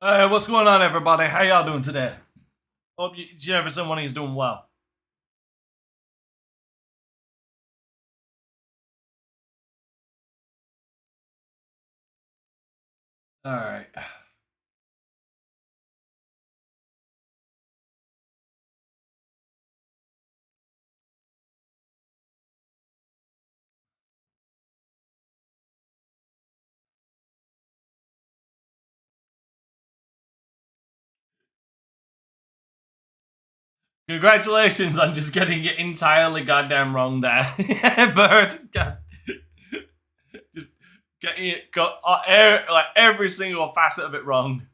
What's going on, everybody? How y'all doing today? Hope everyone is doing well. All right. Congratulations on just getting it entirely goddamn wrong there, Bird. God. Just getting it got like every single facet of it wrong.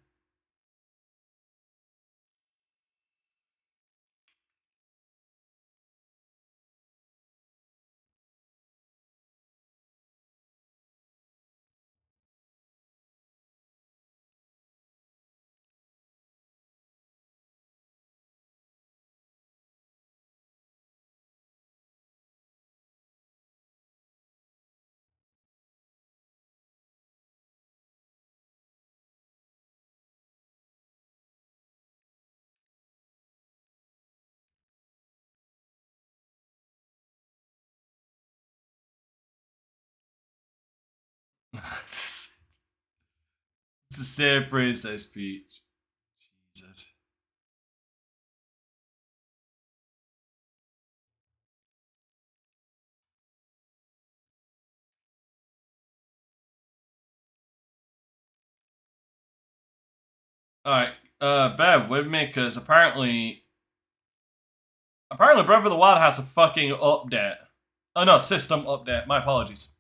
It's a sad princess speech. Jesus. Alright, bear with me, because apparently Breath of the Wild has a fucking update. Oh no, system update. My apologies.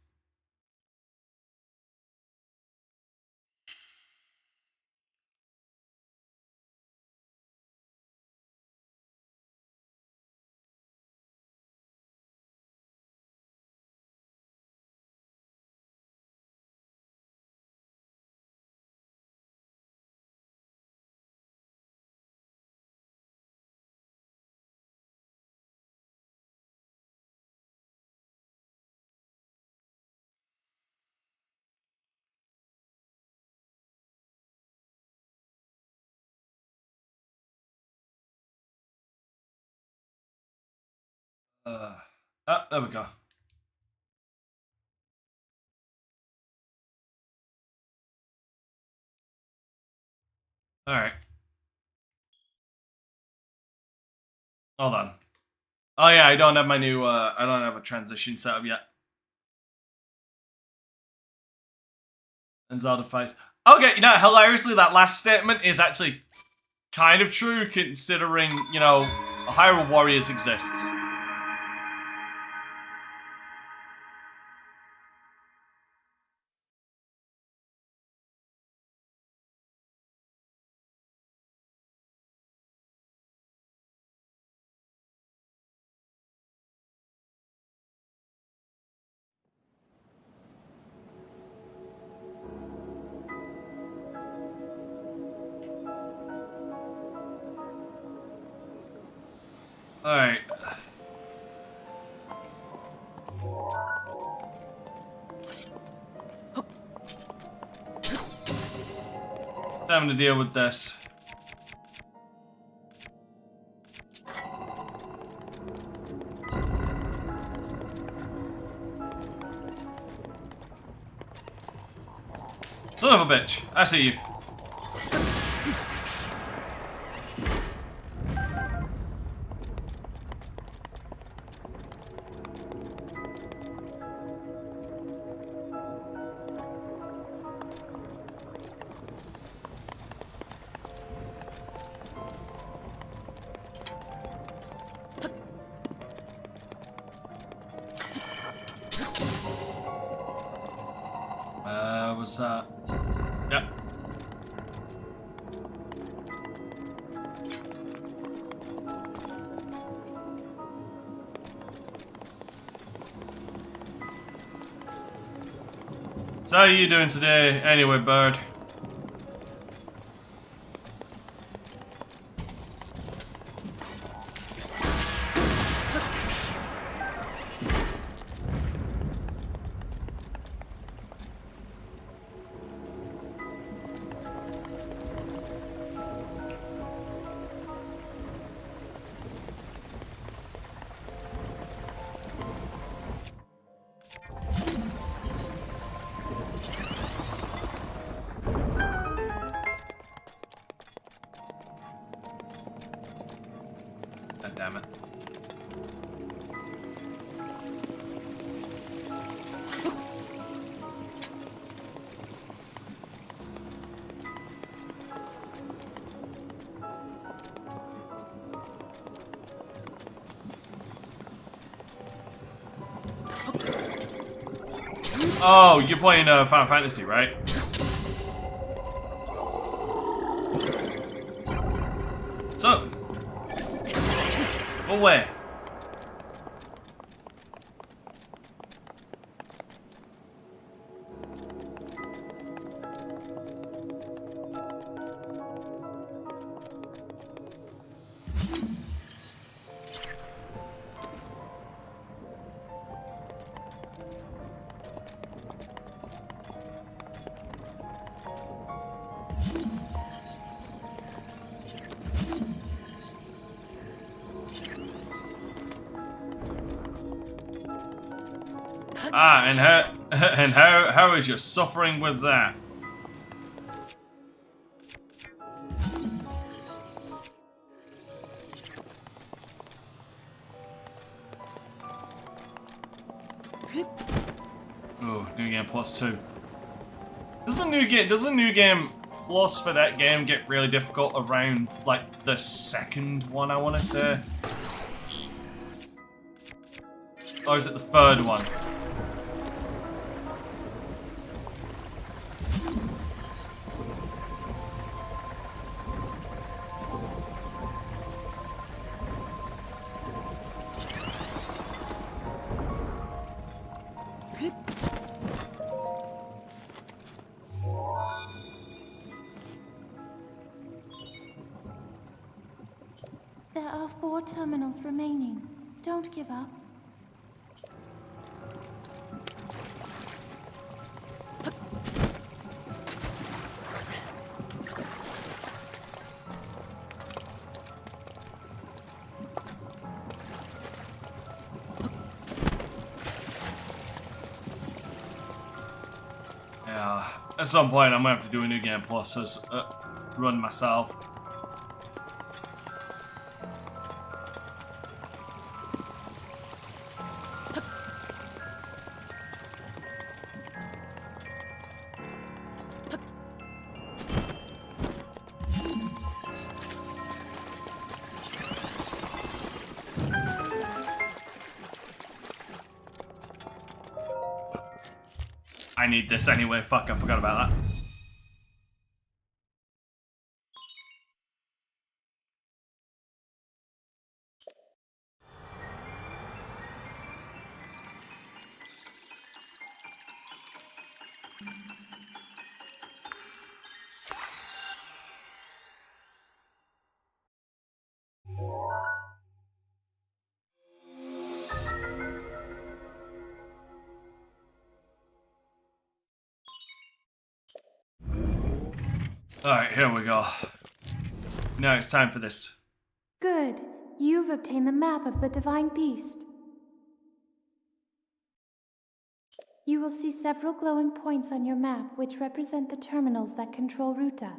There we go. Alright. Hold on. Oh yeah, I don't have my new, I don't have a transition set up yet. And Zelda fights. Okay, you know, hilariously, that last statement is actually kind of true, considering, you know, Hyrule Warriors exists. Alright. Time to deal with this. Son of a bitch. I see you. Was that? Yep. So how are you doing today, anyway, Bird? damn it. Oh, you're playing Final Fantasy, right? What's up? Go away. Ah, and how is your suffering with that? Oh, new game +2. Does a new game plus for that game get really difficult around like the second one, I wanna say? Or is it the third one? There are 4 terminals remaining. Don't give up. Yeah, at some point I'm gonna have to do a new game plus run myself. I need this anyway, fuck, I forgot about that. Alright, here we go. Now it's time for this. Good. You've obtained the map of the Divine Beast. You will see several glowing points on your map which represent the terminals that control Ruta.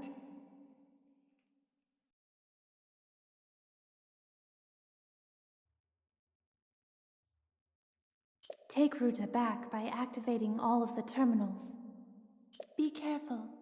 Take Ruta back by activating all of the terminals. Be careful.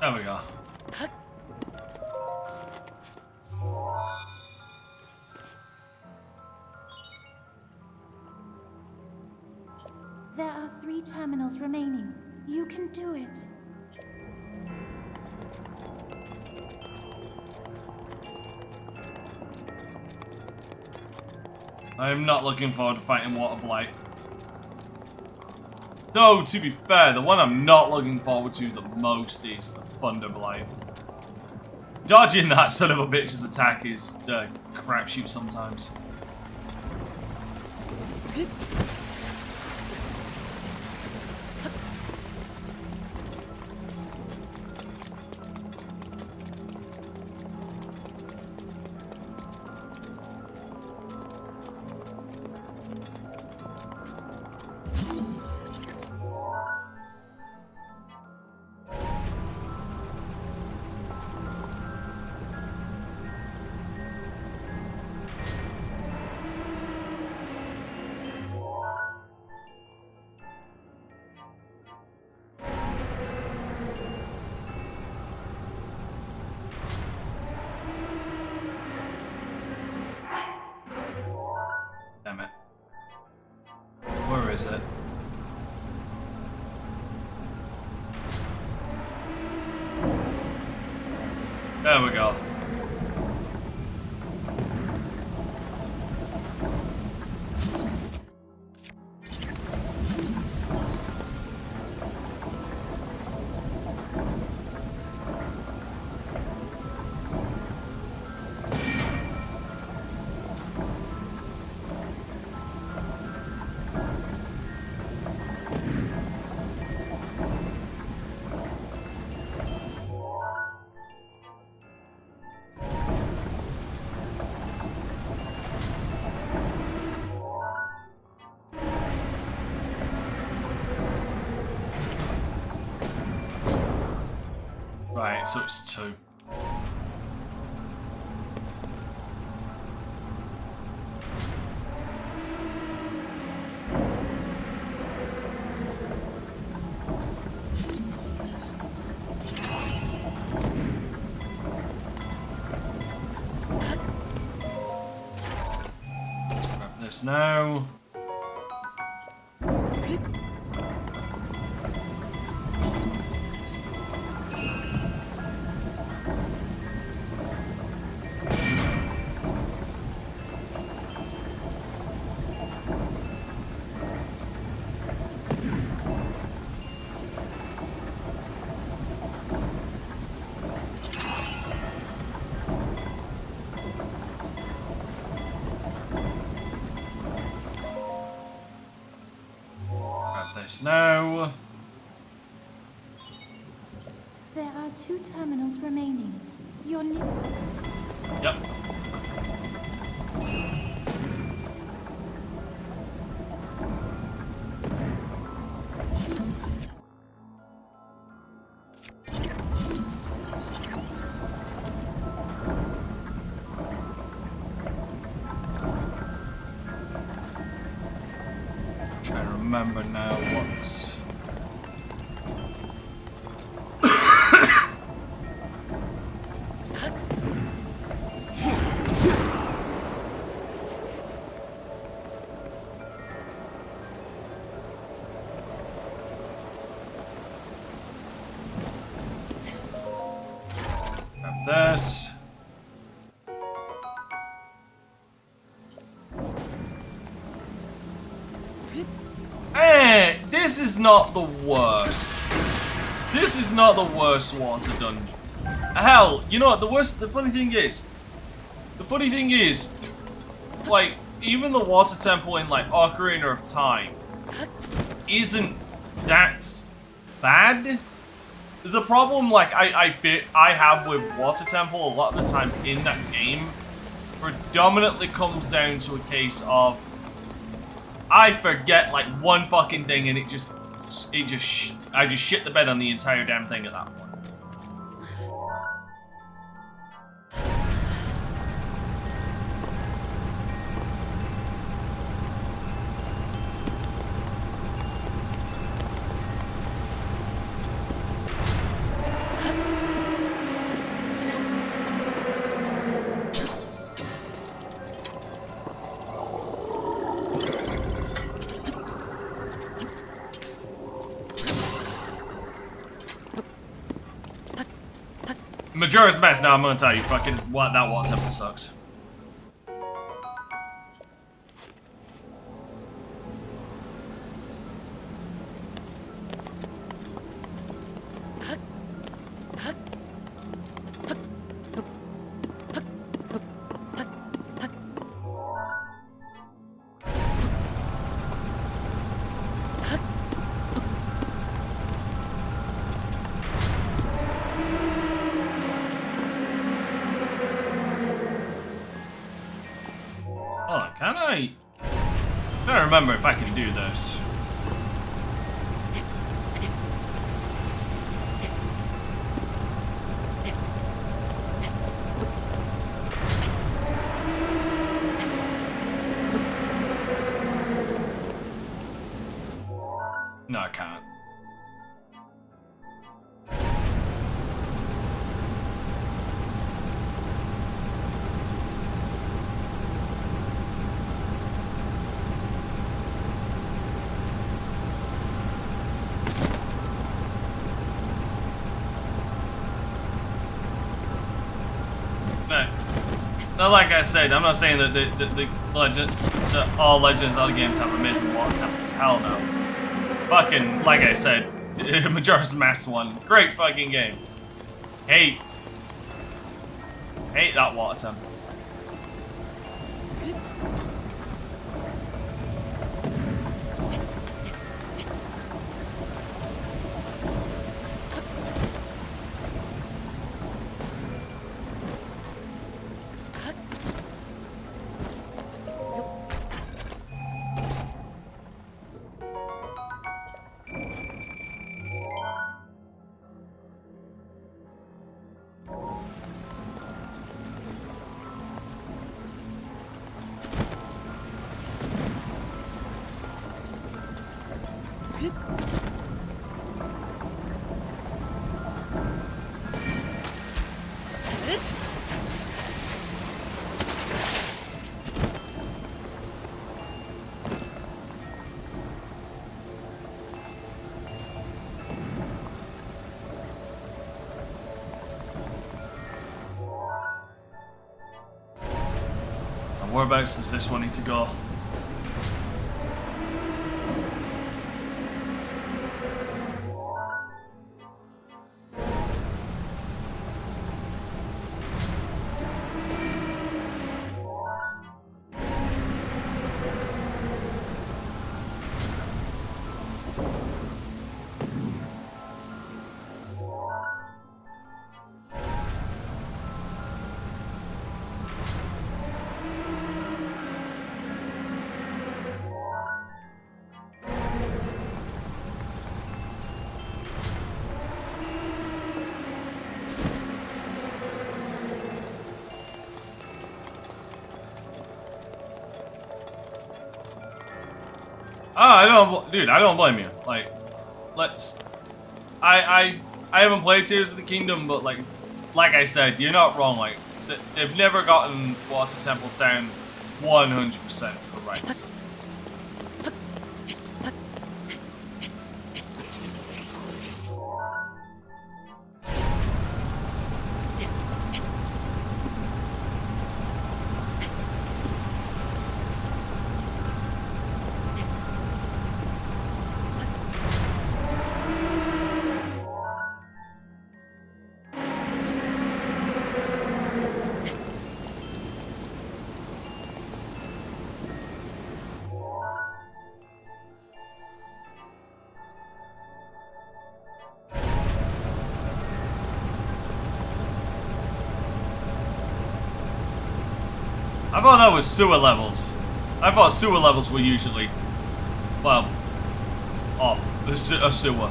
There we go. There are 3 terminals remaining. You can do it. I am not looking forward to fighting Water Blight. Though, to be fair, the one I'm not looking forward to the most is the Thunder Blight. Dodging that son of a bitch's attack is crapshoot sometimes. Damn it. Where is it? There we go. Right, so it's 2. Let's grab this now. Now. There are 2 terminals remaining. Your Yep. Trying to remember now what's. Grab this. This is not the worst. This is not the worst water dungeon. Hell, you know what, the funny thing is, like, even the water temple in, like, Ocarina of Time isn't that bad. The problem, like, I have with water temple a lot of the time in that game predominantly comes down to a case of I forget like one fucking thing and I just shit the bed on the entire damn thing at that point. Majora's Mask, now I'm gonna tell you, fucking, what, that water temple sucks. Hold on, can I? I don't remember if I can do this. No, I can't. No, like I said, I'm not saying that that all Legends other games have amazing water temples. Hell no. Fucking, like I said, Majora's Mask 1, great fucking game. Hate that water temple. Whereabouts does this one need to go? Dude, I don't blame you. Like, I haven't played Tears of the Kingdom, but like I said, you're not wrong. Like, they've never gotten water temples down 100% correct. I thought that was sewer levels. I thought sewer levels were usually, well, off. A sewer.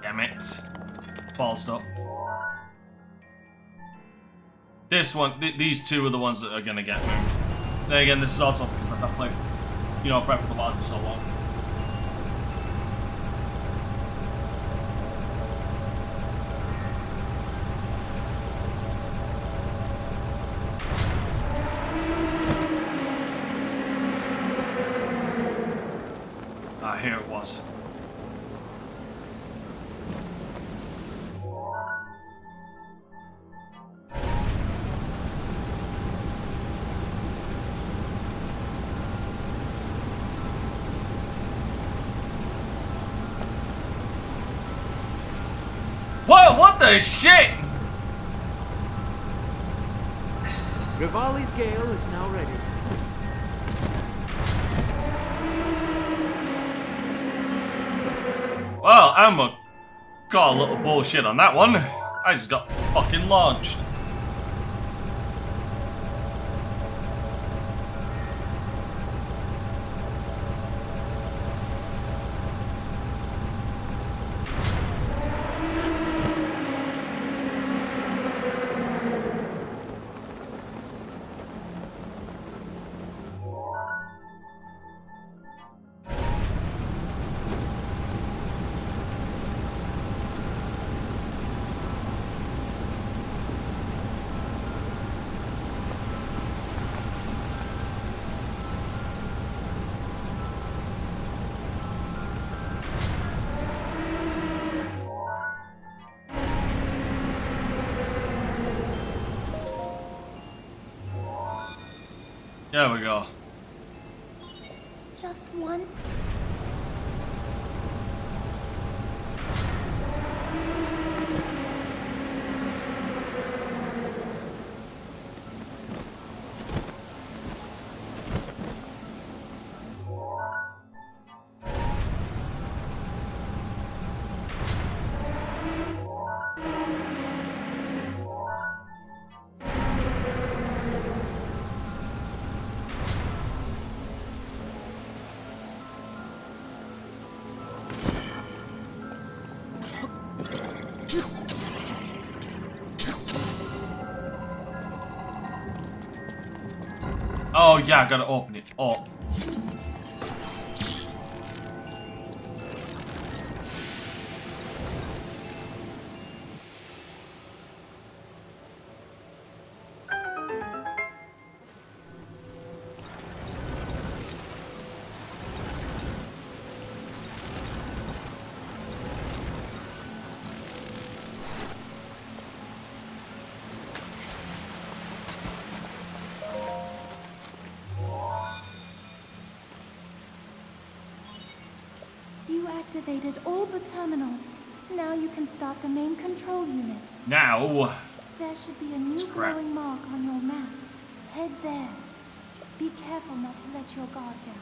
Damn it. Ball stop. This one, these two are the ones that are gonna get me. Then again, this is also because I've played, you know, Breath of the Wild for so long. Ah, here it was. Whoa, what the shit? Rivali's gale is now ready. Well, Emma got a little bullshit on that one. I just got fucking launched. There we go. Just one. Oh yeah, I gotta open it up. You activated all the terminals. Now you can start the main control unit. Now, There should be a new crap. glowing mark on your map. Head there. Be careful not to let your guard down.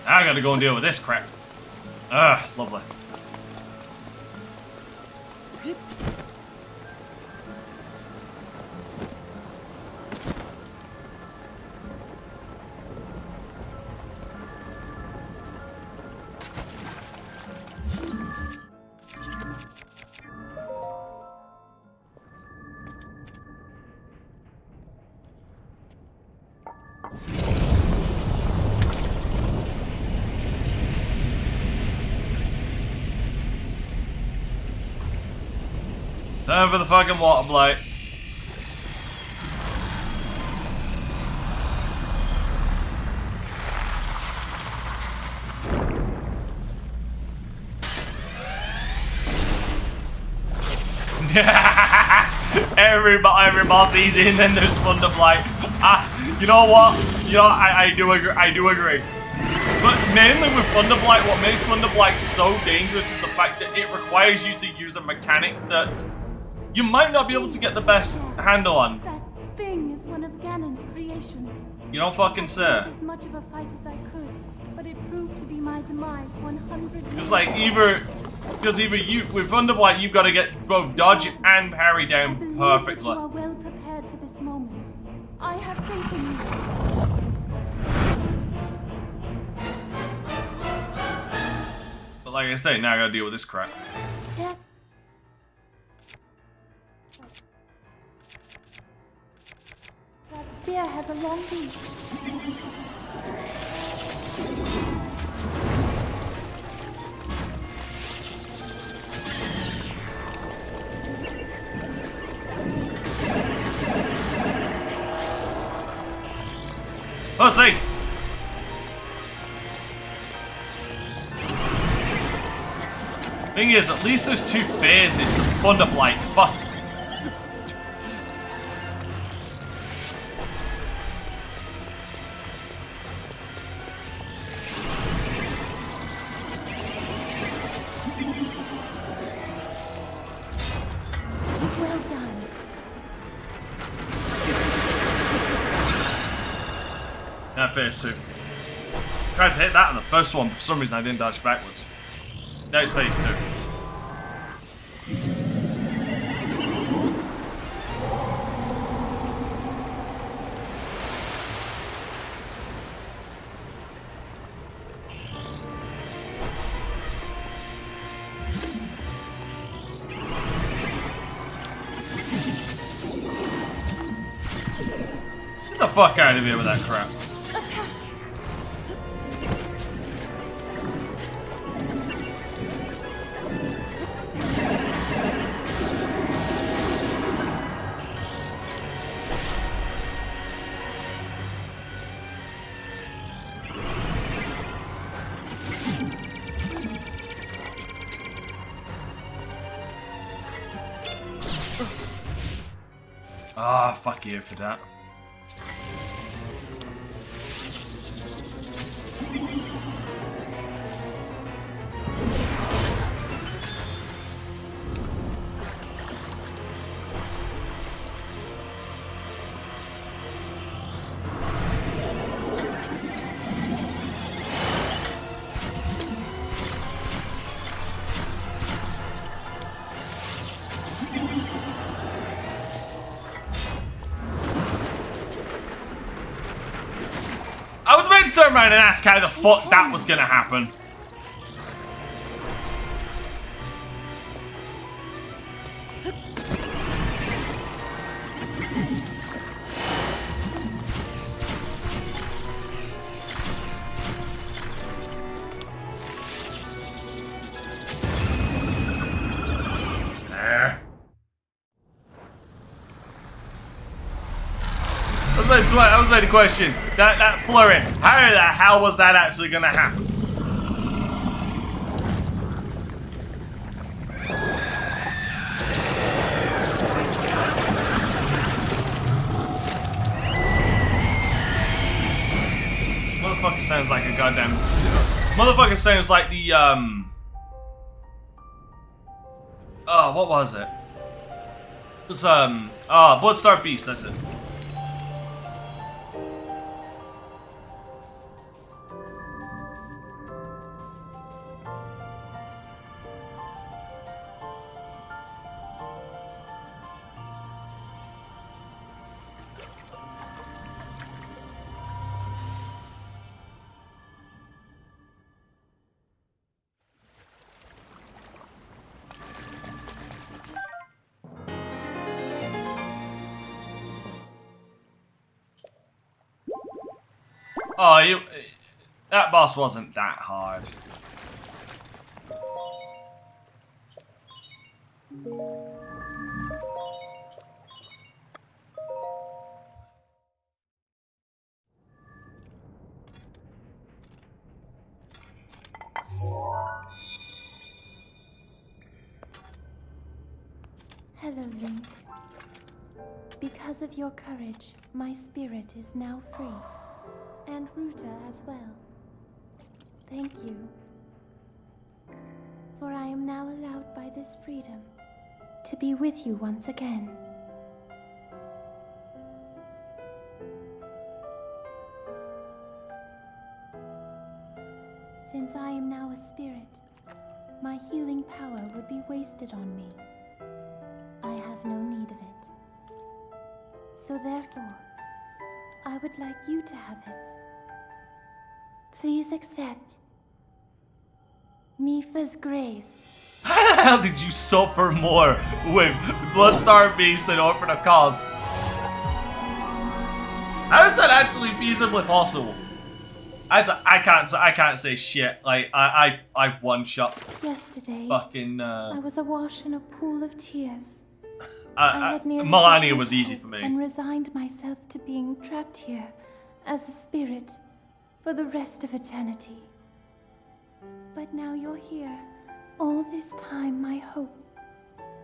I gotta go and deal with this crap. Ah, lovely. Time for the fucking water blight. every boss sees it, and then there's Thunder Blight. You know what? You know, I do agree. But mainly with Thunder Blight, what makes Thunder Blight so dangerous is the fact that it requires you to use a mechanic that you might not be able to get the best handle on. That thing is one of Ganon's creations. You don't fucking say. As much of a fight as I could, but it proved to be my demise 100 years. Because either you with Thunder Blight, you've got to get both dodge and parry I down believe perfectly. that you are well prepared for this moment. I have faith in you. But like I say, now I gotta deal with this crap. Yeah. That spear has a long beak. Pussy! Thing is, at least there's two phases to Thunder Blight. Fuck. at phase 2. Tried to hit that on the first one, but for some reason I didn't dodge backwards. Now it's phase 2. Get the fuck out of here with that crap. Ah, fuck you for that. I was about to turn around and ask how the fuck that was gonna happen. There. I was about to question that flurry. How the hell was that actually gonna happen? Motherfucker sounds like a goddamn. Motherfucker sounds like the Oh, what was it? It was Bloodstar Beast. That's it. Oh, that boss wasn't that hard. Hello, Link. Because of your courage, my spirit is now free. And Ruta as well. Thank you. For I am now allowed by this freedom to be with you once again. Since I am now a spirit, my healing power would be wasted on me. I have no need of it. So therefore, I would like you to have it. Please accept Mifa's grace. How did you suffer more with Bloodstar Beast and Orphan of Cause? How is that actually feasibly possible? I can't say shit. Like I one shot. Yesterday, fucking. I was awash in a pool of tears. I had nearly Melania was easy for me. And resigned myself to being trapped here as a spirit for the rest of eternity. But now you're here. All this time my hope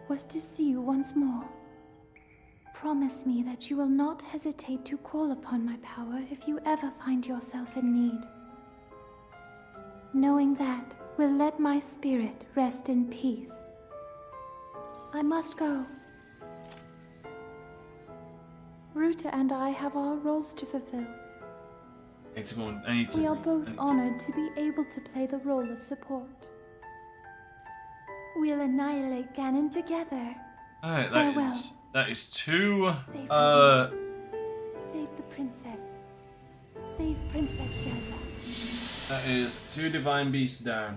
was to see you once more. Promise me that you will not hesitate to call upon my power if you ever find yourself in need. Knowing that will let my spirit rest in peace. I must go. Ruta and I have our roles to fulfill. It's going. I need to. We are both I need to- honored to be able to play the role of support. We'll annihilate Ganon together. Alright, Farewell. that is two. Save her. Save the princess. Save Princess Zelda. That is two divine beasts down.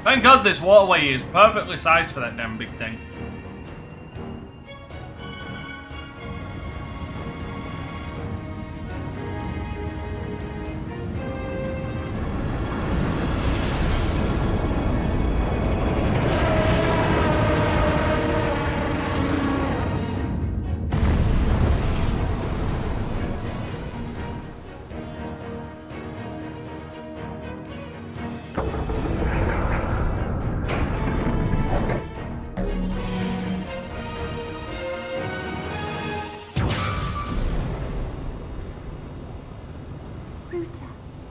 Thank God this waterway is perfectly sized for that damn big thing.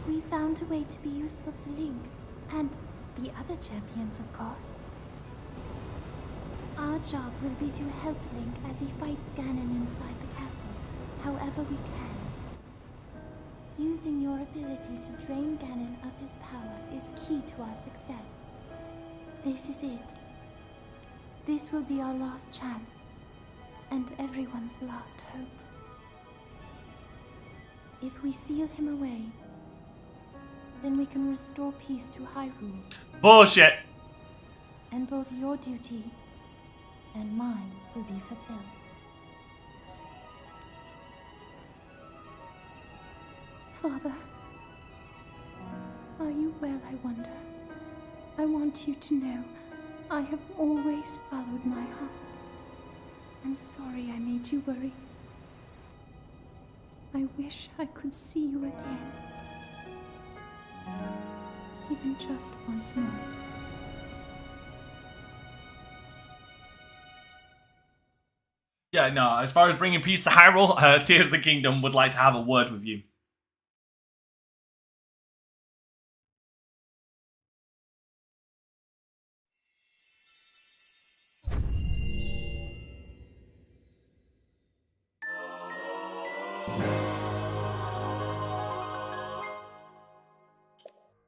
We found a way to be useful to Link, and the other champions, of course. Our job will be to help Link as he fights Ganon inside the castle, however we can. Using your ability to drain Ganon of his power is key to our success. This is it. This will be our last chance, and everyone's last hope. If we seal him away, then we can restore peace to Hyrule. Bullshit! And both your duty and mine will be fulfilled. Father, are you well, I wonder? I want you to know I have always followed my heart. I'm sorry I made you worry. I wish I could see you again. Even just once more. Yeah, no, as far as bringing peace to Hyrule, Tears of the Kingdom would like to have a word with you.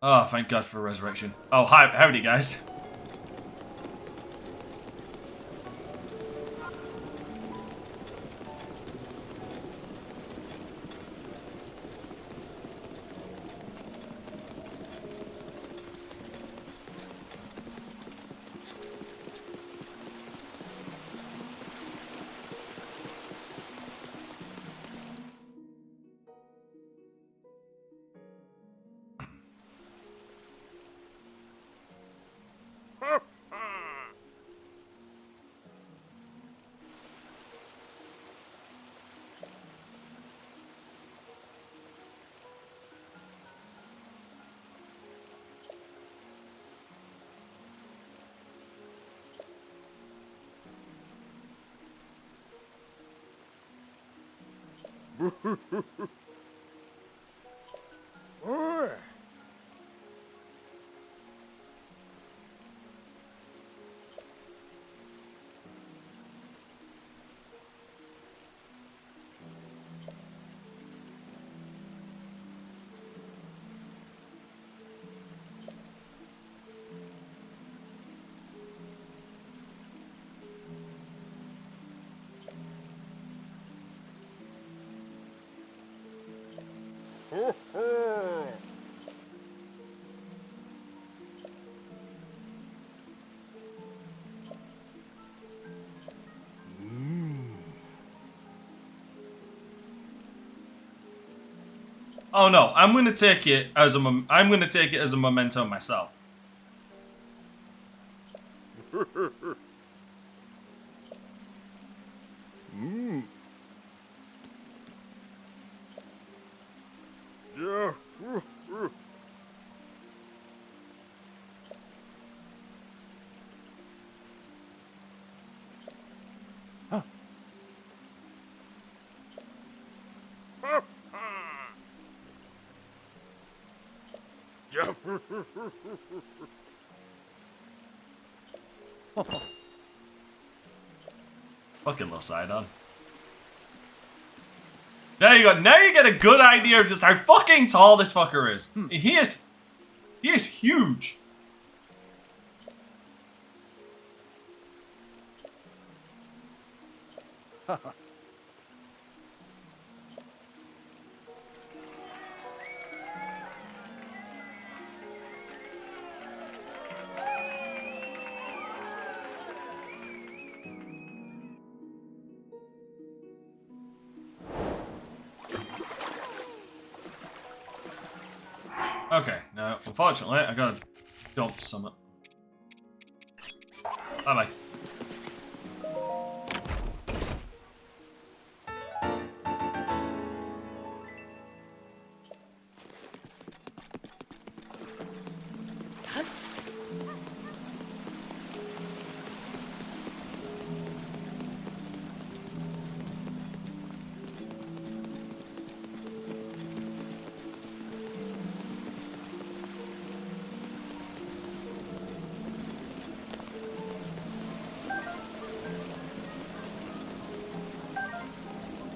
Oh, thank God for resurrection. Oh, hi, howdy, guys. Oh no, I'm gonna take it as a memento myself. Fucking love Sidon. There you go. Now you get a good idea of just how fucking tall this fucker is. He is huge. Okay, now, unfortunately, I gotta dump some. Bye-bye.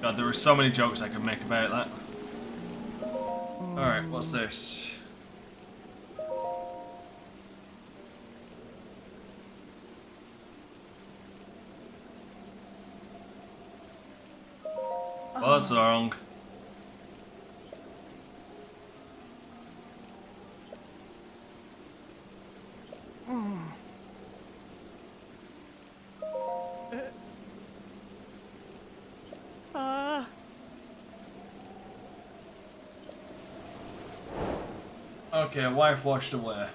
God, there were so many jokes I could make about that. Alright, what's this? What's wrong? Okay, wife washed away.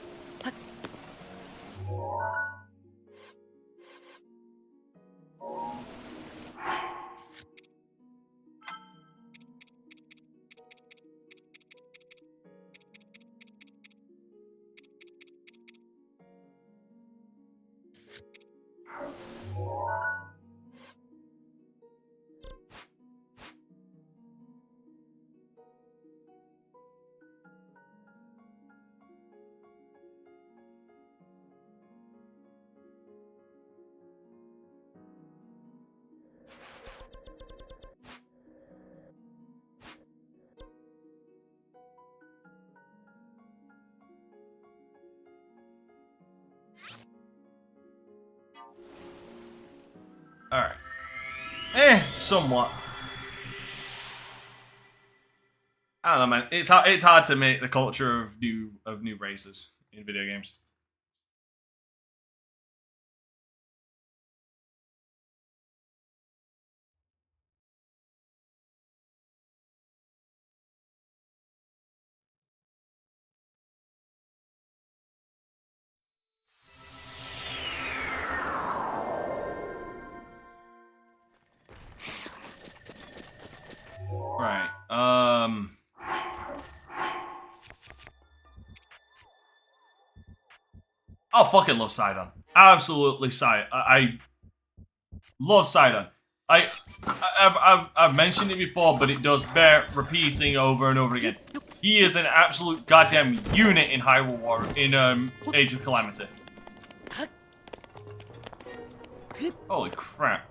Alright. Somewhat. I don't know, man. It's hard to make the culture of new races in video games. Right. I fucking love Sidon. Absolutely I love Sidon. I've mentioned it before, but it does bear repeating over and over again. He is an absolute goddamn unit in Hyrule War in Age of Calamity. Holy crap.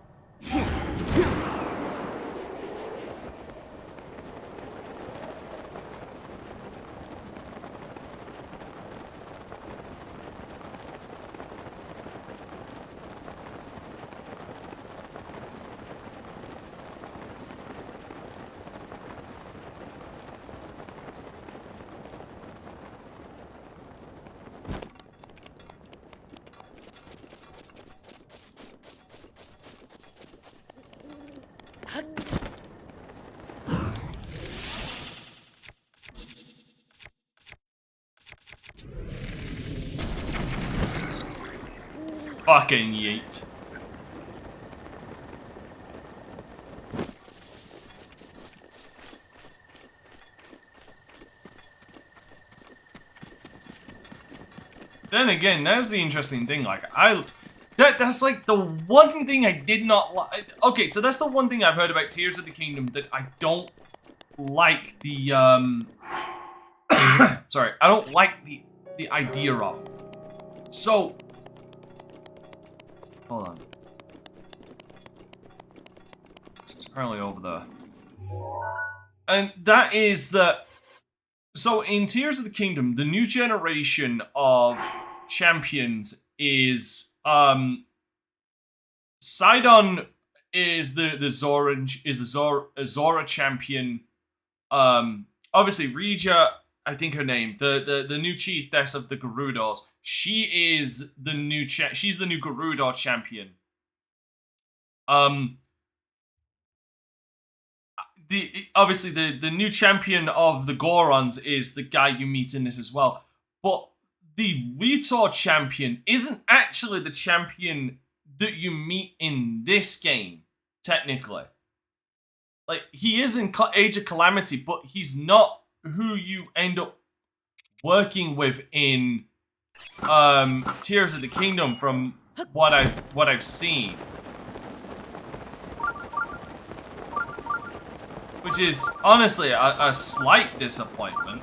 Fucking yeet. Then again, that's the interesting thing. Like, that's like the one thing I did not like. Okay, so that's the one thing I've heard about Tears of the Kingdom that I don't like the, sorry, I don't like the idea of. So, hold on. It's currently over there. And that is that. So in Tears of the Kingdom, the new generation of champions is Sidon is the Zora champion. Obviously Regia, I think her name, the new chiefess of the Gerudos. She is the new she's the new Gerudo champion. Obviously the new champion of the Gorons is the guy you meet in this as well. But the Rhetor champion isn't actually the champion that you meet in this game, technically. Like, he is in Age of Calamity, but he's not who you end up working with in Tears of the Kingdom from what I've seen. Which is, honestly, a slight disappointment.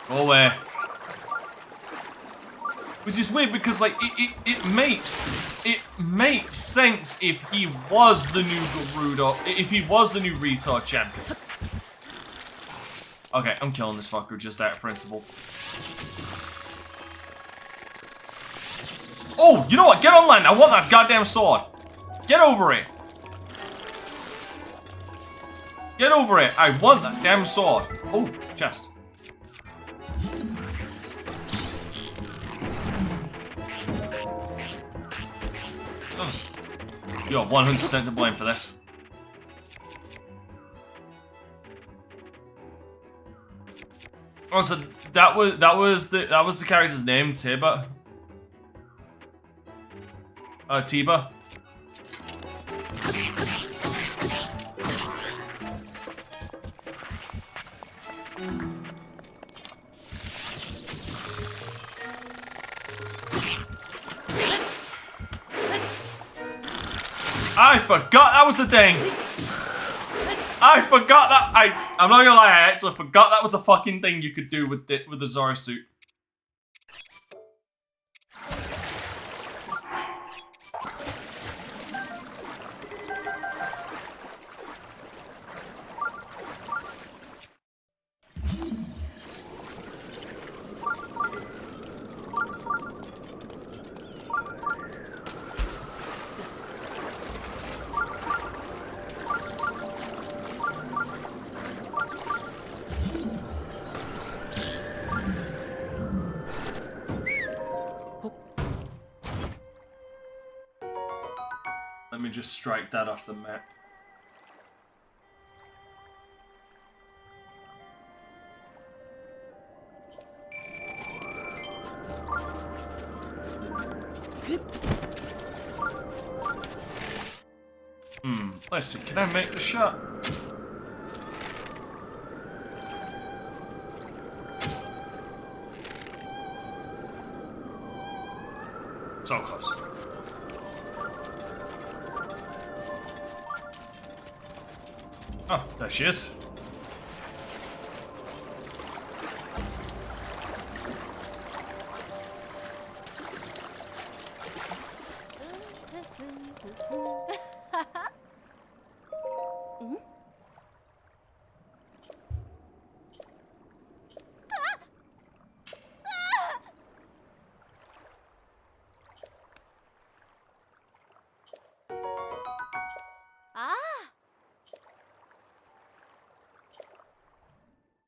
Go away. Which is weird because, like, it makes sense if he was the new Gerudo, if he was the new Rhetor champion. Okay, I'm killing this fucker just out of principle. Oh, you know what? Get online. I want that goddamn sword. Get over it. Get over it. I want that damn sword. Oh, chest. Son, you're 100% to blame for this. Also, that was the character's name, Tiba. Tiba. I forgot that was the thing. I forgot that. I'm not gonna lie, I actually forgot that was a fucking thing you could do with the Zora suit. Let me just strike that off the map. Let's see, can I make the shot? So close. Oh, there she is.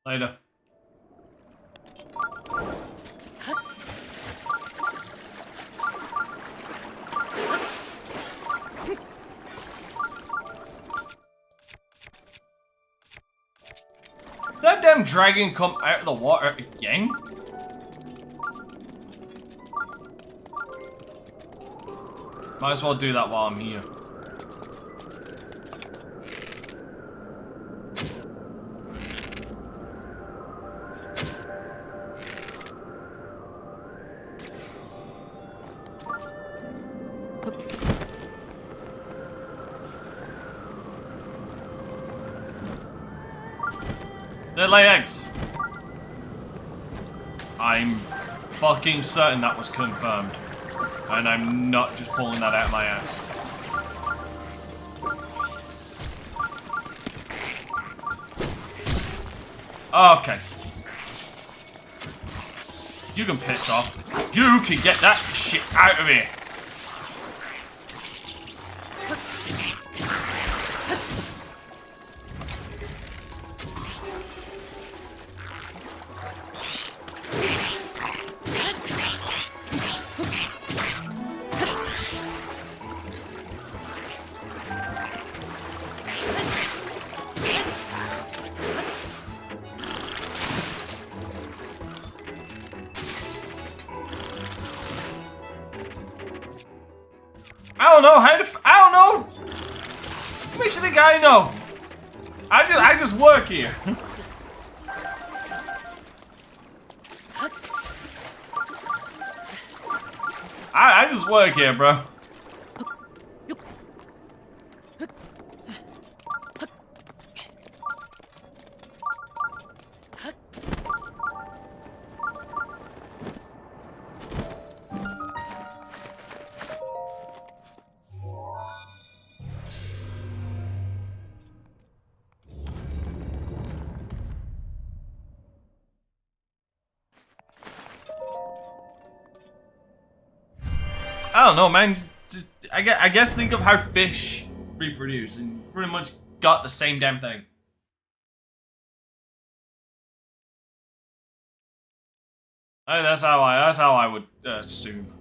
Later. That damn dragon come out of the water again? Might as well do that while I'm here. They lay eggs. I'm fucking certain that was confirmed. And I'm not just pulling that out of my ass. Okay. You can piss off. You can get that shit out of here. I don't know how to. I don't know. What makes you think I know? I just work here. I just work here, bro. I don't know, man. I guess think of how fish reproduce and pretty much got the same damn thing. That's how I would assume.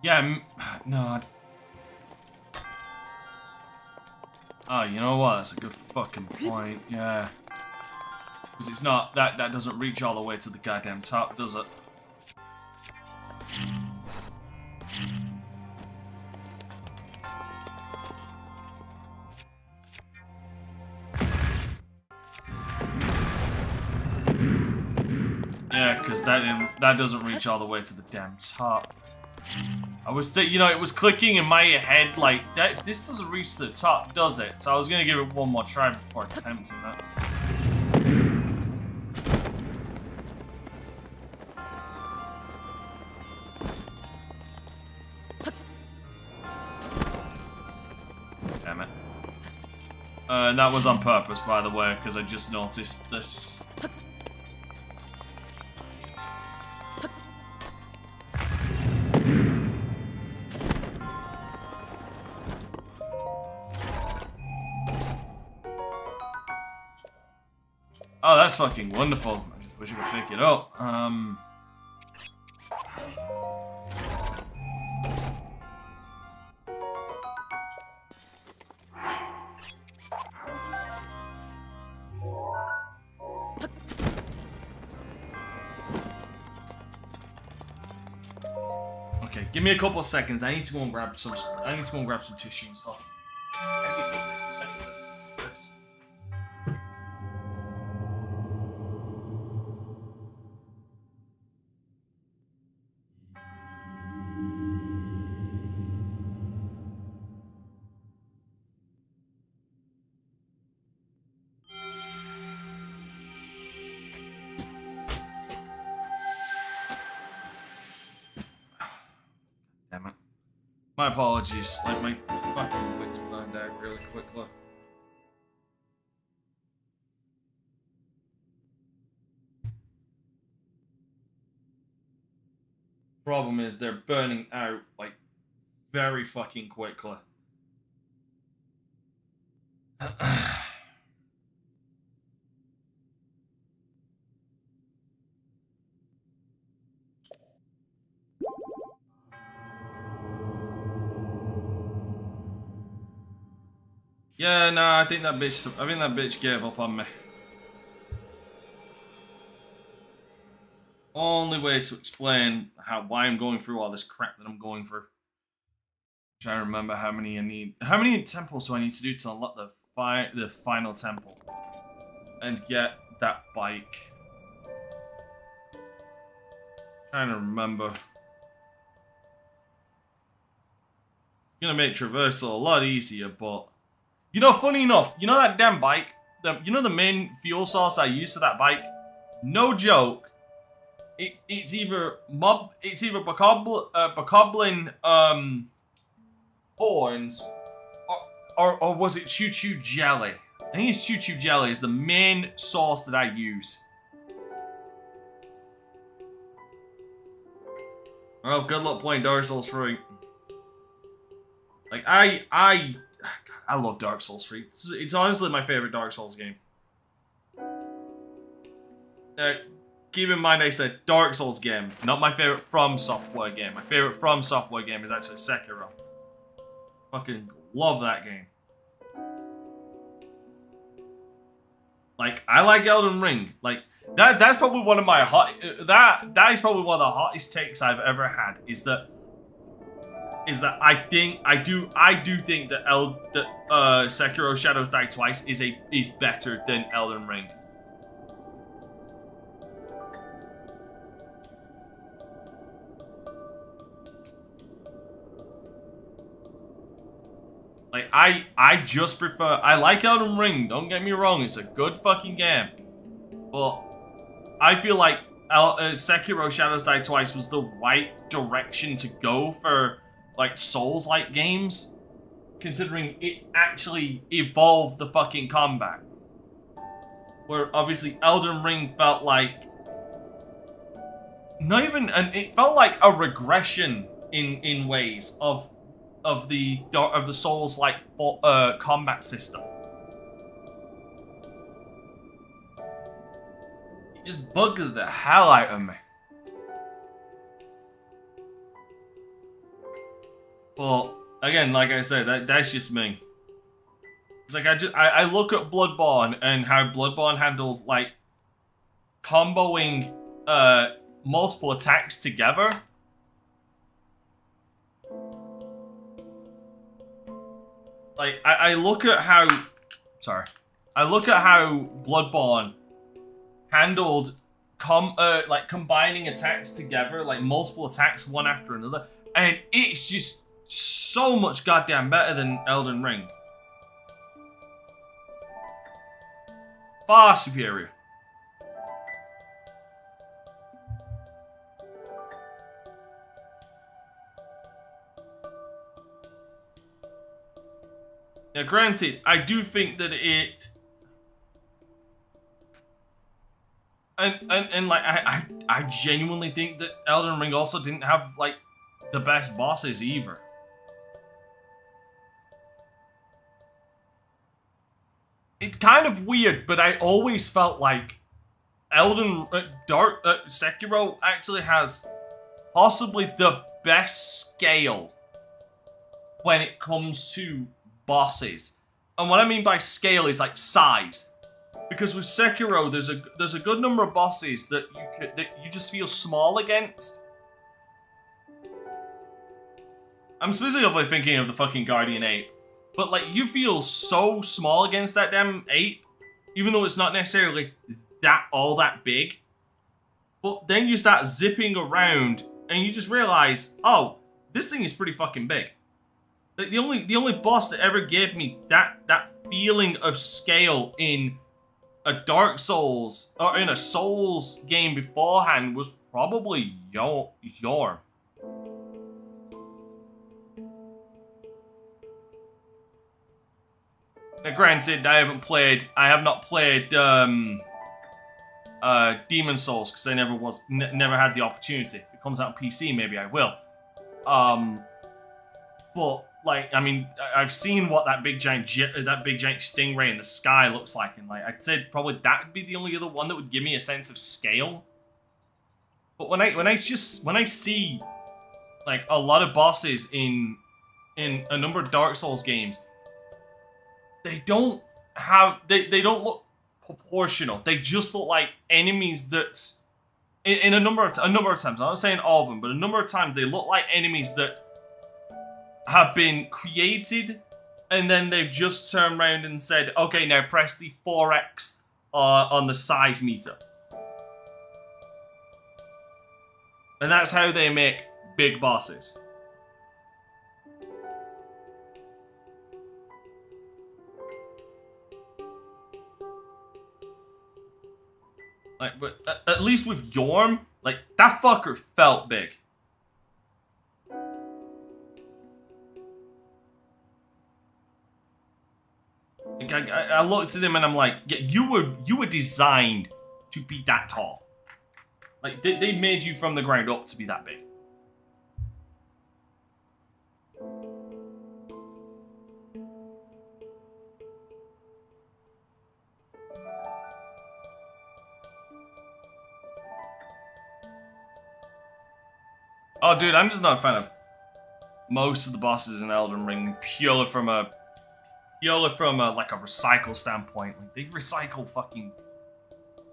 Yeah, no. Oh, you know what? That's a good fucking point. Yeah. Because it's not that doesn't reach all the way to the goddamn top, does it? Yeah, because that doesn't reach all the way to the damn top. I was, you know, it was clicking in my head like, this doesn't reach the top, does it? So I was gonna give it one more try before attempting that. Damn it. That was on purpose, by the way, because I just noticed this. Oh, that's fucking wonderful. I just wish I could pick it up. Okay, give me a couple of seconds. I need to go and grab some. I need to go and grab some tissue and stuff. Damn it. My apologies. Like, my fucking wits burned out really quickly. Problem is, they're burning out, like, very fucking quickly. Yeah, no, I think that bitch gave up on me. Only way to explain why I'm going through all this crap that I'm going through. I'm trying to remember how many I need. How many temples do I need to do to unlock the final temple and get that bike? Trying to remember. Gonna make traversal a lot easier, but you know, funny enough, you know that damn bike, you know the main fuel source I use for that bike? No joke. It's either bokoblin horns or was it choo choo jelly? I think it's choo choo jelly is the main source that I use. Well, good luck playing Dark Souls 3. Like I love Dark Souls 3. It's honestly my favorite Dark Souls game. Keep in mind I said Dark Souls game, not my favorite From Software game. My favorite From Software game is actually Sekiro. Fucking love that game. Like, I like Elden Ring. Like, that's probably one of my that is probably one of the hottest takes I've ever had, is that I do think that Sekiro Shadows Die Twice is better than Elden Ring. Like, I just prefer, I like Elden Ring, don't get me wrong, it's a good fucking game. But I feel like Sekiro Shadows Die Twice was the right direction to go for, like, Souls-like games, considering it actually evolved the fucking combat. Where, obviously, Elden Ring felt like, not even, and it felt like a regression in ways of the Souls-like combat system. It just bugged the hell out of me. But again, like I said, that's just me. It's like I look at Bloodborne and how Bloodborne handled, like, comboing multiple attacks together. Like, I look at how Bloodborne handled combining attacks together, like multiple attacks one after another, And it's just so much goddamn better than Elden Ring. Far superior. Now, granted, I do think that it... And like, I genuinely think that Elden Ring also didn't have, like, the best bosses either. It's kind of weird, but I always felt like Sekiro actually has possibly the best scale when it comes to bosses. And what I mean by scale is like size. Because with Sekiro, there's a good number of bosses that you just feel small against. I'm specifically thinking of the fucking Guardian Ape. But like, you feel so small against that damn ape, even though it's not necessarily all that big. But then you start zipping around and you just realize, oh, this thing is pretty fucking big. Like, the only boss that ever gave me that feeling of scale in a Dark Souls or in a Souls game beforehand was probably Yorm. Now, granted, I have not played Demon Souls because I never had the opportunity. If it comes out on PC, maybe I will. But like, I mean, I've seen what that big giant stingray in the sky looks like, and like, I'd say probably that would be the only other one that would give me a sense of scale. But when I see like a lot of bosses in a number of Dark Souls games, they don't look proportional. They just look like enemies that, in a number of times, I'm not saying all of them, but a number of times they look like enemies that have been created, and then they've just turned around and said, okay, now press the 4x on the size meter. And that's how they make big bosses. Like, but at least with Yorm, like, that fucker felt big. Like, I looked at him and I'm like, yeah, you were designed to be that tall. Like, they made you from the ground up to be that big. Oh, dude, I'm just not a fan of most of the bosses in Elden Ring purely from a like a recycle standpoint. Like, they recycle fucking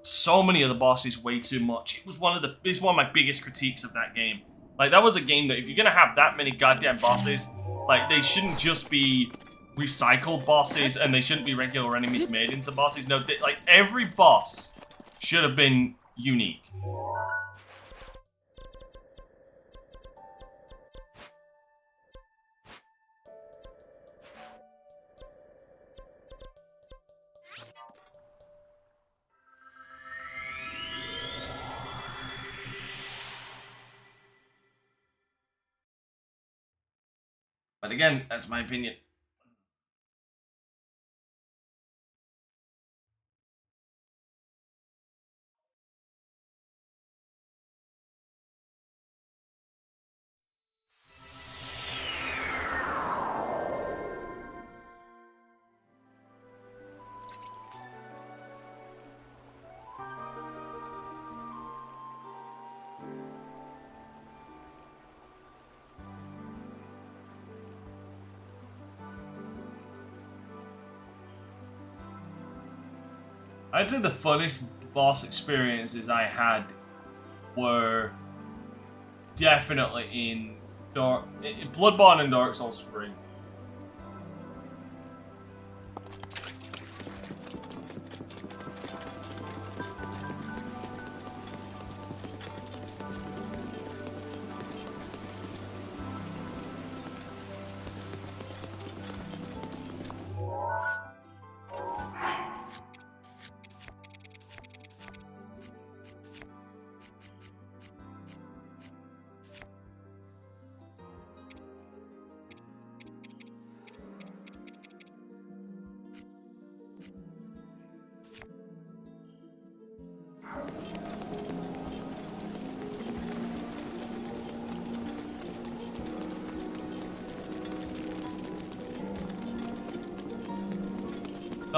so many of the bosses way too much. It's one of my biggest critiques of that game. Like, that was a game that if you're gonna have that many goddamn bosses, like, they shouldn't just be recycled bosses and they shouldn't be regular enemies made into bosses. No, like, every boss should have been unique. But again, that's my opinion. I'd say the funnest boss experiences I had were definitely in Bloodborne and Dark Souls 3.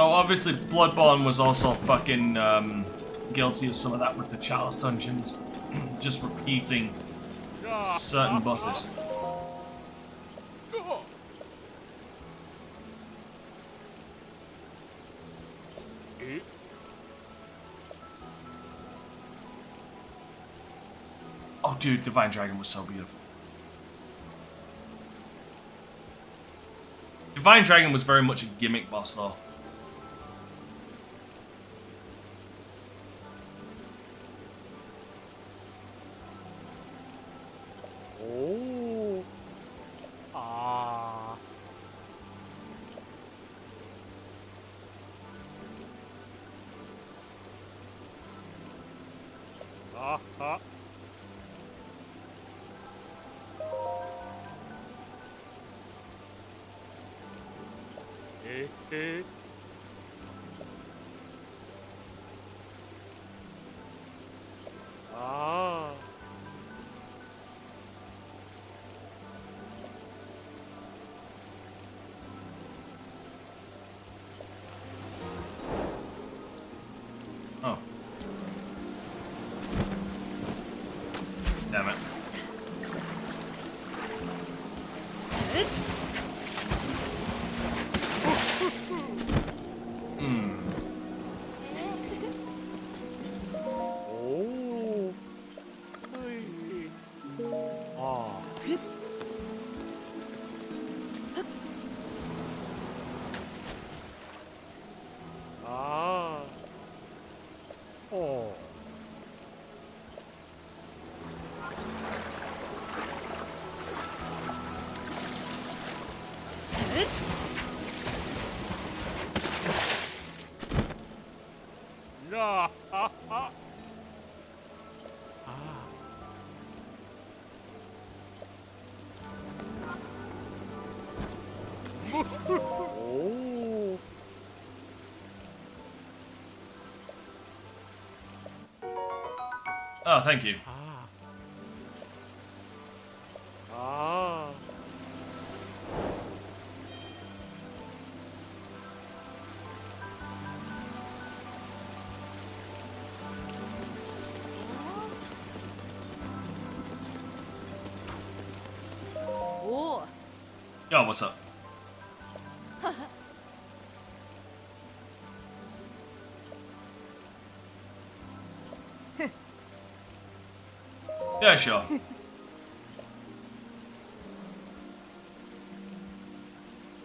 Though obviously Bloodborne was also fucking guilty of some of that with the Chalice dungeons. Just repeating certain bosses. Oh dude, Divine Dragon was so beautiful. Divine Dragon was very much a gimmick boss though. Oh. Ah. Ah. Eh. Ah. Oh. Damn it. Oh. Ay. Ah. Ah. Oh. No. Ah. Oh. Oh, thank you. Ah. Ah. Oh. Yo, what's up? Yeah, sure.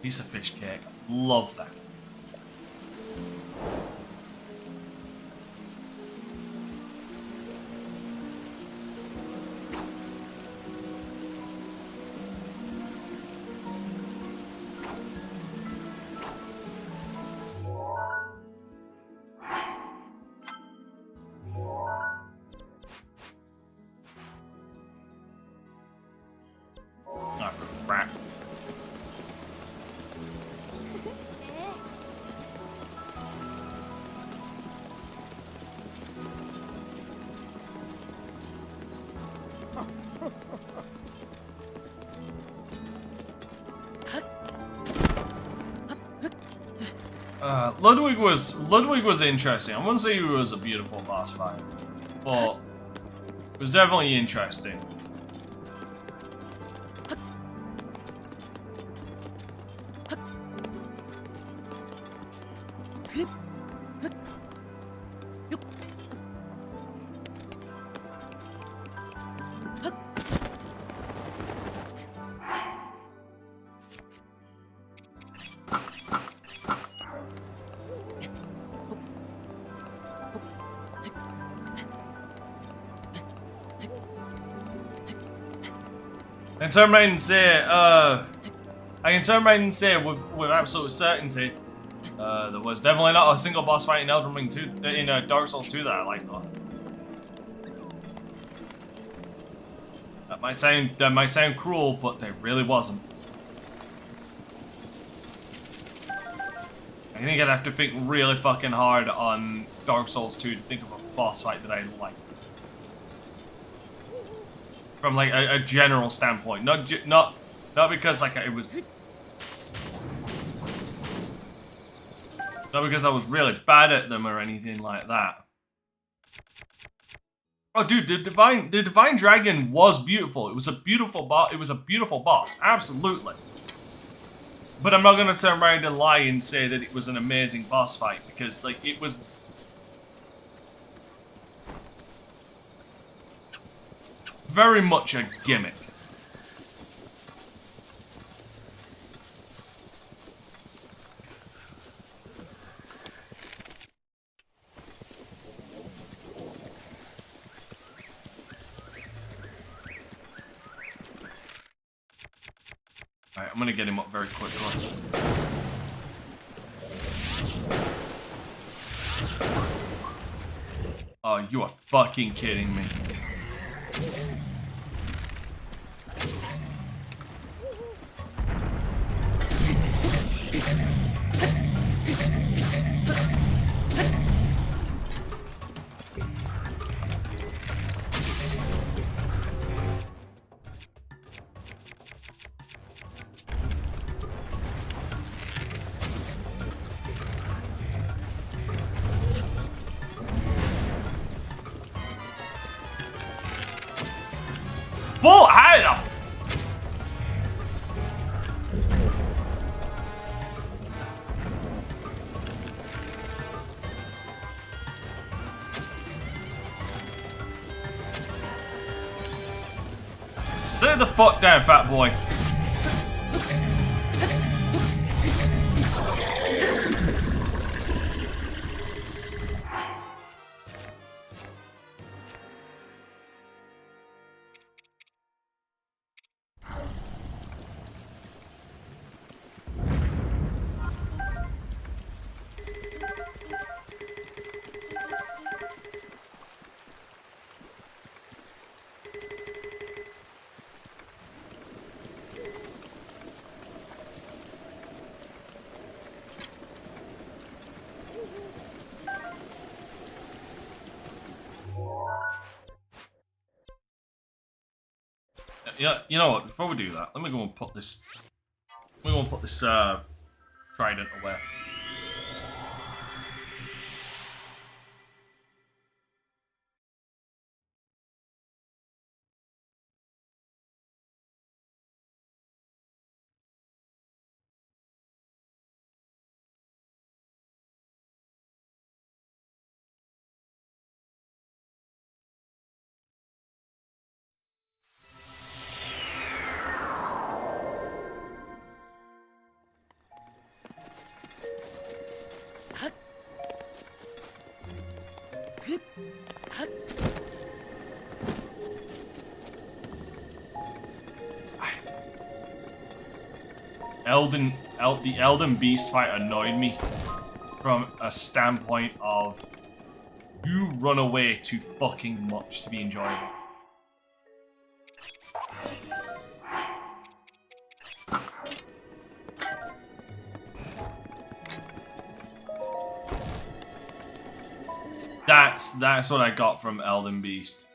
Piece of fish cake. Love that. Oh, crap. Ludwig was interesting. I wouldn't say he was a beautiful boss fight, but it was definitely interesting. I can turn around and say, with absolute certainty, there was definitely not a single boss fight in Elden Ring 2, in Dark Souls 2 that I liked though. That might sound cruel, but there really wasn't. I think I'd have to think really fucking hard on Dark Souls 2 to think of a boss fight that I liked. From like a general standpoint, not because like it was Not because I was really bad at them or anything like that. Oh, dude, the divine dragon was beautiful. It was a beautiful boss. It was a beautiful boss, absolutely. But I'm not gonna turn around and lie and say that it was an amazing boss fight because, like, it was very much a gimmick. Alright, I'm gonna get him up very quickly. Oh, you are fucking kidding me. Bull, how the Sit the fuck down, fat boy. Yeah, you know what? Before we do that, let me go and put this. Let me go and put this trident away. The Elden Beast fight annoyed me from a standpoint of you run away too fucking much to be enjoyable. That's what I got from Elden Beast.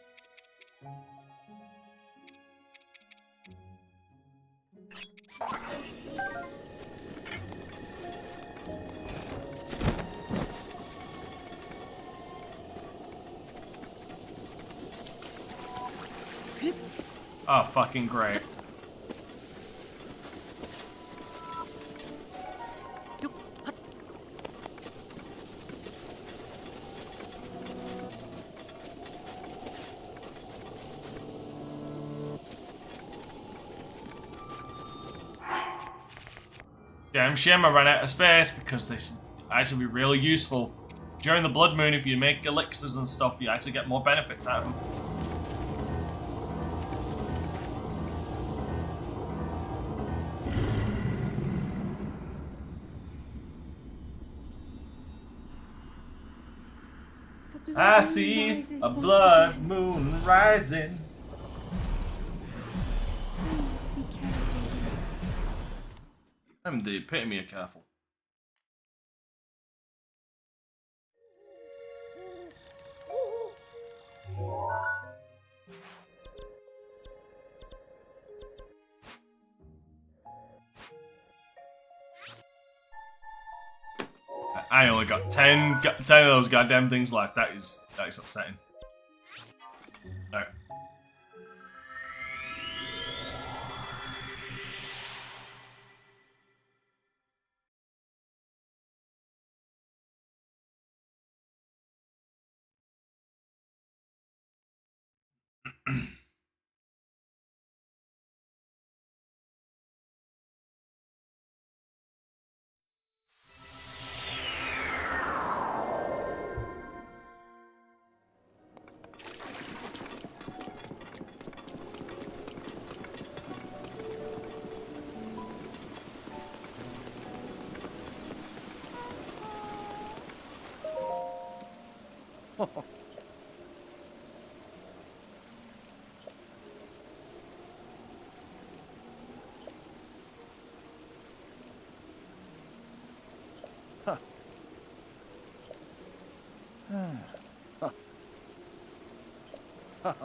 Oh, fucking great. Damn shame I ran out of space because this actually be really useful. During the Blood Moon, if you make elixirs and stuff, you actually get more benefits out of them. I see a blood moon rising. Please be careful. I'm the epitome of careful. I only got 10 of those goddamn things left. That is upsetting. Alright. Ah.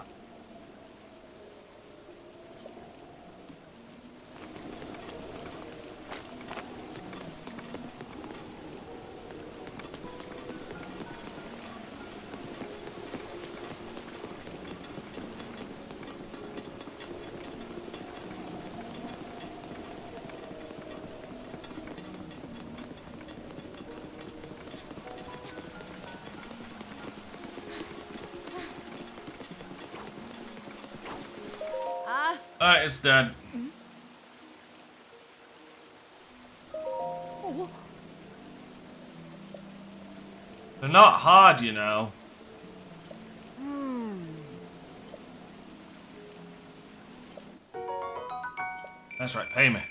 Alright, it's dead. Oh. They're not hard, you know. That's right, pay me.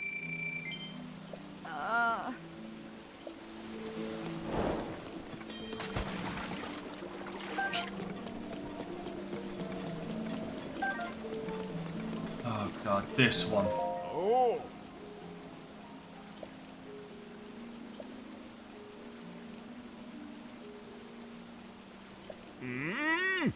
Oh god, this one. Oh. Hmm.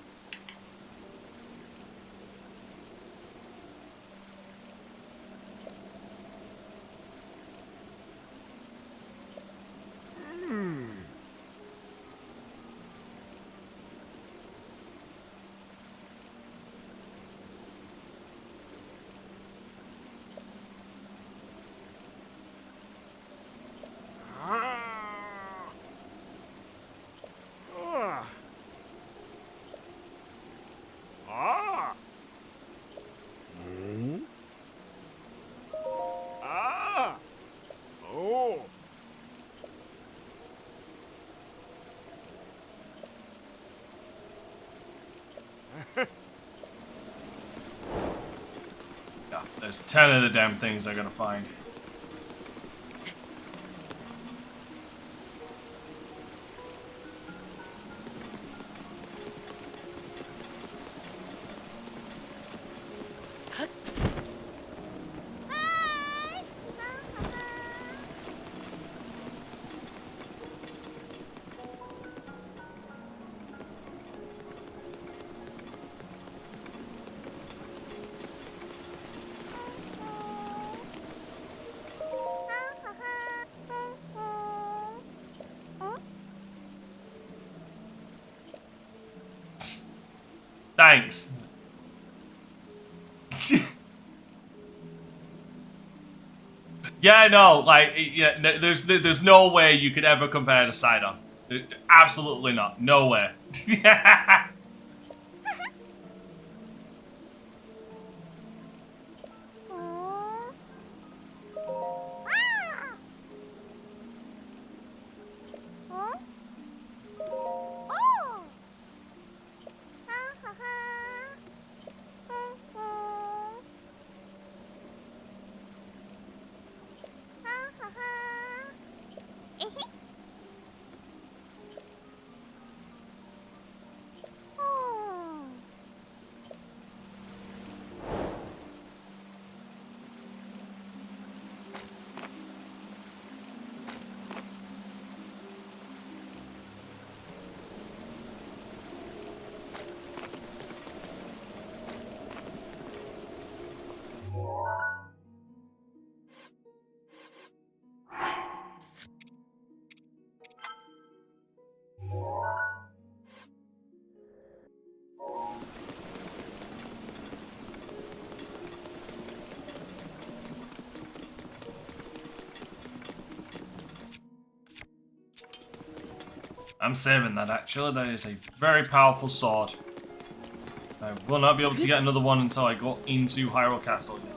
Ah. Ah. Oh. Yeah, there's 10 of the damn things I gotta find. Thanks. Yeah, no, like, yeah, no, there's no way you could ever compare to Sidon. Absolutely not. No way. I'm saving that, actually. That is a very powerful sword. I will not be able to get another one until I go into Hyrule Castle again.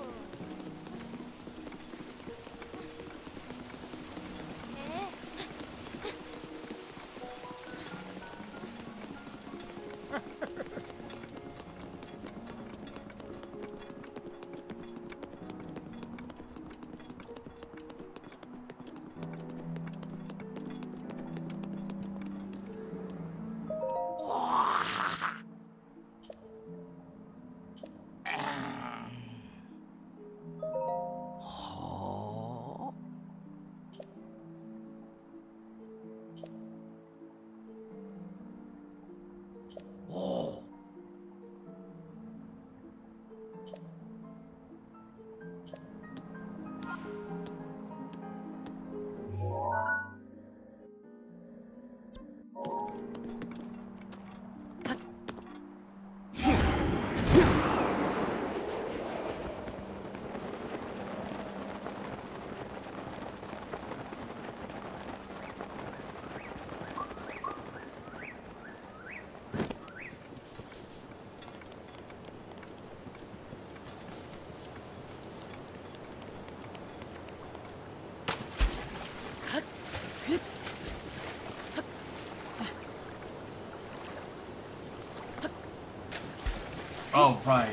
Oh, right.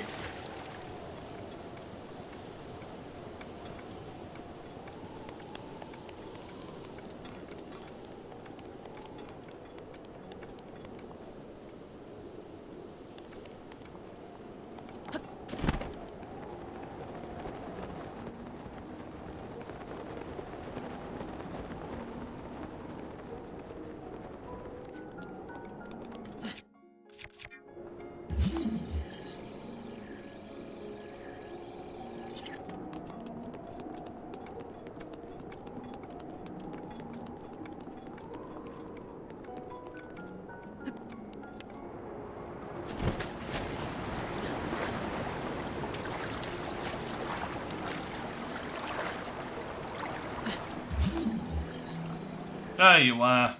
There you are.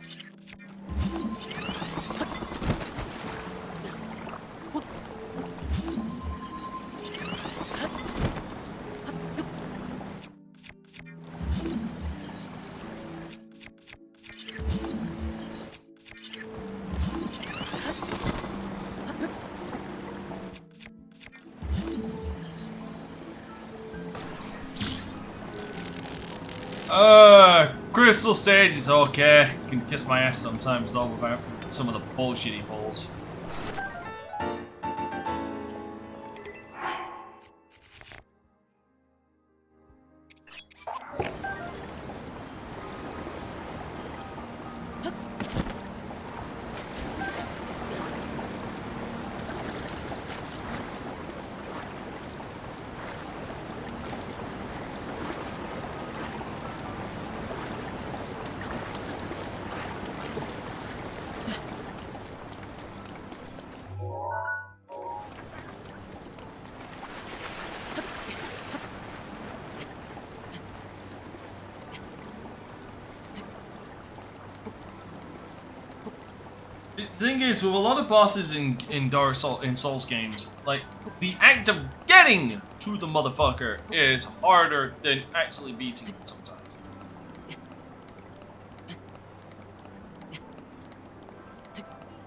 Crystal Sage is okay. Can kiss my ass sometimes though without some of the bullshit he pulls. The thing is, with a lot of bosses in Souls games, like, the act of getting to the motherfucker is harder than actually beating him sometimes.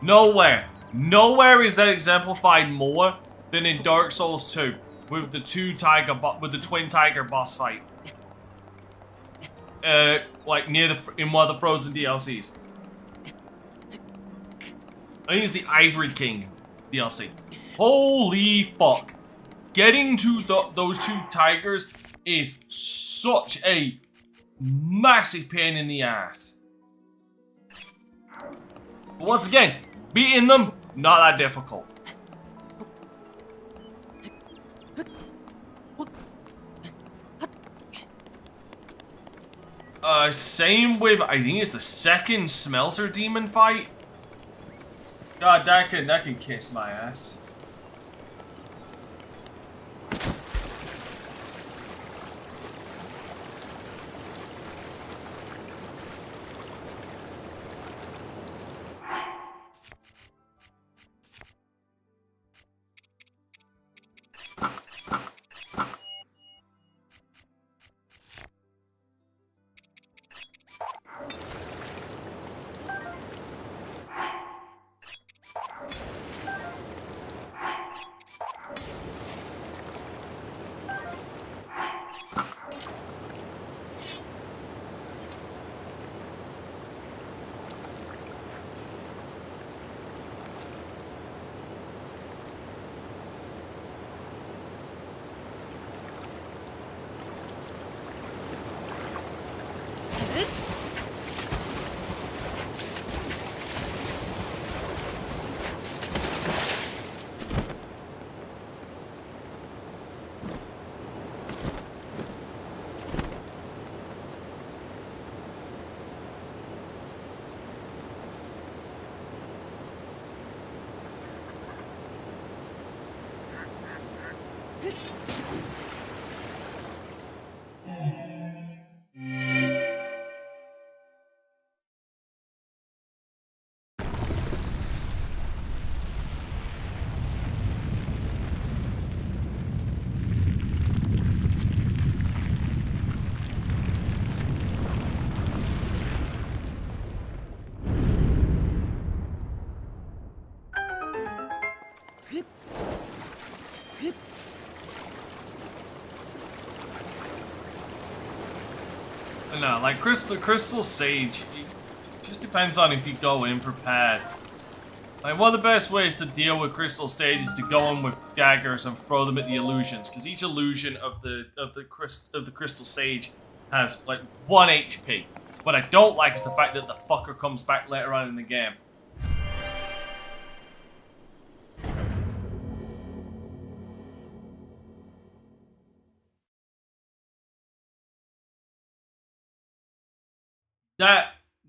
Nowhere is that exemplified more than in Dark Souls 2 with the twin tiger boss fight. Like in one of the Frozen DLCs. I think it's the Ivory King DLC. Holy fuck. Getting to those two tigers is such a massive pain in the ass. But once again, beating them, not that difficult. Same with, I think it's the second Smelter Demon fight. God, that can kiss my ass. don't know, like Crystal Sage, it just depends on if you go in prepared. Like, one of the best ways to deal with Crystal Sage is to go in with daggers and throw them at the illusions, because each illusion of the Crystal Sage has like 1 HP. What I don't like is the fact that the fucker comes back later on in the game.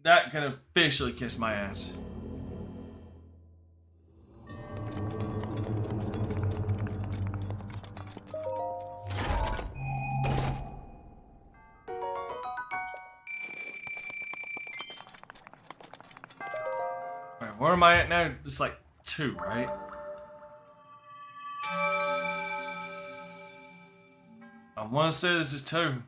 That can officially kiss my ass. Alright, where am I at now? It's like 2, right? I want to say this is 2.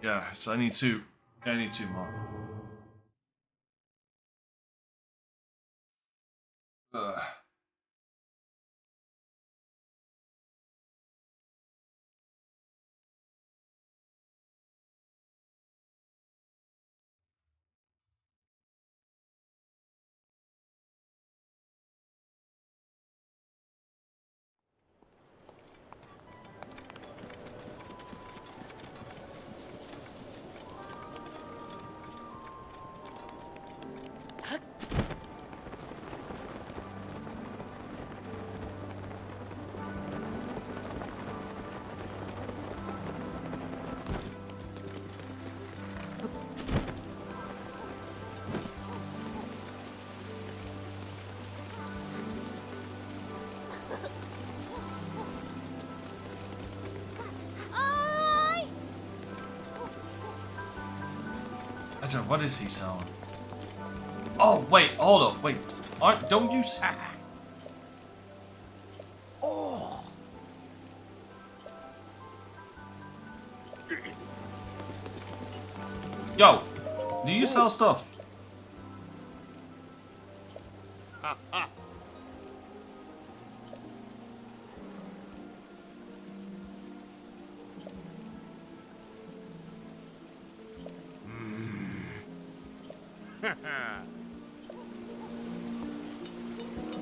Yeah, so I need 2. I need 2 more. Ugh. What is he selling? Oh, wait, hold on, wait. Don't you... Oh. Yo, do you sell stuff?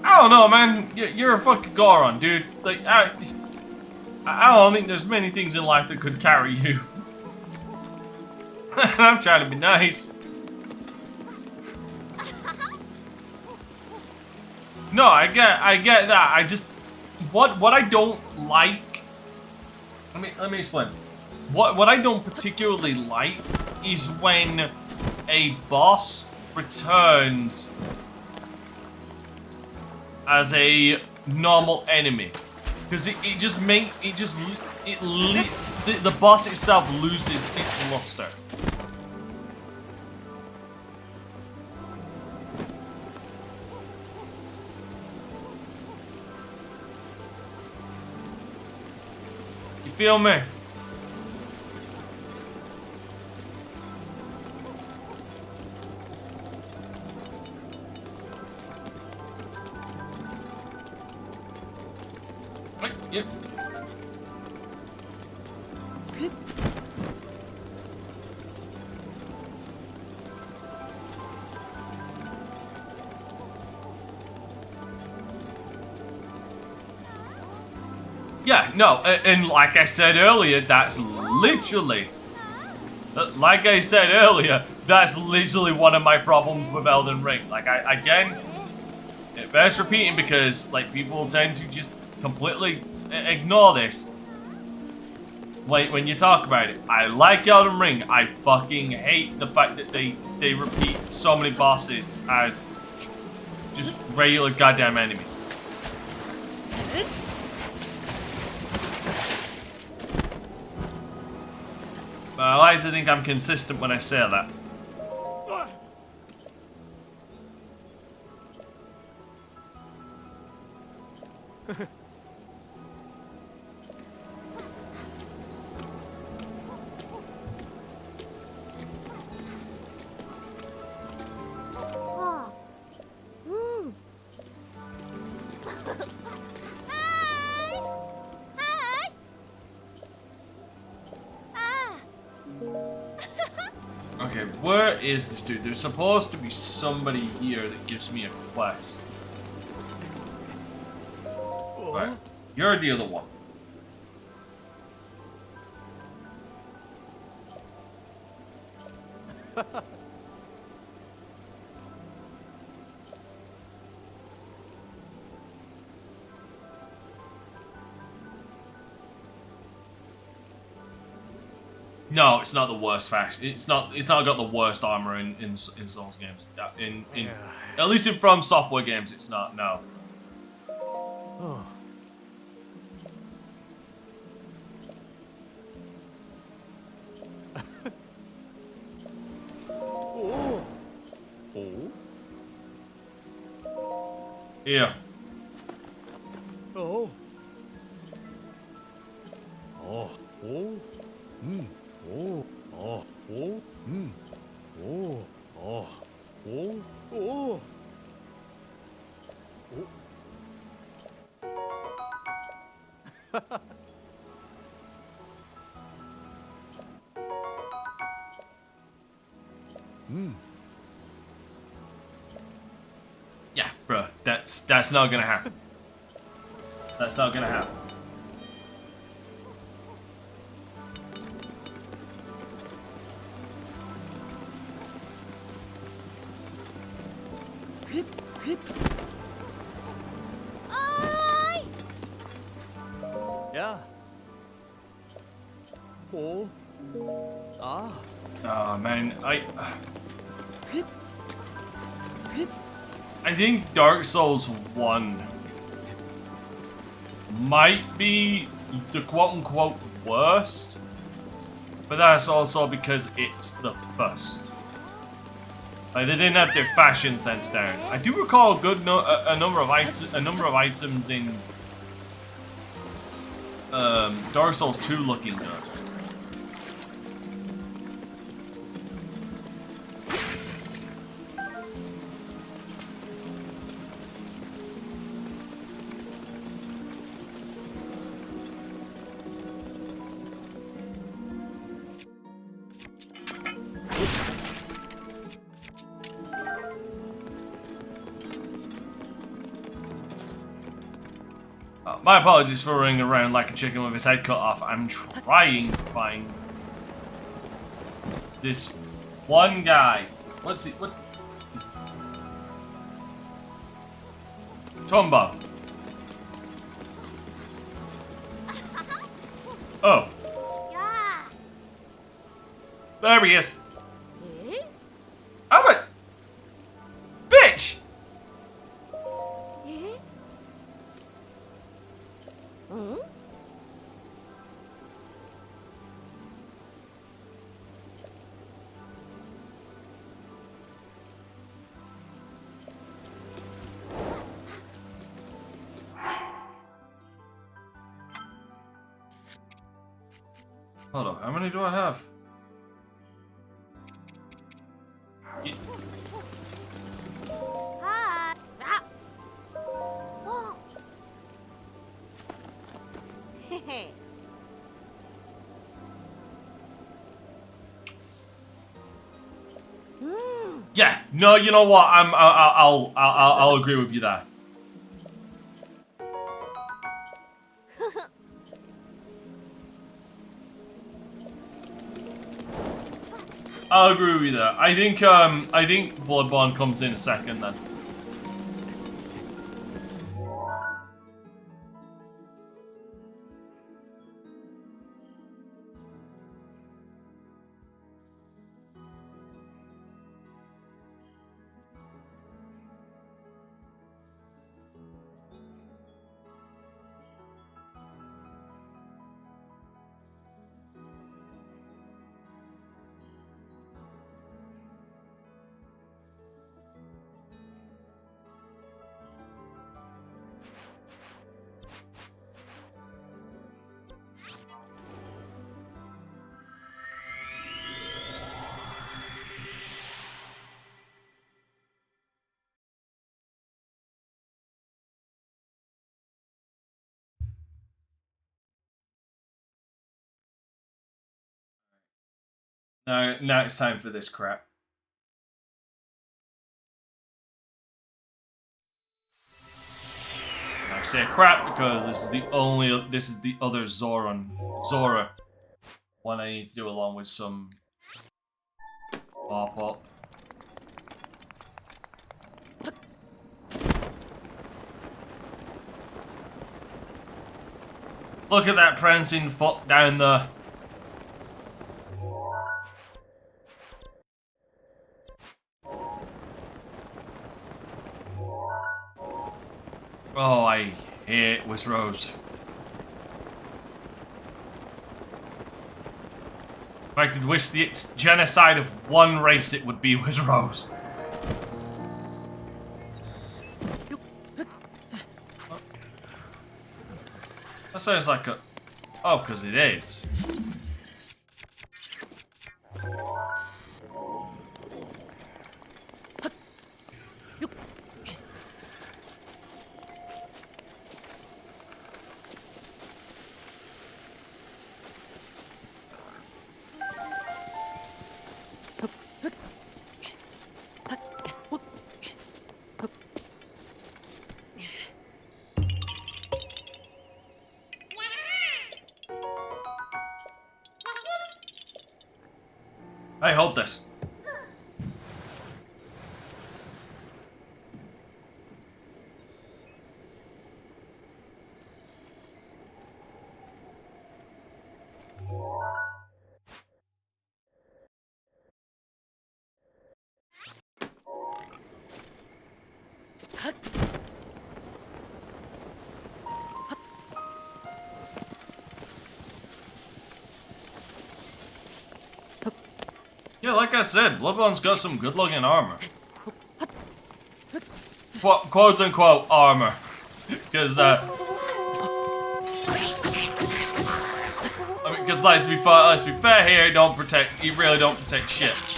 I don't know, man. You're a fucking Goron, dude. Like, I don't think there's many things in life that could carry you. I'm trying to be nice. No, I get that. I just what I don't like. Let me explain. What I don't particularly like is when a boss returns as a normal enemy, because the boss itself loses its luster. You feel me? Yep. Yeah, no, and like I said earlier, that's literally, that's literally one of my problems with Elden Ring. Like, again, it bears repeating because, like, people tend to just completely ignore this. Like, when you talk about it, I like Elden Ring. I fucking hate the fact that they repeat so many bosses as just regular goddamn enemies. But I like to think I'm consistent when I say that. Okay, where is this dude? There's supposed to be somebody here that gives me a quest. Alright, you're the other one. No, it's not the worst faction. It's not got the worst armor in Souls games. At least in From Software games, it's not. No. Oh. Oh. Oh. Here. Oh. Oh. Oh. Hmm. Oh. Oh. Oh. Hmm. Oh. Oh. Oh. Oh. Hmm. Yeah, bro. That's not gonna happen. That's not gonna happen. Ơi! Yeah. Oh. Ah. Oh man, I think Dark Souls 1 might be the quote-unquote worst, but that's also because it's the first. Like, they didn't have their fashion sense down. I do recall a number of items in Dark Souls 2 looking good. My apologies for running around like a chicken with his head cut off. I'm trying to find this one guy. What is this? Tomba. Oh. Yeah. There he is. Eh? I'm a bitch. Eh? Hmm? Hold on, how many do I have? Hi. Ah. Oh. Hehe. Yeah, no, you know what? I'll agree with you there. I'll agree with you there. I think Bloodborne comes in a second then. Now it's time for this crap. I say crap because this is the other Zora one I need to do along with some pop. Look at that prancing foot down there. Oh, I hate Wizrose. If I could wish the genocide of one race, it would be Wizrose. That sounds like a... Oh, because it is. I hope this. Yeah, like I said, Bloodborne's got some good-looking armor. Quote-unquote armor. Because, I mean, because let's be fair here, you really don't protect shit.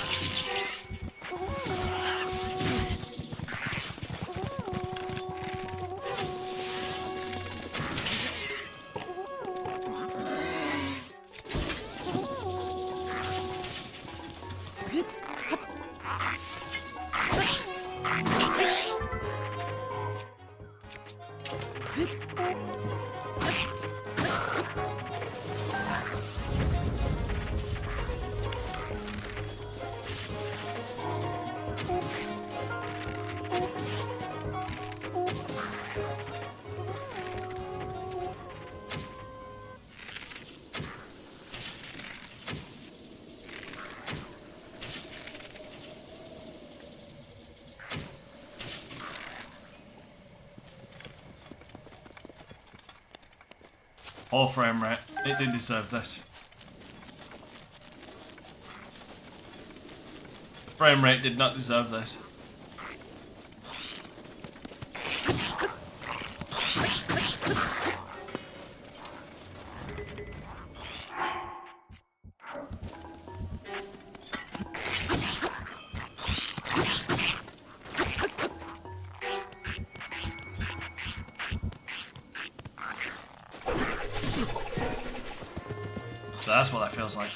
Poor frame rate. It didn't deserve this. The frame rate did not deserve this. So that's what that feels like.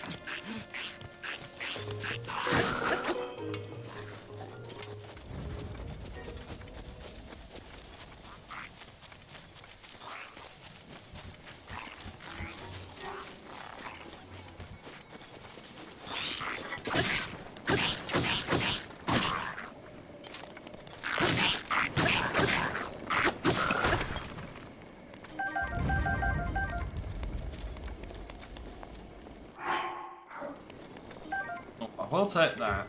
I will take that.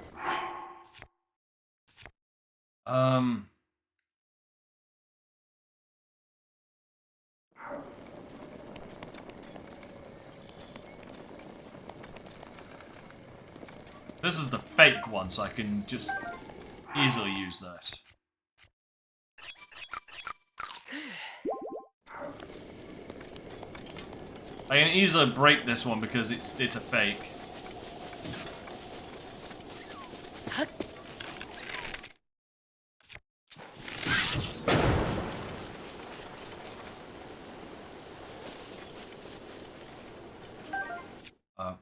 This is the fake one, so I can just easily use this. I can easily break this one because it's a fake.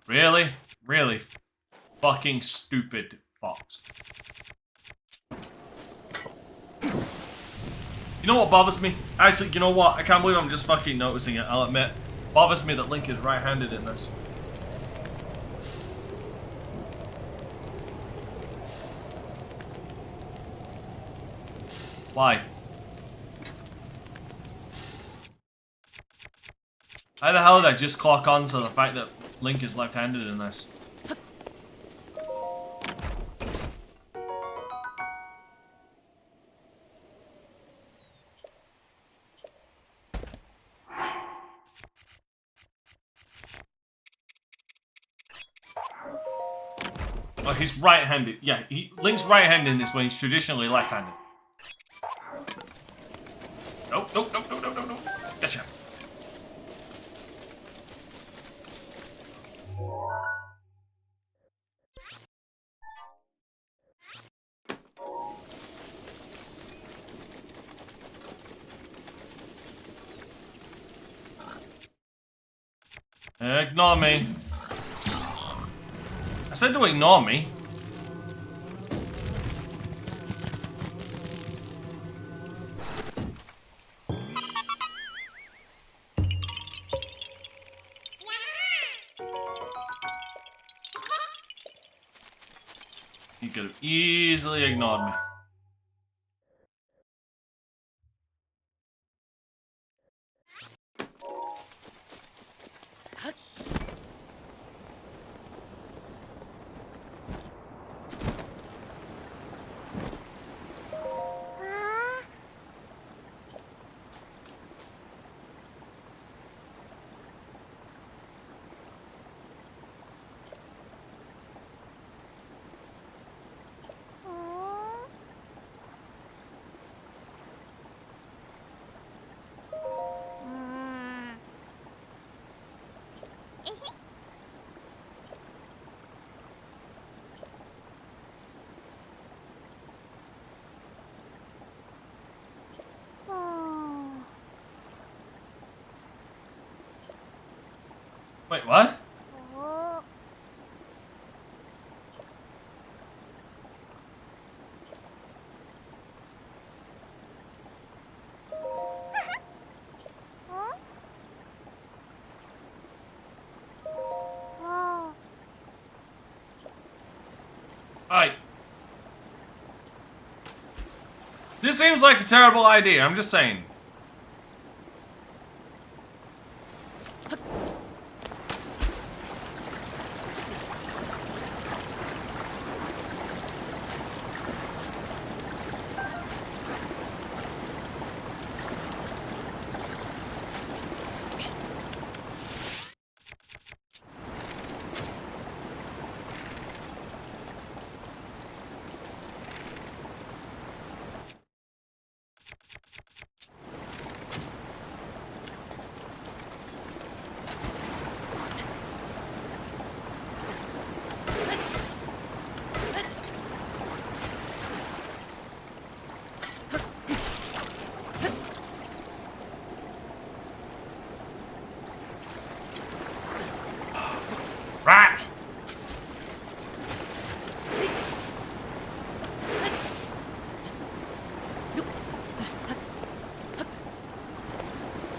Really? Really? Fucking stupid fox. You know what bothers me? Actually, you know what? I can't believe I'm just fucking noticing it, I'll admit. Bothers me that Link is right-handed in this. Why? How the hell did I just clock on to the fact that Link is left-handed in this? Oh, he's right-handed. Yeah, Link's right-handed in this when he's traditionally left-handed. Nope, nope, nope, nope, nope, nope, nope. Gotcha. Ignore me. I said to ignore me. You could have easily ignored me. Wait, what? Alright. This seems like a terrible idea, I'm just saying. Right.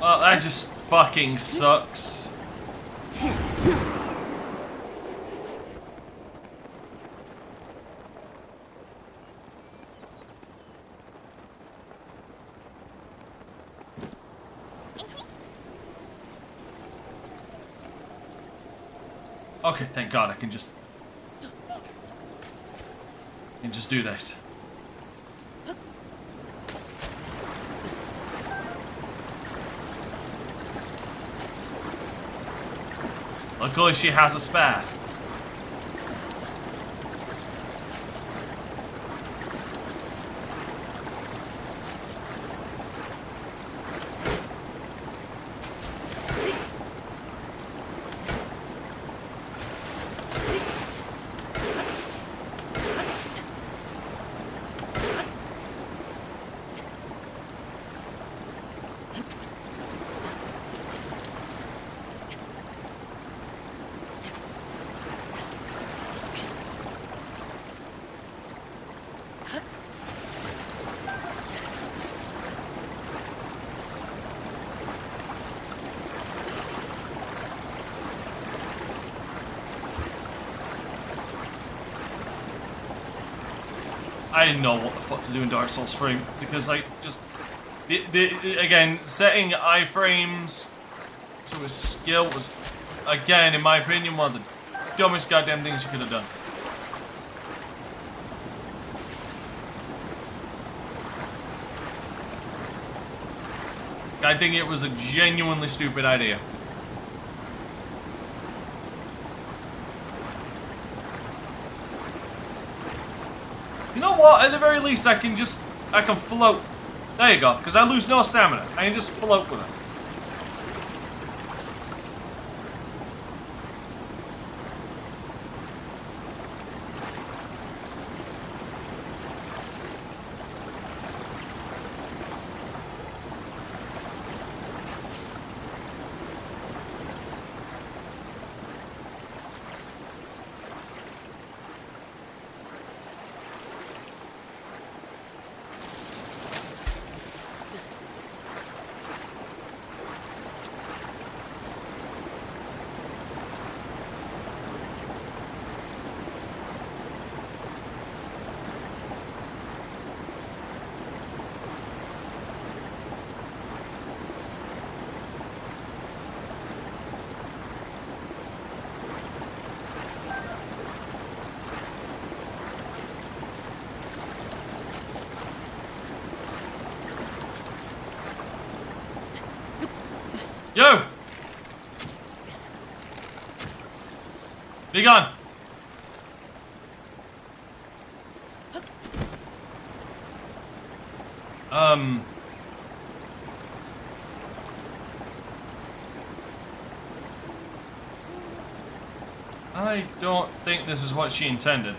Oh, that just fucking sucks. Okay, thank God I can just do this. Luckily she has a spare. I didn't know what the fuck to do in Dark Souls 3 because I just again setting iframes to a skill was again in my opinion one of the dumbest goddamn things you could have done. I think it was a genuinely stupid idea. You know what? At the very least, I can float. There you go. Because I lose no stamina. I can just float with it. Yo! Be gone! I don't think this is what she intended.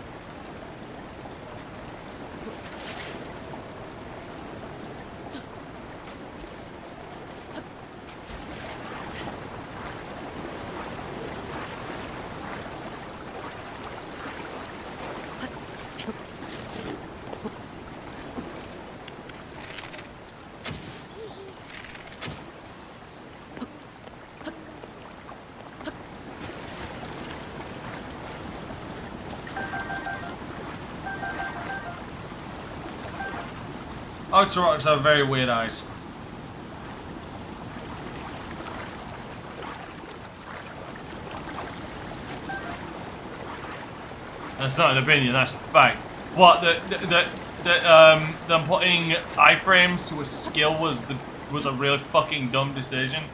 Octoroks have very weird eyes. That's not an opinion, that's fact. What, them putting iframes to a skill was a really fucking dumb decision?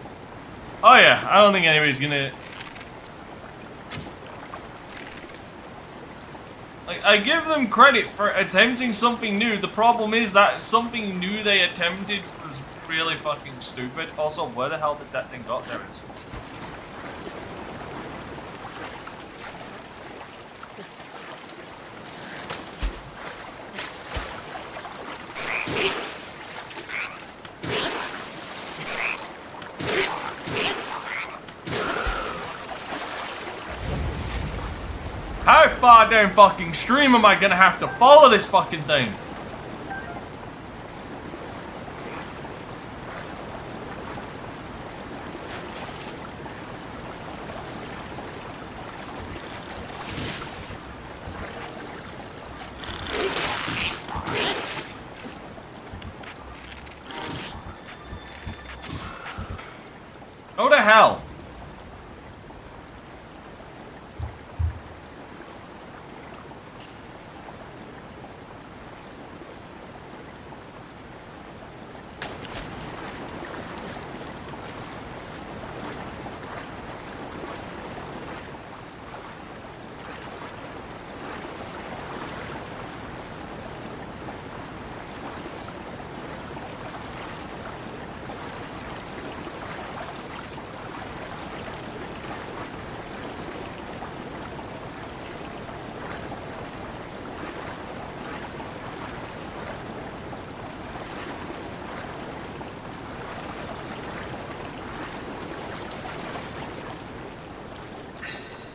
Oh yeah, I don't think anybody's gonna... Like, I give them credit for attempting something new. The problem is that something new they attempted was really fucking stupid. Also, where the hell did that thing go? There it is. How far down fucking stream am I gonna have to follow this fucking thing? Go to hell.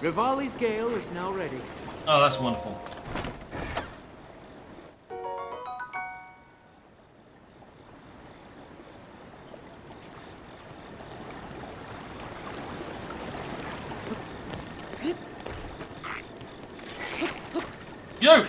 Rivali's Gale is now ready. Oh, that's wonderful. Yo!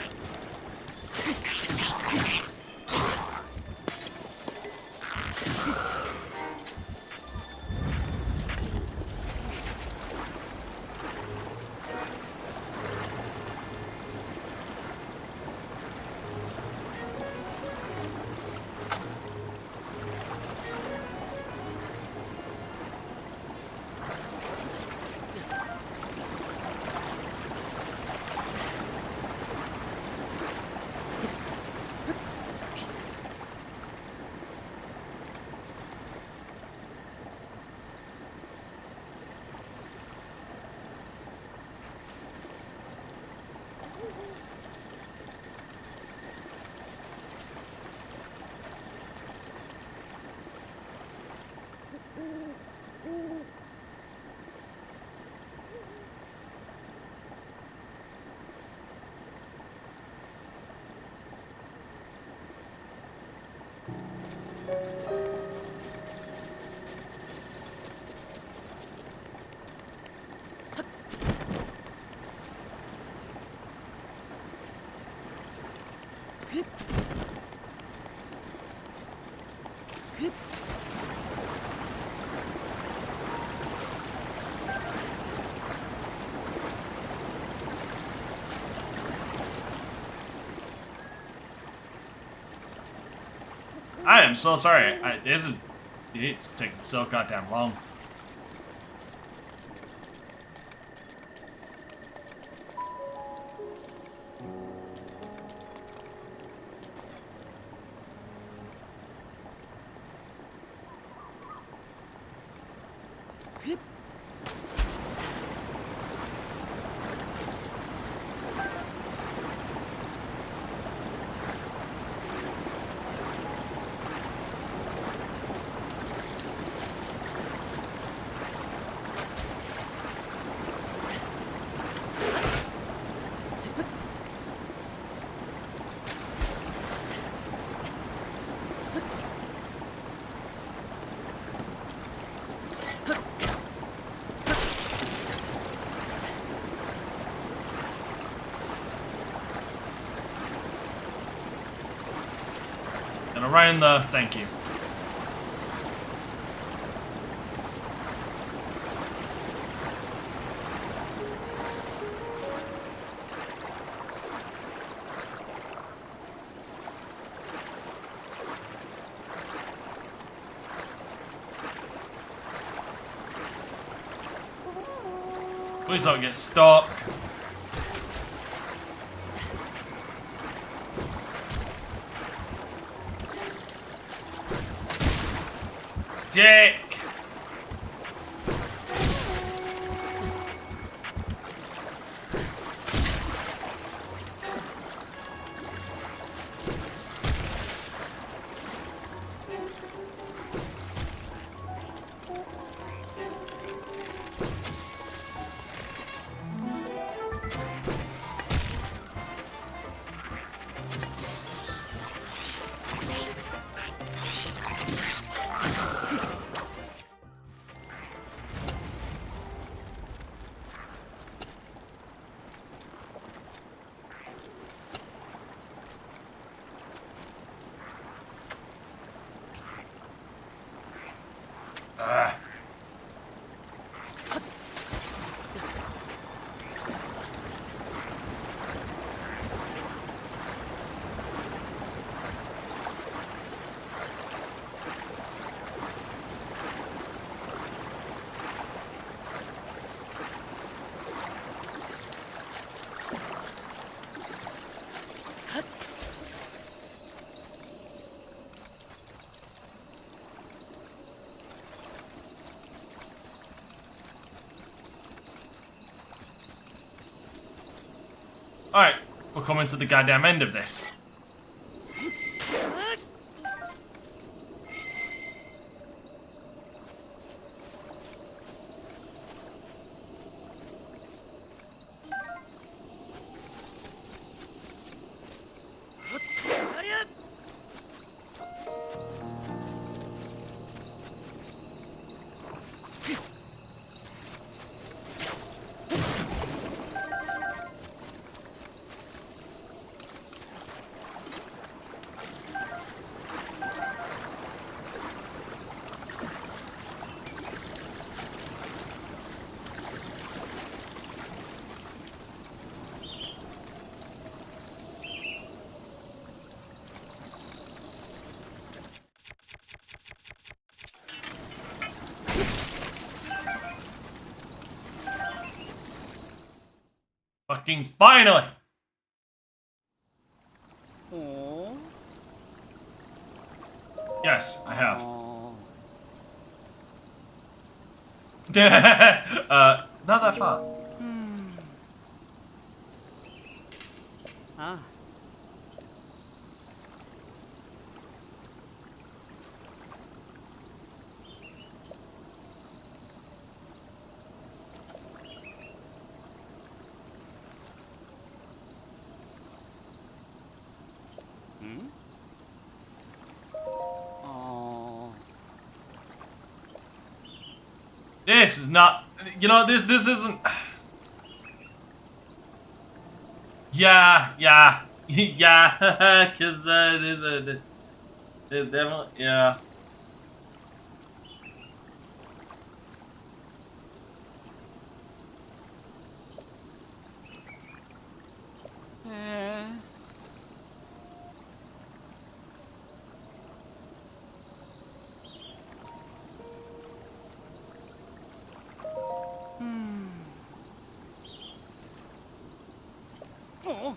I am so sorry. It's taking so goddamn long. And around the... Thank you. Please don't get stuck. Dick! Alright, we're coming to the goddamn end of this. Fucking finally! Aww. Yes, I have. Not that far. Ah. Oh. This is not... You know, this isn't... Yeah. Yeah, because there's definitely, yeah. Oh.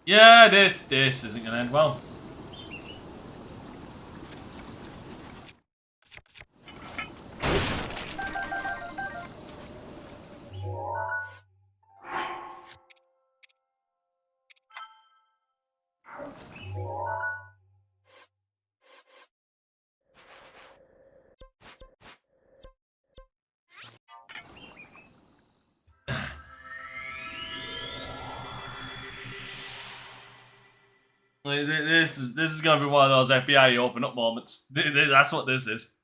Yeah, this isn't gonna end well. Like, this is gonna be one of those FBI open up moments. That's what this is.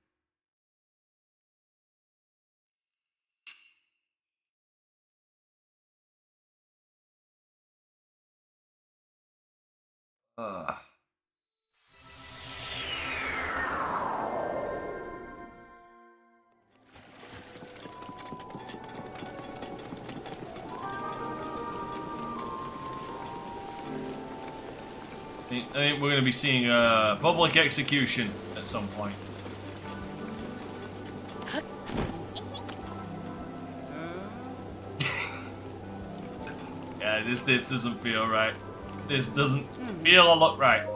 I think we're gonna be seeing a public execution at some point. Yeah, this doesn't feel right. This doesn't feel or look right.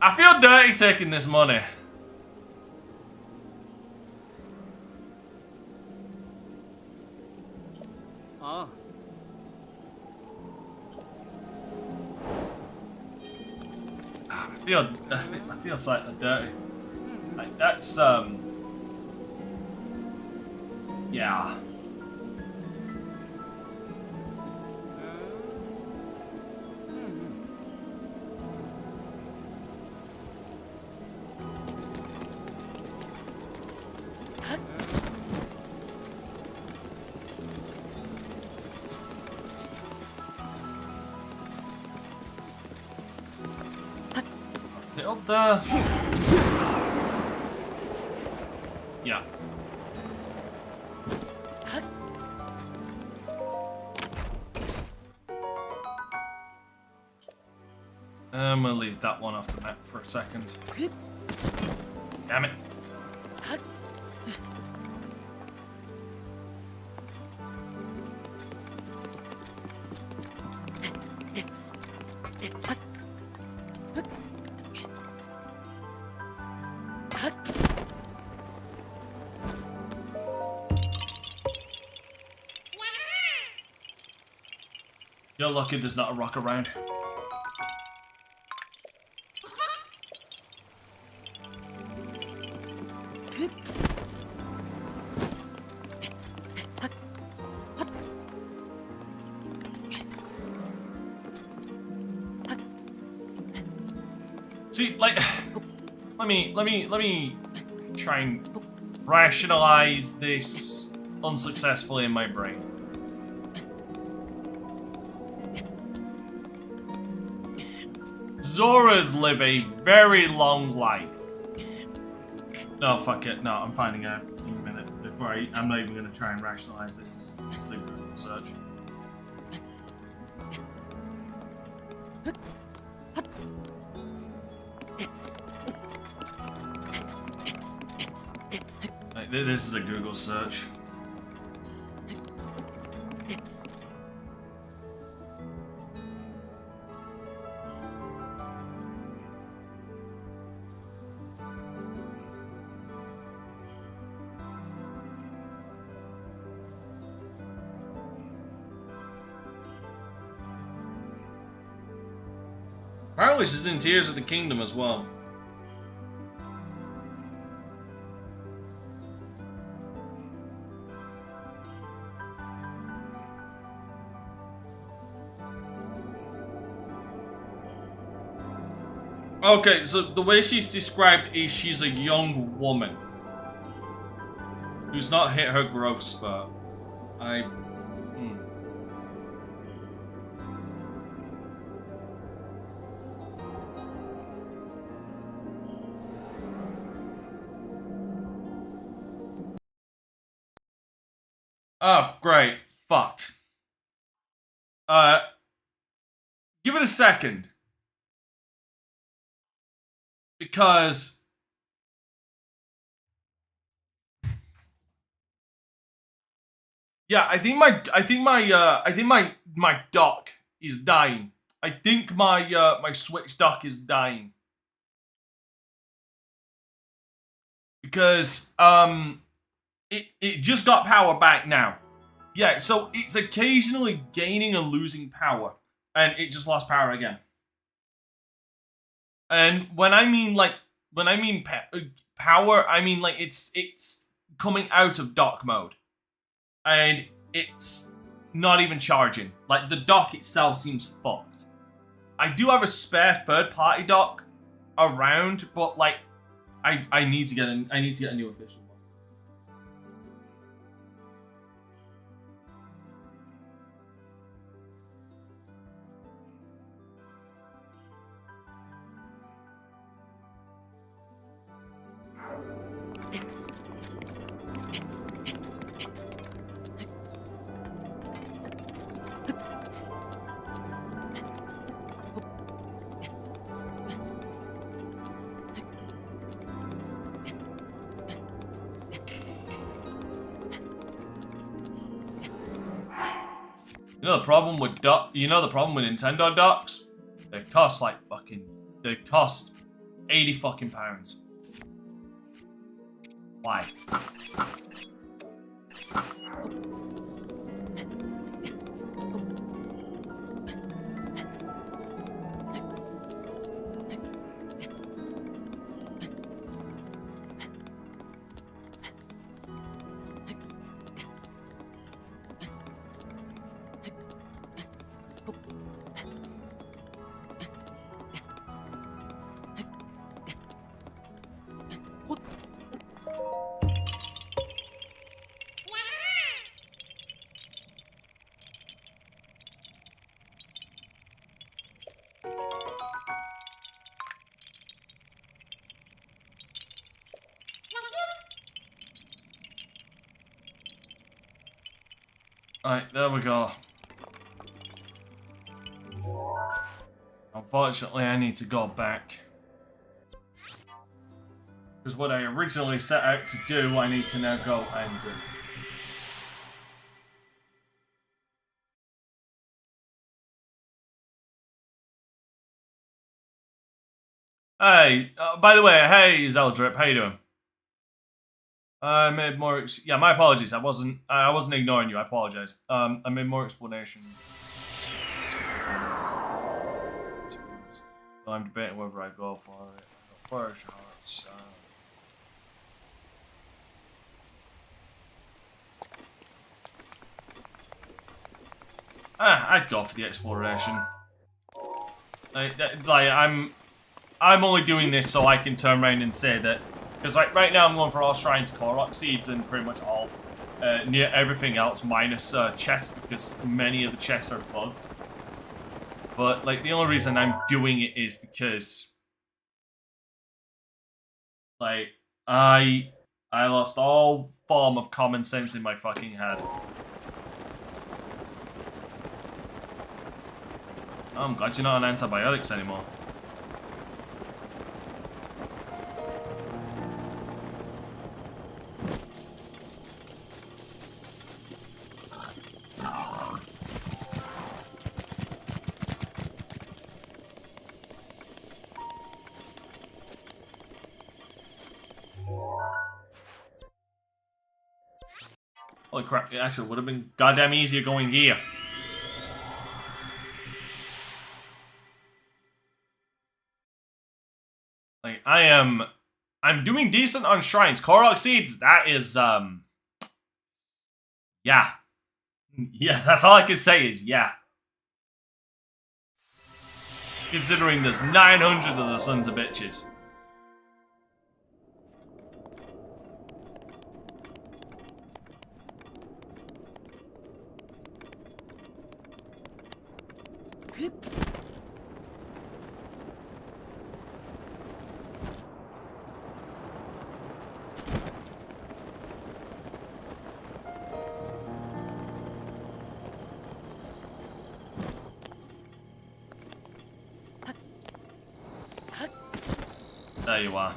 I feel dirty taking this money. I feel slightly dirty. Like that's yeah. Zelda. Yeah. I'm gonna leave that one off the map for a second. Damn it. You're lucky there's not a rock around. See, like, let me try and rationalize this unsuccessfully in my brain. Zoras live a very long life. No, fuck it. No, I'm finding out in a minute. Before I'm not even gonna try and rationalize this. This is a Google search. Like, this is a Google search. Apparently she's in Tears of the Kingdom as well. Okay, so the way she's described is she's a young woman who's not hit her growth spurt. Oh, great. Fuck. Give it a second. Because yeah, I think my dock is dying. I think my Switch dock is dying. Because it just got power back now. Yeah, so it's occasionally gaining and losing power, and it just lost power again. And when I mean power, I mean like it's coming out of dock mode, and it's not even charging. Like the dock itself seems fucked. I do have a spare third-party dock around, but like I need to get a new official one. You know the problem with Nintendo docks? They cost like they cost 80 fucking pounds. Why? Alright, there we go. Unfortunately, I need to go back. Because what I originally set out to do, I need to now go and do. Hey, by the way, hey Zeldrip, how you doing? I made more. Yeah, my apologies. I wasn't ignoring you. I apologize. I made more explanations. So I'm debating whether I go for it. First shots. I'd go for the exploration. I'm only doing this so I can turn around and say that. Because like right now I'm going for all shrines, Korok seeds, and pretty much all near everything else minus chests, because many of the chests are bugged. But like the only reason I'm doing it is because like I lost all form of common sense in my fucking head. Oh, I'm glad you're not on antibiotics anymore. Holy crap, it actually would have been goddamn easier going here. I'm doing decent on shrines. Korok seeds, that is yeah. Yeah, that's all I can say is yeah. Considering there's 900 of the sons of bitches. There you are.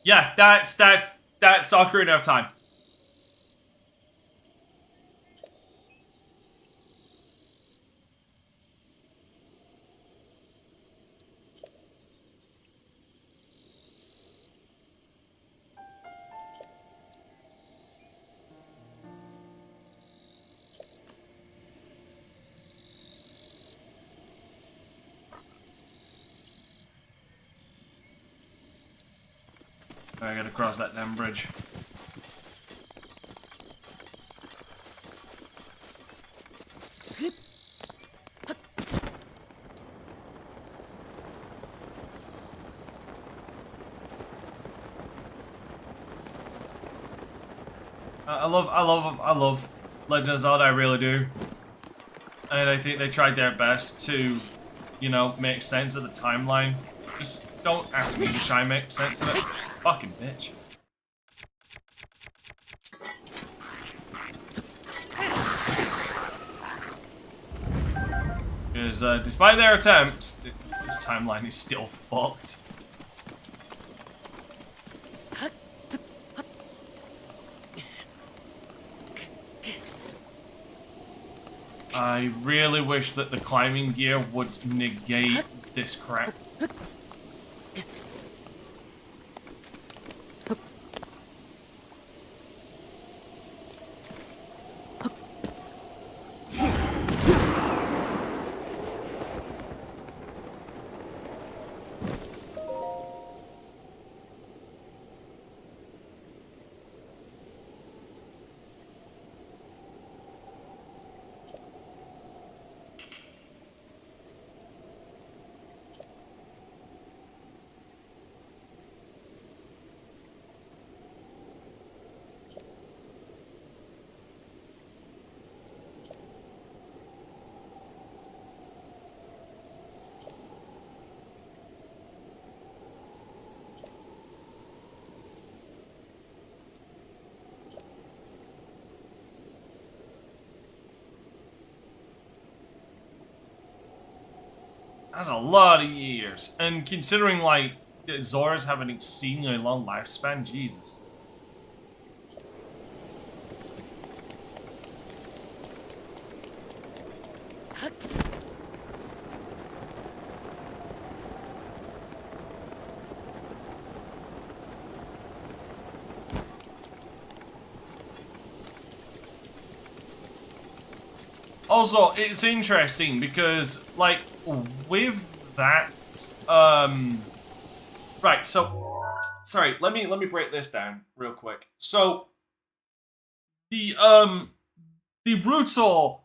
Yeah, that's Ocarina of Time. I gotta cross that damn bridge. I love Legend of Zelda, I really do. And I think they tried their best to, you know, make sense of the timeline. Just don't ask me to try and make sense of it. Fucking bitch. Because despite their attempts, this timeline is still fucked. I really wish that the climbing gear would negate this crap. That's a lot of years. And considering, like, Zoras have an exceedingly long lifespan, Jesus. Also, it's interesting because, like, with that, right, so, sorry, let me break this down real quick. So, the Brutal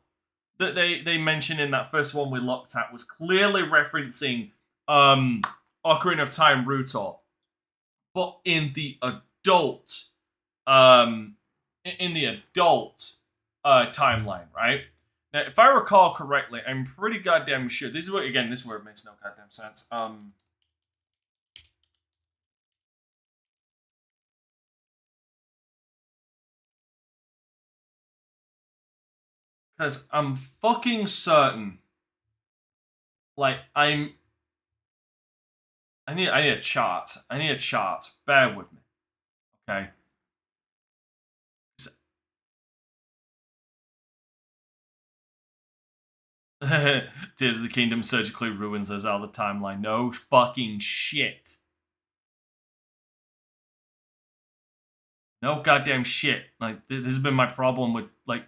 that they mentioned in that first one we looked at was clearly referencing, Ocarina of Time Brutal. But in the adult, timeline, right? Now, if I recall correctly, I'm pretty goddamn sure. This is where it makes no goddamn sense. Because I'm fucking certain. Like, I need a chart. I need a chart. Bear with me. Okay. Tears of the Kingdom surgically ruins the Zelda timeline. No fucking shit. No goddamn shit. Like, this has been my problem with, like,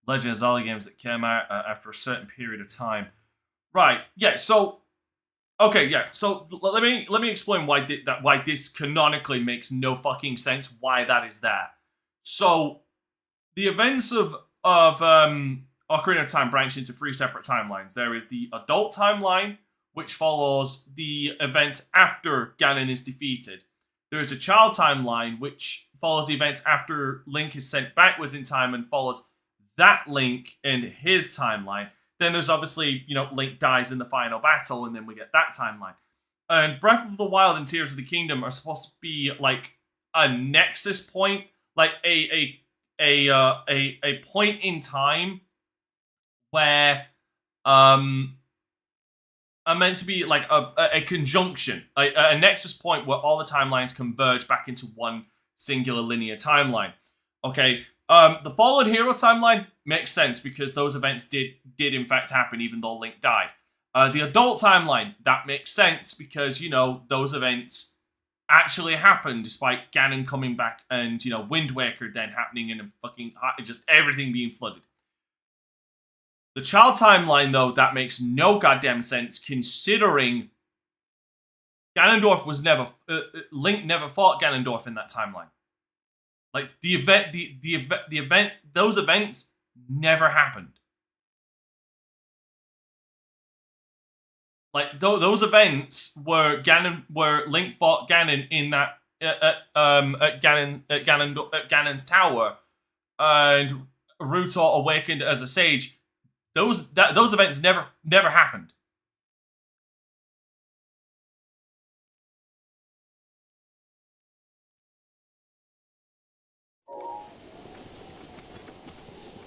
Legend of Zelda games that came out after a certain period of time. Right, yeah, so... Okay, yeah, so let me explain why why this canonically makes no fucking sense, why that is there. So, the events of Ocarina of Time branch into 3 separate timelines. There is the adult timeline, which follows the events after Ganon is defeated. There is a child timeline, which follows the events after Link is sent backwards in time and follows that Link in his timeline. Then there's obviously, you know, Link dies in the final battle, and then we get that timeline. And Breath of the Wild and Tears of the Kingdom are supposed to be like a nexus point, like a point in time where are meant to be like a conjunction, a nexus point where all the timelines converge back into one singular linear timeline. Okay, the Fallen Hero timeline makes sense because those events did in fact happen even though Link died. The adult timeline, that makes sense because, you know, those events actually happened despite Ganon coming back and, you know, Wind Waker then happening and fucking just everything being flooded. The child timeline, though, that makes no goddamn sense considering Ganondorf was never... Link never fought Ganondorf in that timeline. Like, the event, those events never happened. Like, those events where Link fought Ganon in that at Ganon's tower, and Rutor awakened as a sage. Those events never happened.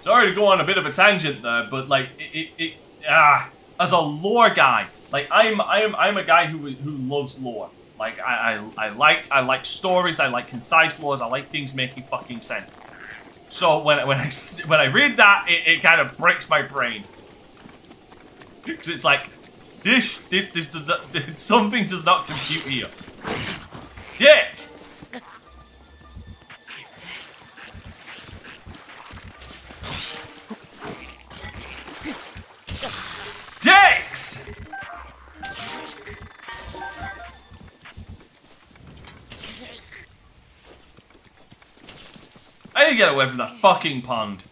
Sorry to go on a bit of a tangent there, but like as a lore guy, like I'm a guy who loves lore. Like I like stories, I like concise lores, I like things making fucking sense. So when I read that, it kind of breaks my brain. Because it's like, this does not, something does not compute here. Dick! Dicks! I need to get away from that fucking pond.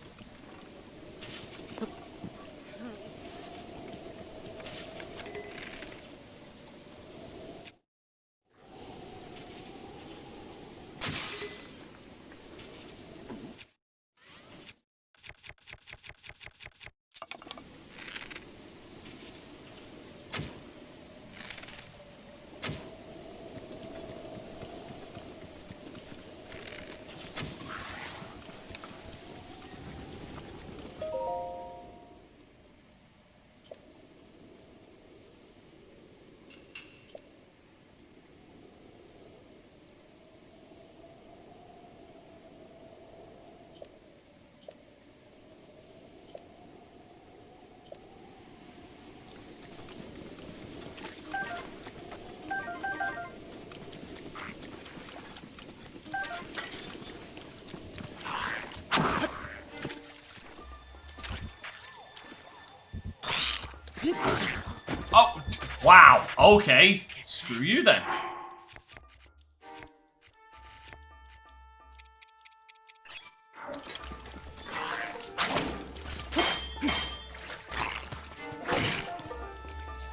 Oh, wow. Okay. Screw you then.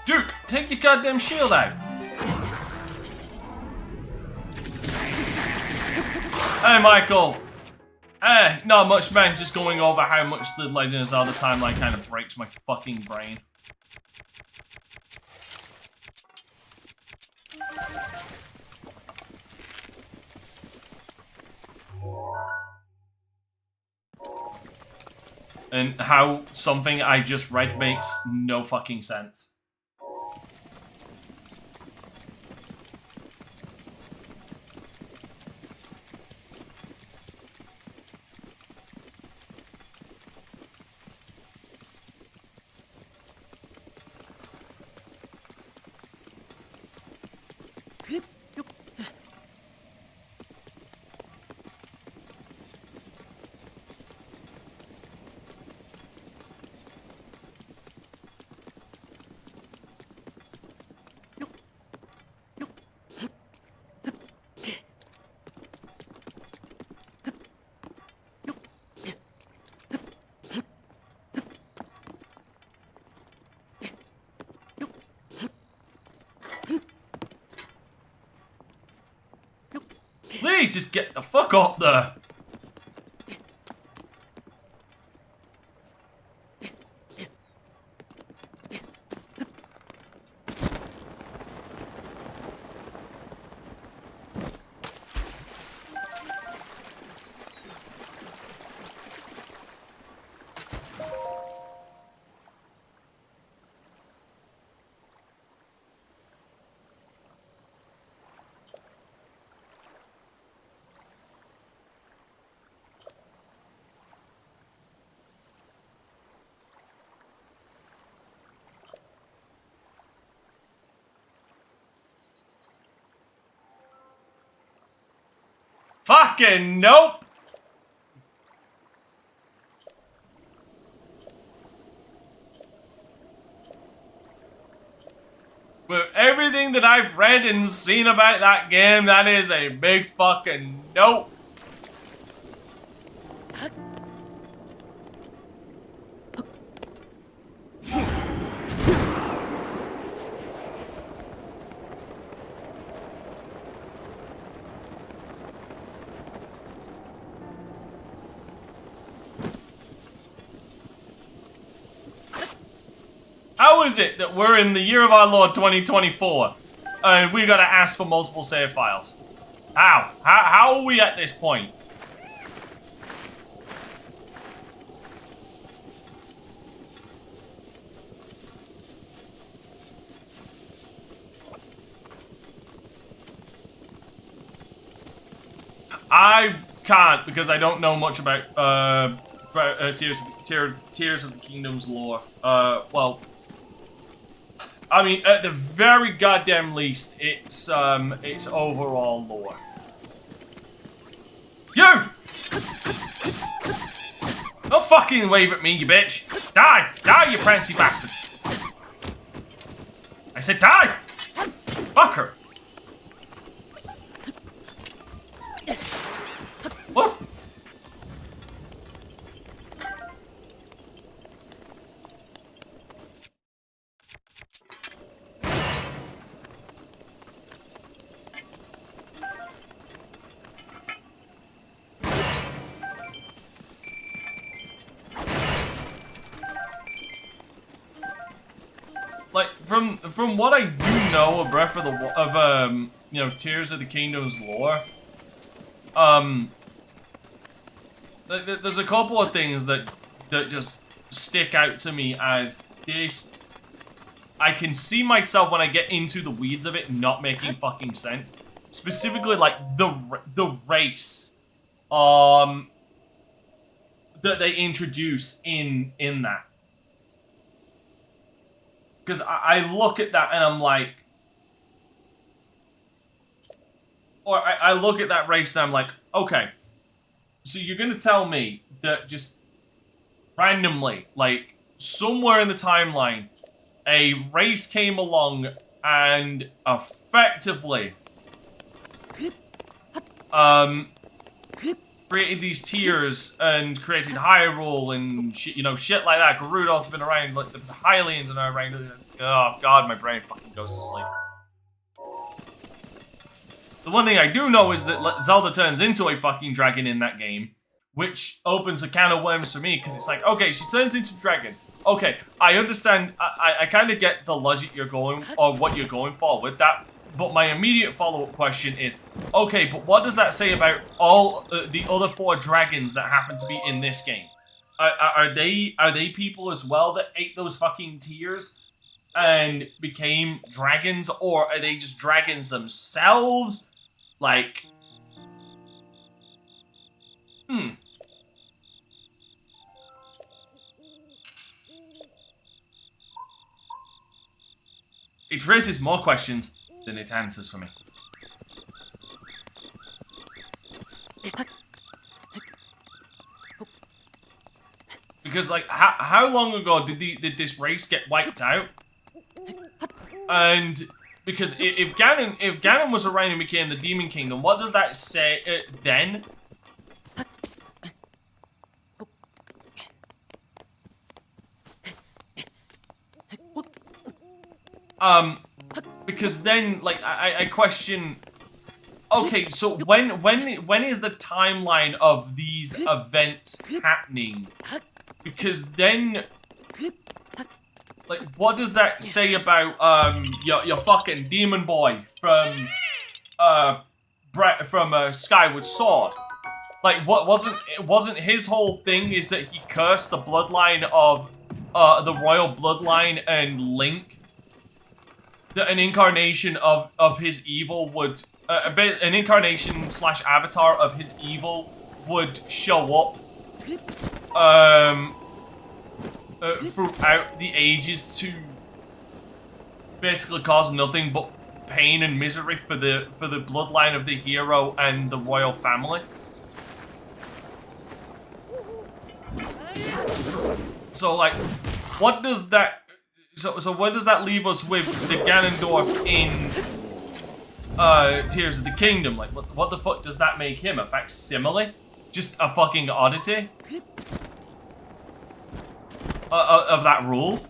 Dude, take your goddamn shield out. Hey, Michael. Not much, man. Just going over how much the Legend of Zelda timeline kind of breaks my fucking brain. And how something I just read makes no fucking sense. Please just get the fuck up there. Fucking nope! With everything that I've read and seen about that game, that is a big fucking nope. How is it that we're in the year of our Lord 2024 and we gotta ask for multiple save files? How? How are we at this point? I can't because I don't know much about Tears of the Kingdom's lore. Well, I mean, at the very goddamn least, it's overall lore. You! Don't fucking wave at me, you bitch! Die! Die, you prancy bastard! I said die! Fuck her! What? Like from what I do know of Breath of the you know, Tears of the Kingdom's lore, there's a couple of things that just stick out to me as this. I can see myself when I get into the weeds of it not making fucking sense. Specifically, like the race, that they introduce in that. Because I look at that and I'm like, or I look at that race and I'm like, okay, so you're gonna tell me that just randomly, like somewhere in the timeline, a race came along and effectively created these tiers and created Hyrule and shit, you know, shit like that. Gerudo's been around, like the Hylians and are around. Oh god, my brain fucking goes to sleep. The one thing I do know is that Zelda turns into a fucking dragon in that game, which opens a can of worms for me, because it's like, okay, she turns into dragon. Okay, I understand, I kind of get the logic you're going, or what you're going for with that, but my immediate follow-up question is, okay, but what does that say about all the other 4 dragons that happen to be in this game? Are they people as well that ate those fucking tears and became dragons, or are they just dragons themselves? Like, It raises more questions than it answers for me. Because, like, how long ago did this race get wiped out? And because if Ganon was around and became the Demon Kingdom, what does that say then? Because then, like, I question. Okay, so when is the timeline of these events happening? Because then, like, what does that say about your fucking demon boy from Skyward Sword? Like, what wasn't his whole thing is that he cursed the bloodline of the royal bloodline and Link? That an incarnation of his evil would an incarnation / avatar of his evil would show up throughout the ages to basically cause nothing but pain and misery for the bloodline of the hero and the royal family. So, like, what does that? So where does that leave us with the Ganondorf in Tears of the Kingdom? Like, what the fuck does that make him? A facsimile? Just a fucking oddity? Of that rule?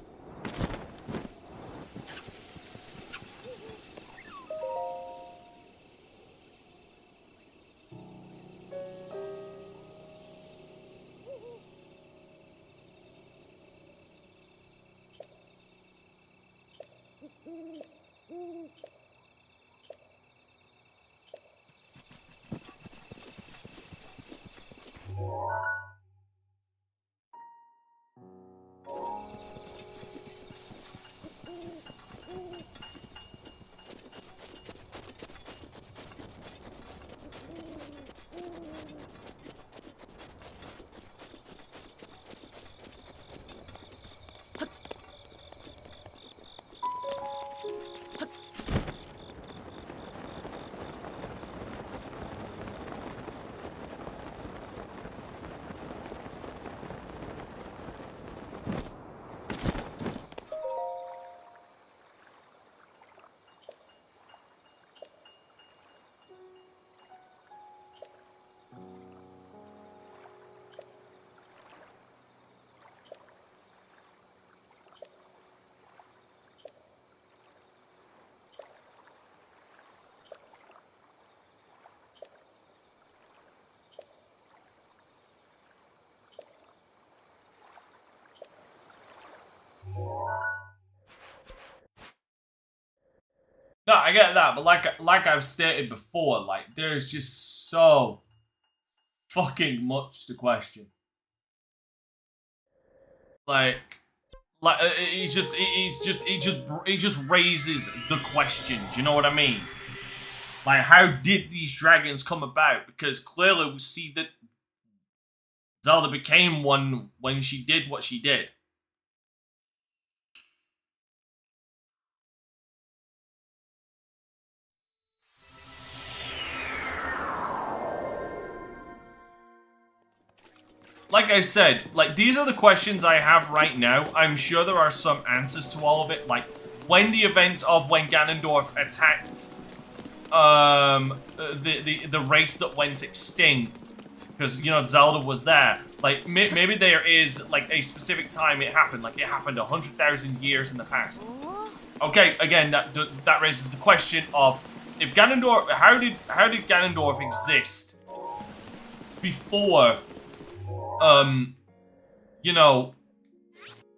No, I get that, but like I've stated before, like, there's just so fucking much to question. Like he just raises the question. Do you know what I mean? Like, how did these dragons come about? Because clearly we see that Zelda became one when she did what she did. Like I said, like, these are the questions I have right now. I'm sure there are some answers to all of it. Like, when the events of when Ganondorf attacked the race that went extinct, because, you know, Zelda was there. Like, maybe there is, like, a specific time it happened. Like, it happened 100,000 years in the past. Okay, again, that raises the question of, if Ganondorf, how did Ganondorf exist before, you know,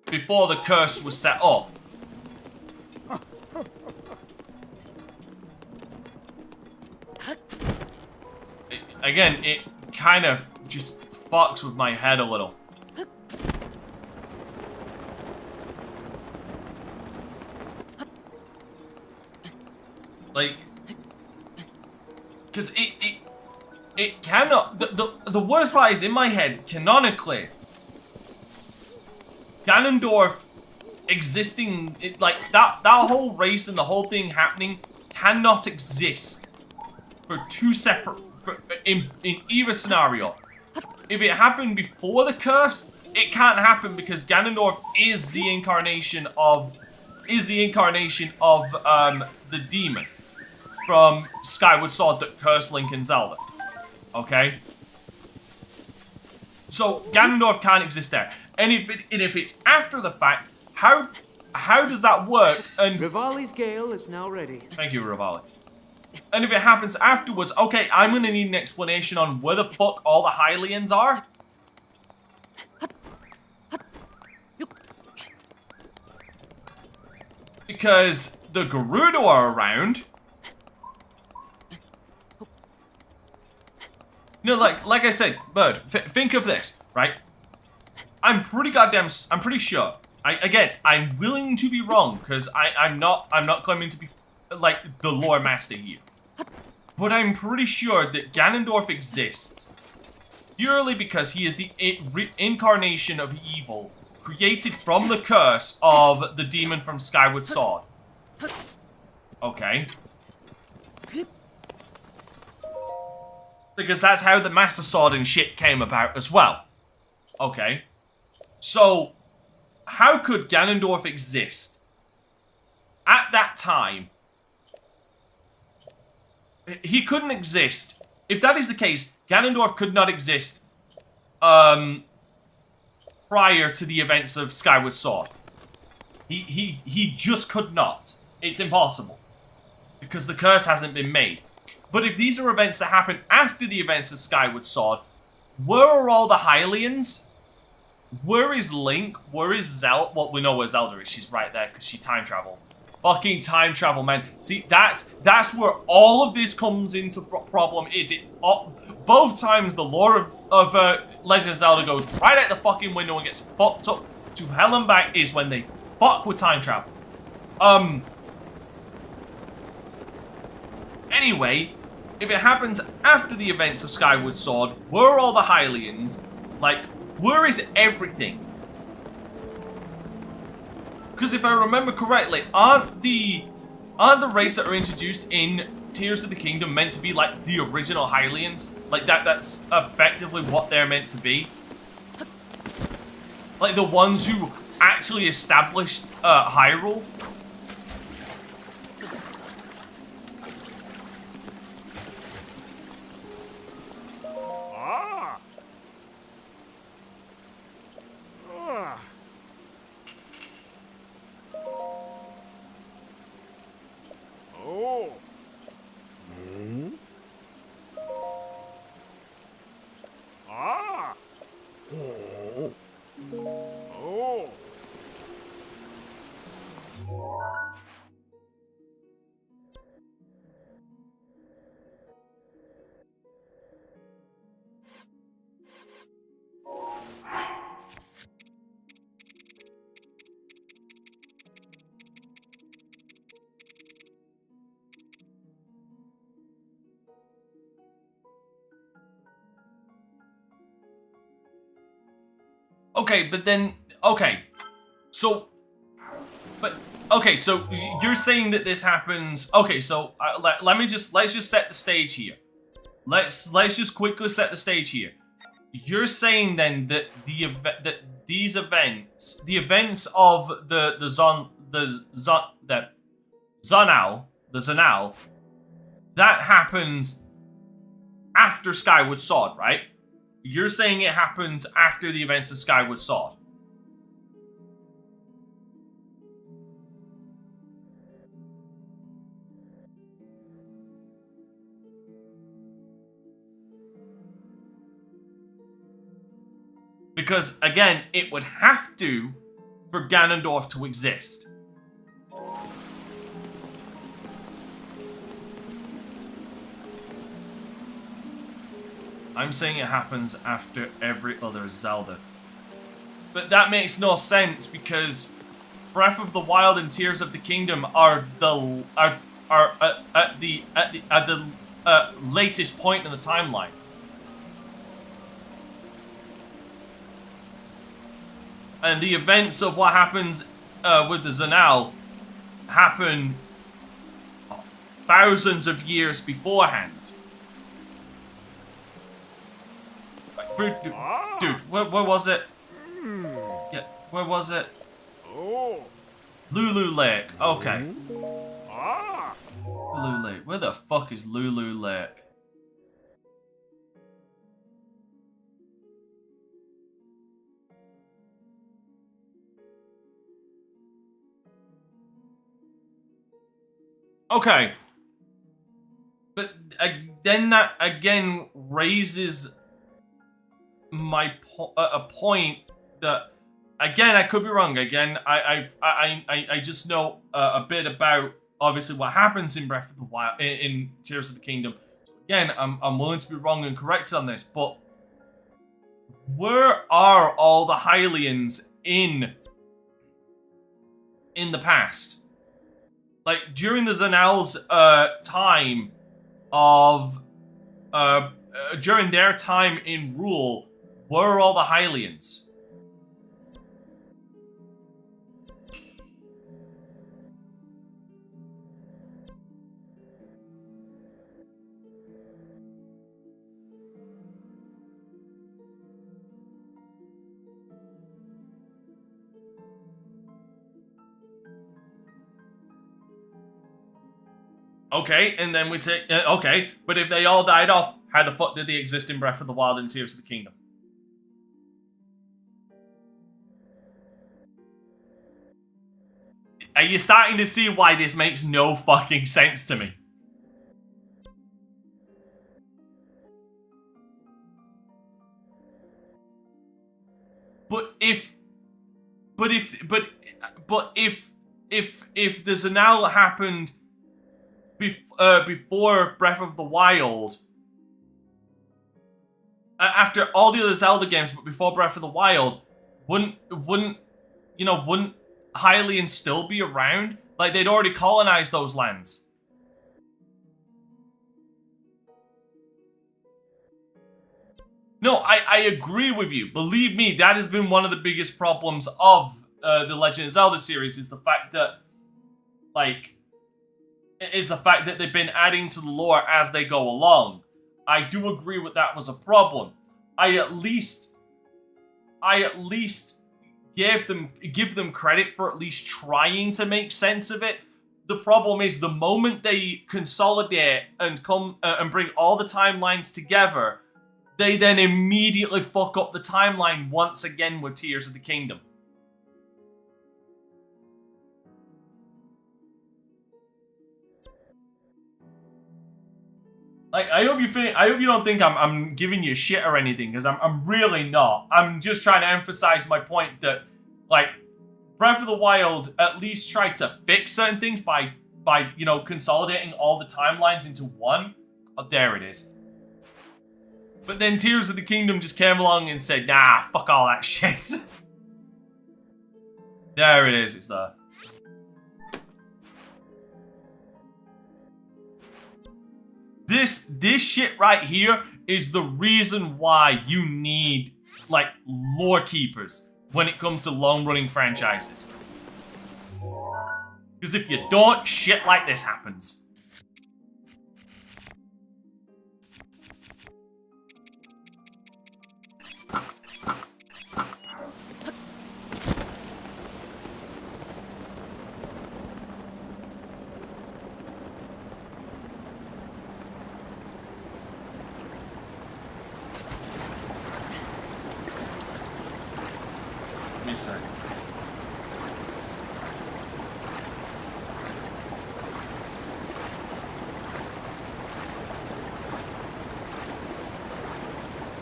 before the curse was set up? Again, it kind of just fucks with my head a little. Like, because it cannot. The worst part is, in my head, canonically, Ganondorf existing, like, that whole race and the whole thing happening cannot exist for two separate in either scenario, if it happened before the curse, it can't happen because Ganondorf is the incarnation of the demon from Skyward Sword that cursed Link and Zelda. Okay? So Ganondorf can't exist there. And if it's after the fact, how does that work? And Rivali's Gale is now ready. thank you, Rivali. And if it happens afterwards, okay, I'm gonna need an explanation on where the fuck all the Hylians are. Because the Gerudo are around. No, like I said, Bird, think of this, right? I'm pretty sure. I'm willing to be wrong, because I'm not claiming to be, like, the lore master here. But I'm pretty sure that Ganondorf exists purely because he is the incarnation of evil, created from the curse of the demon from Skyward Sword. Okay. Because that's how the Master Sword and shit came about as well. Okay. So, how could Ganondorf exist at that time? He couldn't exist. If that is the case, Ganondorf could not exist prior to the events of Skyward Sword. He just could not. It's impossible. Because the curse hasn't been made. But if these are events that happen after the events of Skyward Sword, where are all the Hylians? Where is Link? Where is Zelda? Well, we know where Zelda is. She's right there because she time traveled. Fucking time travel, man. See, that's where all of this comes into problem. Is it both times the lore of Legend of Zelda goes right out the fucking window and gets fucked up to hell and back is when they fuck with time travel. Anyway, if it happens after the events of Skyward Sword, where are all the Hylians? Like, where is everything? Because if I remember correctly, aren't the race that are introduced in Tears of the Kingdom meant to be like the original Hylians? Like that's effectively what they're meant to be. Like the ones who actually established Hyrule. Ah. Ah. Oh. Ah. Oh. Okay, but then, okay, so you're saying that this happens, okay, so let's just set the stage here. Let's just quickly set the stage here. You're saying then that these events, the events of the Zanal, that happens after Skyward Sword, right? You're saying it happens after the events of Skyward Sword. Because, again, it would have to for Ganondorf to exist. I'm saying it happens after every other Zelda. But that makes no sense because Breath of the Wild and Tears of the Kingdom are at the latest point in the timeline. And the events of what happens with the Zanal happen thousands of years beforehand. Dude, where was it? Yeah, where was it? Oh. Lulu Lake. Okay. Ah. Lulu Lake. Where the fuck is Lulu Lake? Okay. But then that again raises my a point that again I could be wrong. Again, I just know a bit about obviously what happens in Breath of the Wild in Tears of the Kingdom. So again, I'm willing to be wrong and corrected on this, but where are all the Hylians in the past? Like during the Zanel's time of during their time in rule, where are all the Hylians? Okay, and then we take... okay, but if they all died off, how the fuck did they exist in Breath of the Wild and Tears of the Kingdom? Are you starting to see why this makes no fucking sense to me? But if the Zanel happened before Breath of the Wild, after all the other Zelda games, but before Breath of the Wild, wouldn't Hylians still be around? Like they'd already colonized those lands. No, I agree with you. Believe me, that has been one of the biggest problems of the Legend of Zelda series is the fact that, they've been adding to the lore as they go along. I do agree with that was a problem. I at least give them credit for at least trying to make sense of it. The problem is the moment they consolidate and come and bring all the timelines together, they then immediately fuck up the timeline once again with Tears of the Kingdom. Like, I hope you don't think I'm giving you shit or anything, because I'm really not. I'm just trying to emphasize my point that, like, Breath of the Wild at least tried to fix certain things by consolidating all the timelines into one. Oh, there it is. But then Tears of the Kingdom just came along and said, nah, fuck all that shit. There it is, it's there. This shit right here is the reason why you need, like, lore keepers when it comes to long-running franchises. Because if you don't, shit like this happens. Give me a sec.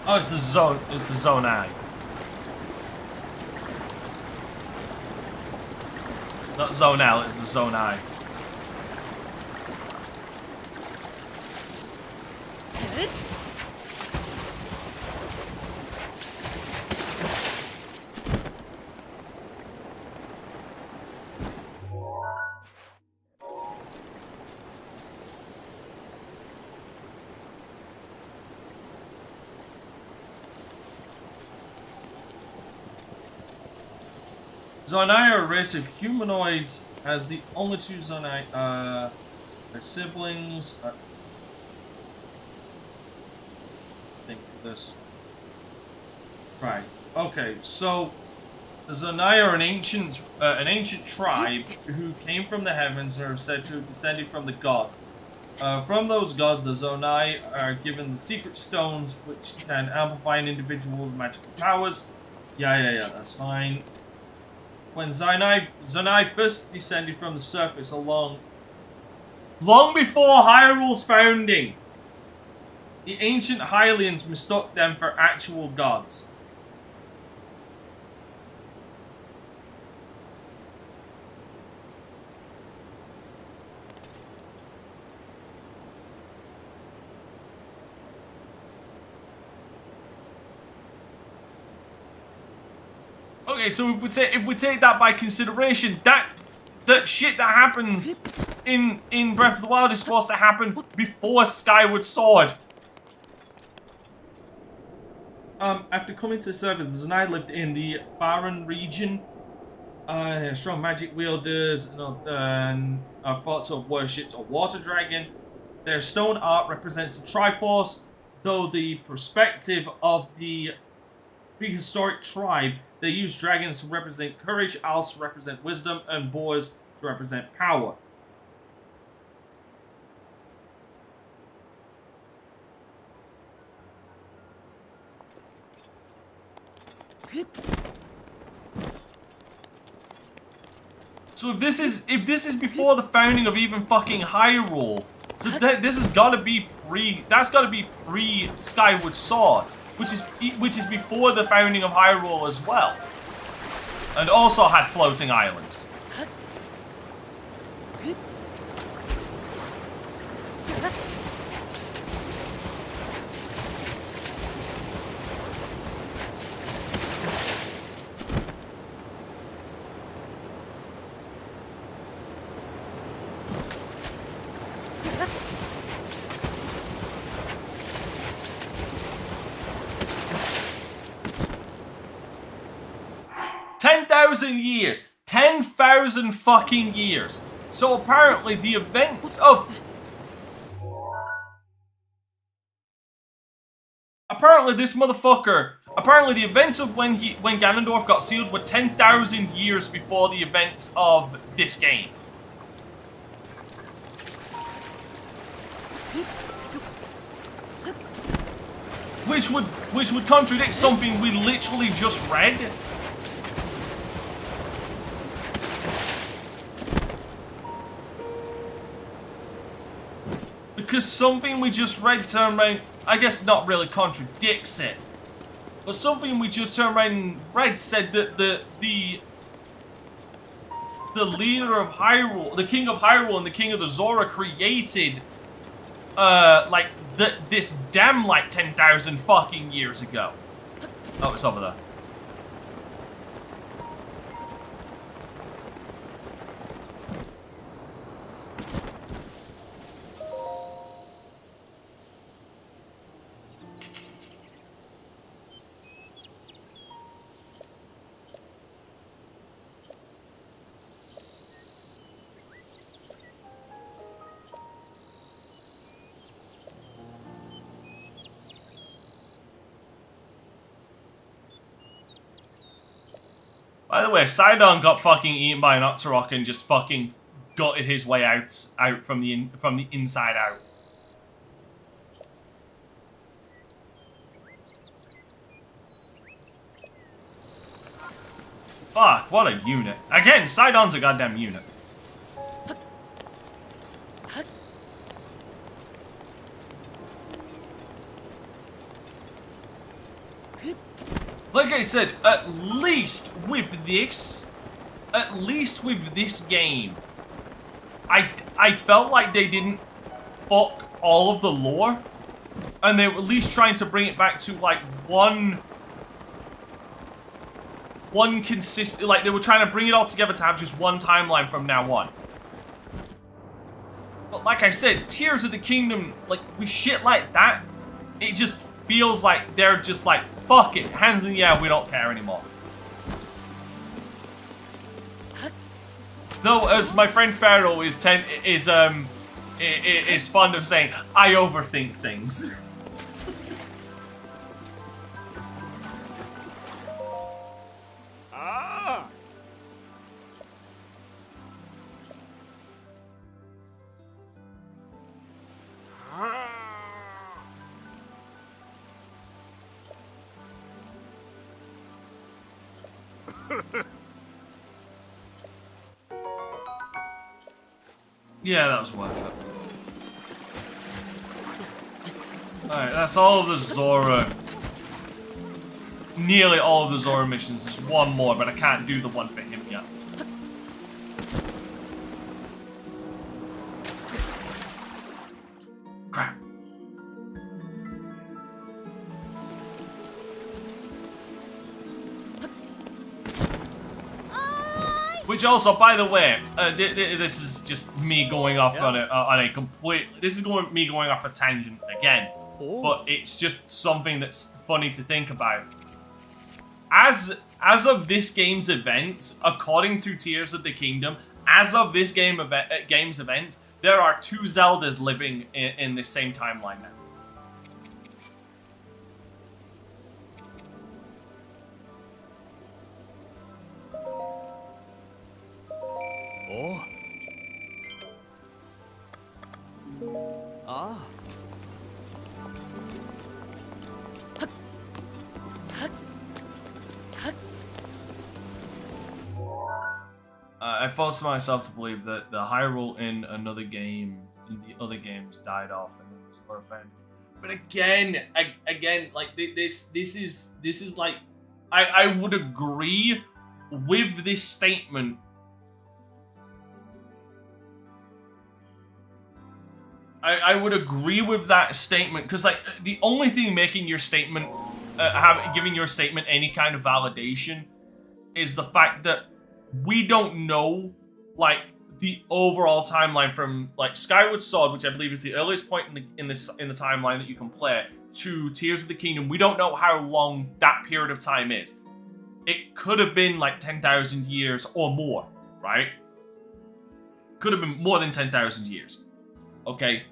Oh, it's the zone I. Not zone L, it's the zone I. Zonai are a race of humanoids as the only two Zonai, their siblings, think of this. Right. Okay, so the Zonai are an ancient tribe who came from the heavens and are said to have descended from the gods. From those gods, the Zonai are given the secret stones which can amplify an individual's magical powers. Yeah, that's fine. When Zonai first descended from the surface long before Hyrule's founding, the ancient Hylians mistook them for actual gods. Okay, so if we take that by consideration, that shit that happens in Breath of the Wild is supposed to happen before Skyward Sword. After coming to the surface, the Zonai lived in the Faran region. Strong magic wielders and are thought to have worshipped a water dragon. Their stone art represents the Triforce, though the perspective of the prehistoric tribe, they use dragons to represent courage, owls to represent wisdom, and boars to represent power. So if this is before the founding of even fucking Hyrule, so this has got to be pre Skyward Sword, which is before the founding of Hyrule as well, and also had floating islands. 10,000 years. 10,000 fucking years. So apparently the events of... Apparently this motherfucker... Apparently the events of when Ganondorf got sealed were 10,000 years before the events of this game. Which would contradict something we literally just read. Because something we just read turned around, I guess not really contradicts it. But something we just turned around and read said that the leader of Hyrule, the king of Hyrule and the king of the Zora created like this dam like 10,000 fucking years ago. Oh, it's over there. By the way, Sidon got fucking eaten by an Octorok and just fucking gutted his way out from the inside out. Fuck, what a unit. Again, Sidon's a goddamn unit. Like I said, at least with this game, I felt like they didn't fuck all of the lore, and they were at least trying to bring it back to like one consistent, like they were trying to bring it all together to have just one timeline from now on. But like I said, Tears of the Kingdom, like with shit like that, it just feels like they're just like, fuck it, hands in the air, we don't care anymore. Though, as my friend Pharaoh is fond of saying, I overthink things. Yeah, that was worth it. Alright, that's all of the Zora. Nearly all of the Zora missions. There's one more, but I can't do the one for him yet. Crap. Which also, by the way, this is just me going off on a complete. This is me going off a tangent again, but it's just something that's funny to think about. As of this game's event, according to Tears of the Kingdom, as of this game's events, there are 2 Zeldas living in this same timeline now. Oh. Ah. I forced myself to believe that the Hyrule in the other games died off and it was for a fan. But again, like this is like, I would agree with this statement. I would agree with that statement because like the only thing making your statement, giving your statement any kind of validation, is the fact that we don't know like the overall timeline from like Skyward Sword, which I believe is the earliest point in the timeline that you can play, to Tears of the Kingdom. We don't know how long that period of time is. It could have been like 10,000 years or more, right? Could have been more than 10,000 years. Okay.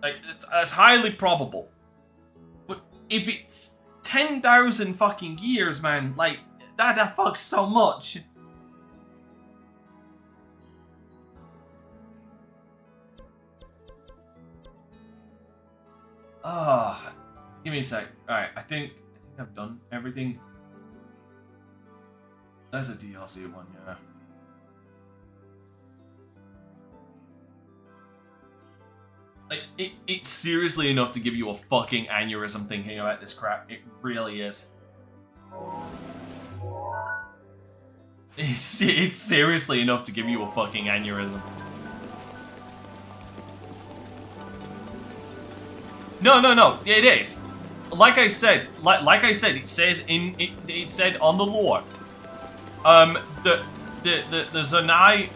Like, that's highly probable. But if it's 10,000 fucking years, man, like, that fucks so much. Give me a sec. Alright, I think I've done everything. That's a DLC one, yeah. Like, it's seriously enough to give you a fucking aneurysm thinking about this crap. It really is. It's seriously enough to give you a fucking aneurysm. No, it is. Like I said, it says it said on the lore. The Zanai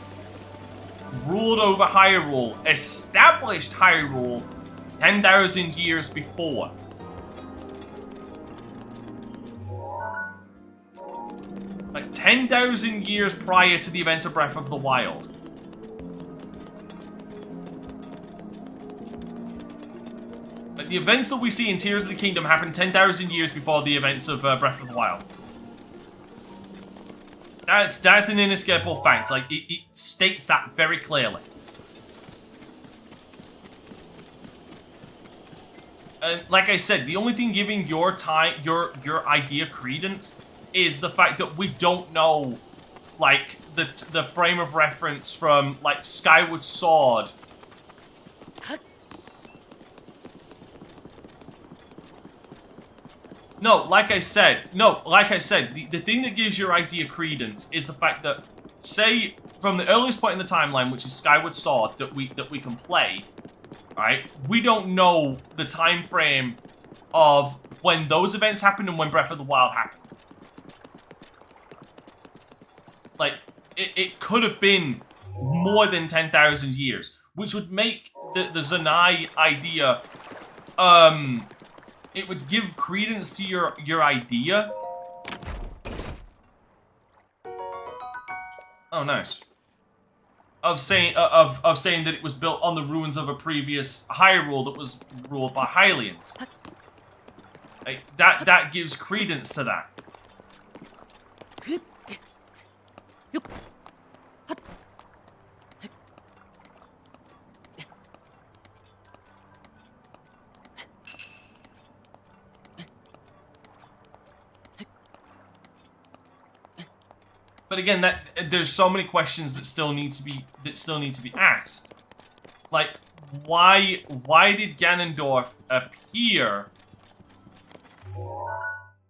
ruled over Hyrule, established Hyrule 10,000 years before. Like 10,000 years prior to the events of Breath of the Wild. Like the events that we see in Tears of the Kingdom happened 10,000 years before the events of Breath of the Wild. That's an inescapable fact. Like it states that very clearly. And like I said, the only thing giving your idea credence is the fact that we don't know, like the frame of reference from like Skyward Sword. No, like I said, the thing that gives your idea credence is the fact that, say, from the earliest point in the timeline, which is Skyward Sword, that we can play, right? We don't know the time frame of when those events happened and when Breath of the Wild happened. Like, it could have been more than 10,000 years, which would make the Zanai idea, it would give credence to your idea. Oh, nice. Of saying that it was built on the ruins of a previous Hyrule that was ruled by Hylians. Like, that gives credence to that. But again, there's so many questions that still need to be asked. Like, why did Ganondorf appear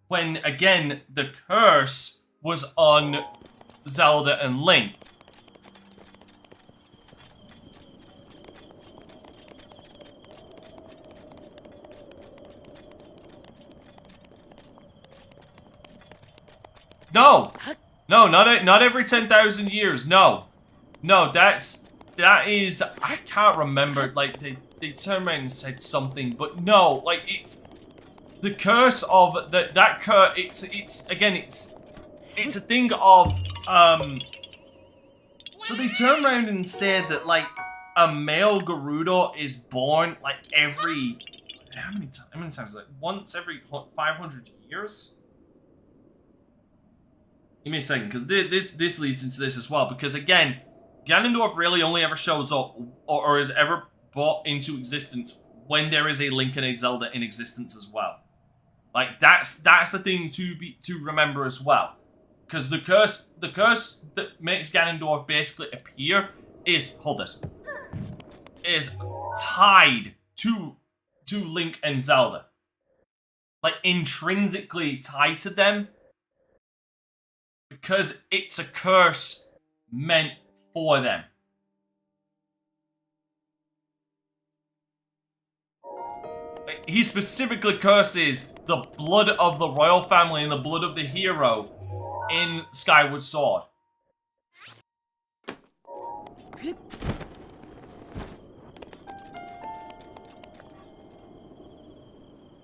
when, again, the curse was on Zelda and Link? No! No, not every 10,000 years, no. No, that is, I can't remember, like, they turned around and said something, but no, like, it's, the curse of, that curse, it's, again, it's a thing of, so they turned around and said that, like, a male Gerudo is born, like, every, how many times, like, once every 500 years? Give me a second, because this leads into this as well, because again, Ganondorf really only ever shows up, or is ever brought into existence when there is a Link and a Zelda in existence as well. Like, that's the thing to remember as well. Because the curse that makes Ganondorf basically appear is, hold this, is tied to Link and Zelda. Like, intrinsically tied to them. Because it's a curse meant for them. He specifically curses the blood of the royal family and the blood of the hero in Skyward Sword. Give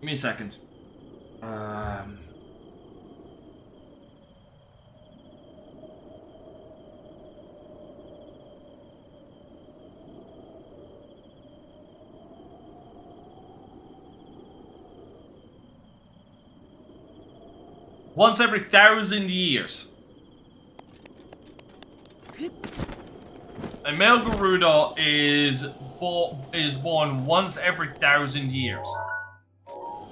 me a second. Once every 1,000 years. A male Gerudo is born once every 1,000 years.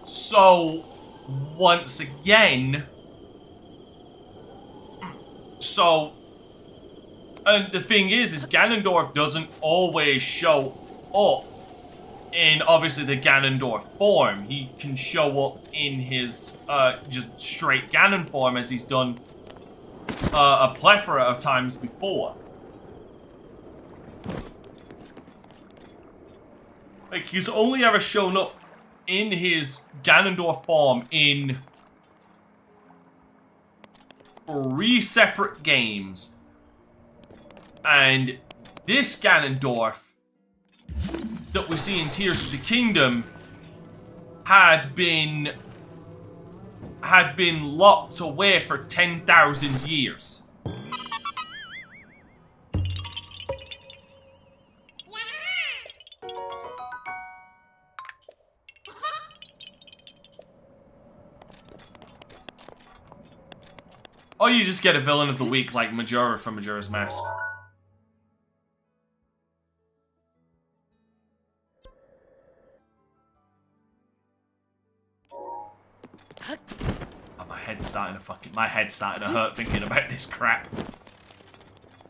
So, once again... So... And the thing is Ganondorf doesn't always show up in, obviously, the Ganondorf form. He can show up in his, just straight Ganon form, as he's done a plethora of times before. Like, he's only ever shown up in his Ganondorf form in 3 separate games. And this Ganondorf that we see in Tears of the Kingdom had been locked away for 10,000 years. Or you just get a villain of the week like Majora from Majora's Mask. My head's starting to hurt thinking about this crap.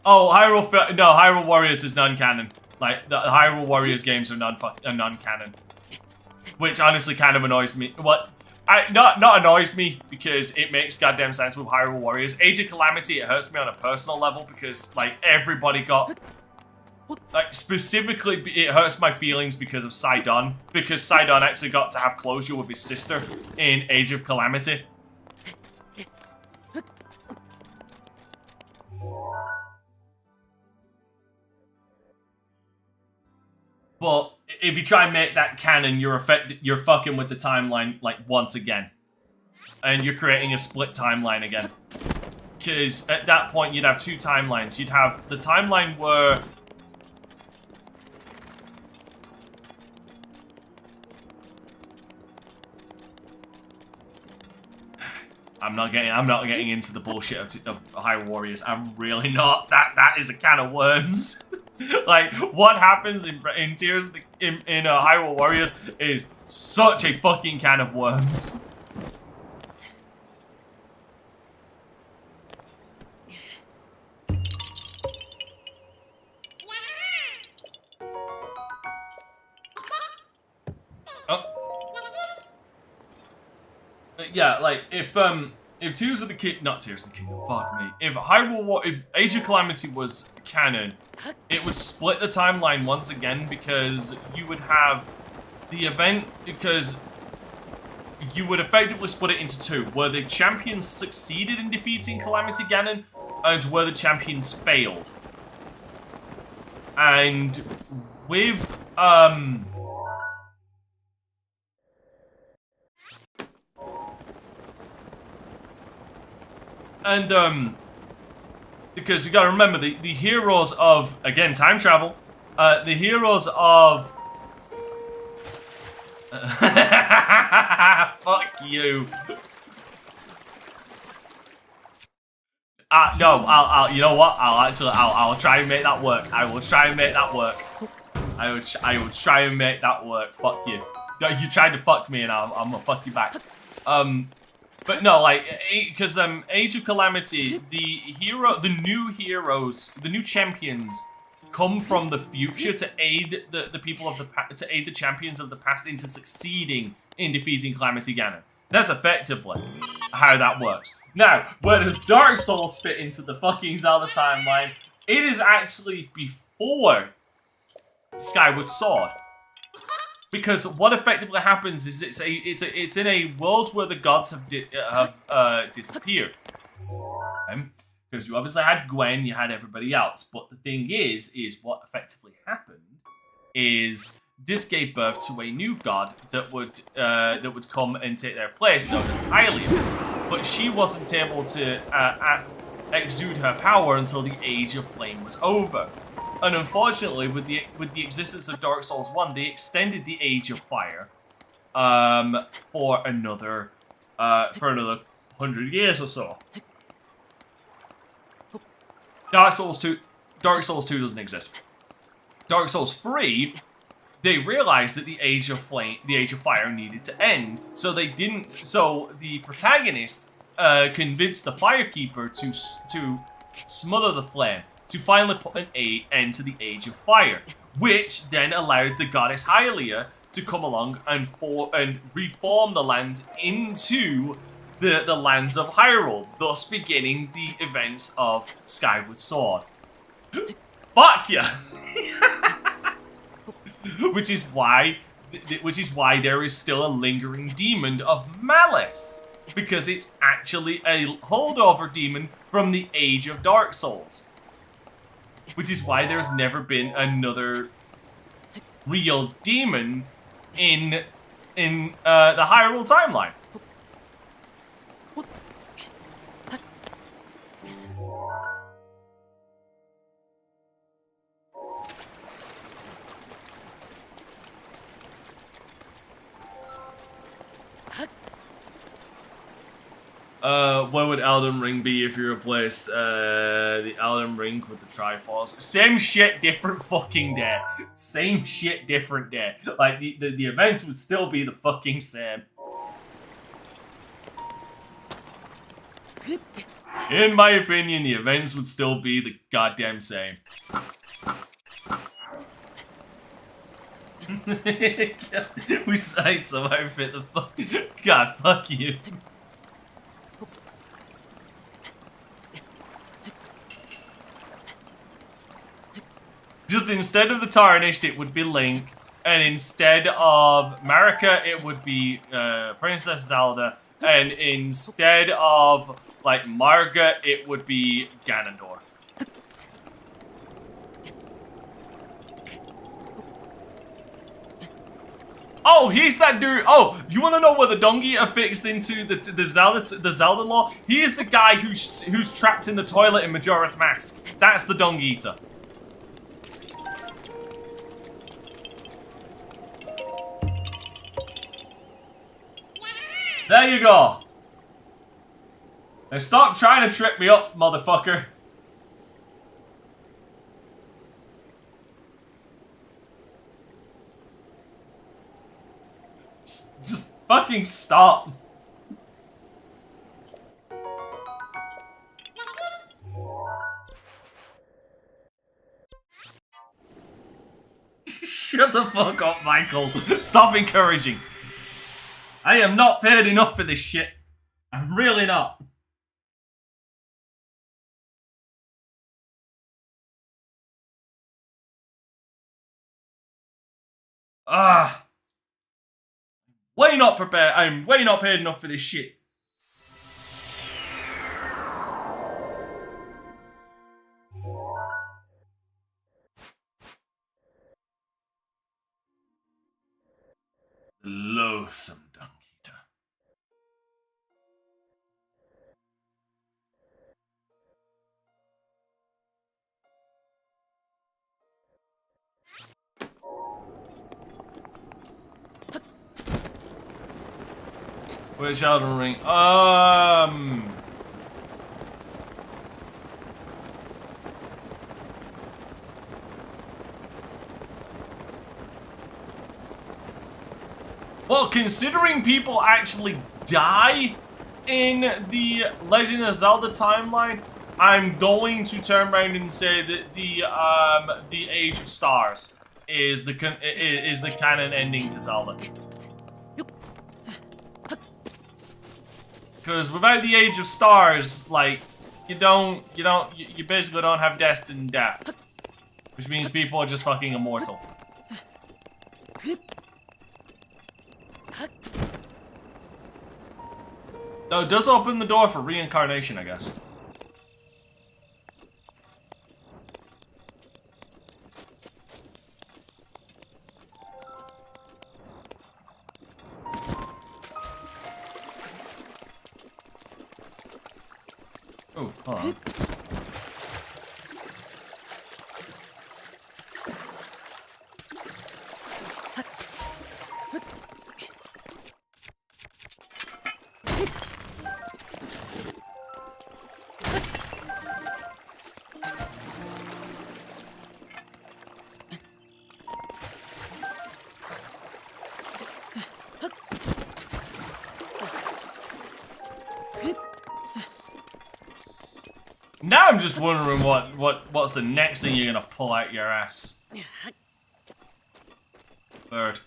Oh, Hyrule Warriors is non-canon. Like, the Hyrule Warriors games are non-canon. Which honestly kind of annoys me. What? Not annoys me, because it makes goddamn sense with Hyrule Warriors. Age of Calamity, it hurts me on a personal level, because, like, everybody got... Like, specifically, it hurts my feelings because of Sidon. Because Sidon actually got to have closure with his sister in Age of Calamity. But if you try and make that canon, you're fucking with the timeline, like, once again. And you're creating a split timeline again. Because at that point, you'd have 2 timelines. You'd have the timeline where... I'm not getting into the bullshit of Hyrule Warriors. I'm really not. That is a can of worms. Like, what happens in Tears of the, in Hyrule Warriors is such a fucking can of worms. yeah, like if Tears of the Kingdom, not Tears of the Kingdom, fuck me. If Age of Calamity was canon, it would split the timeline once again because you would have the event because you would effectively split it into two, where the champions succeeded in defeating Calamity Ganon and where the champions failed. And with because you gotta remember the heroes of, again, time travel, the heroes of fuck you. No, I'll you know what? I'll try and make that work. I will try and make that work. I will try and make that work. Fuck you. You tried to fuck me and I'm gonna fuck you back. But no, like, because Age of Calamity, the new heroes, the new champions come from the future to aid the people of to aid the champions of the past into succeeding in defeating Calamity Ganon. That's effectively how that works. Now, where does Dark Souls fit into the fucking Zelda timeline? It is actually before Skyward Sword. Because what effectively happens is it's in a world where the gods have disappeared. Because you obviously had Gwen, you had everybody else, but the thing is what effectively happened is this gave birth to a new god that would come and take their place, known as Hylia. But she wasn't able to exude her power until the Age of Flame was over. And unfortunately, with the existence of Dark Souls 1, they extended the Age of Fire for another 100 years or so. Dark Souls 2 doesn't exist. Dark Souls 3, they realized that the Age of Fire needed to end, so they didn't. So the protagonist convinced the Firekeeper to smother the flame, to finally put an end to the Age of Fire, which then allowed the goddess Hylia to come along and reform the lands into the lands of Hyrule, thus beginning the events of Skyward Sword. Fuck yeah! Which is why there is still a lingering demon of malice, because it's actually a holdover demon from the Age of Dark Souls. Which is why there's never been another real demon in the Hyrule timeline. Where would Elden Ring be if you replaced the Elden Ring with the Triforce? Same shit, different fucking day. Same shit, different day. Like, the events would still be the fucking same. In my opinion, the events would still be the goddamn same. We somehow fit the fuck. God, fuck you. Just instead of the Tarnished, it would be Link, and instead of Marika, it would be Princess Zelda, and instead of, like, Marga, it would be Ganondorf. Oh, he's that dude. Oh, you want to know where the Dung Eater fits into the Zelda lore? He is the guy who's trapped in the toilet in Majora's Mask. That's the Dung Eater. There you go. Now stop trying to trip me up, motherfucker. Just fucking stop. Shut the fuck up, Michael. Stop encouraging. I am not paid enough for this shit. I'm really not. Ah, way not prepared. I'm way not paid enough for this shit. Loathsome dung eater. Which Elden Ring? Well, considering people actually die in the Legend of Zelda timeline, I'm going to turn around and say that the Age of Stars is the canon ending to Zelda. Because without the Age of Stars, like, you basically don't have destined death. Which means people are just fucking immortal. Though it does open the door for reincarnation, I guess. Oh, hold on. Now I'm just wondering what's the next thing you're gonna pull out your ass. Bird.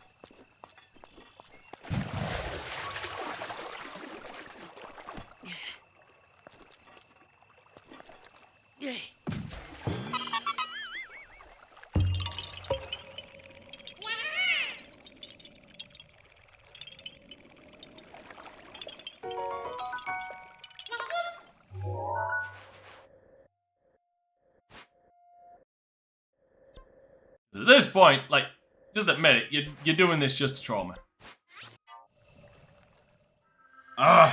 At this point, like, just admit it, you're doing this just to troll me. Ugh.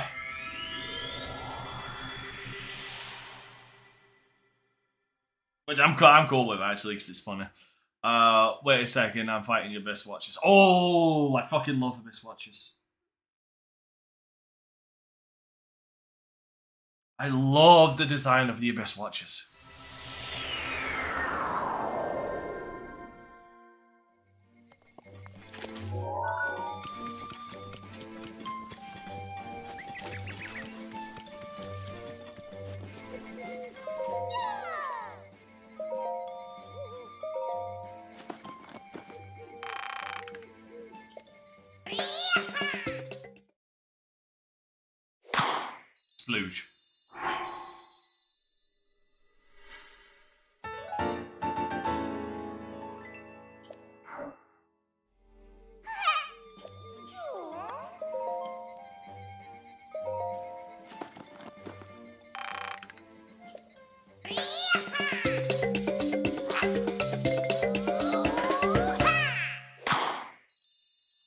Which I'm cool with, actually, because it's funny. Wait a second, I'm fighting Abyss Watchers. Oh, I fucking love Abyss Watchers. I love the design of the Abyss Watchers. Splooge.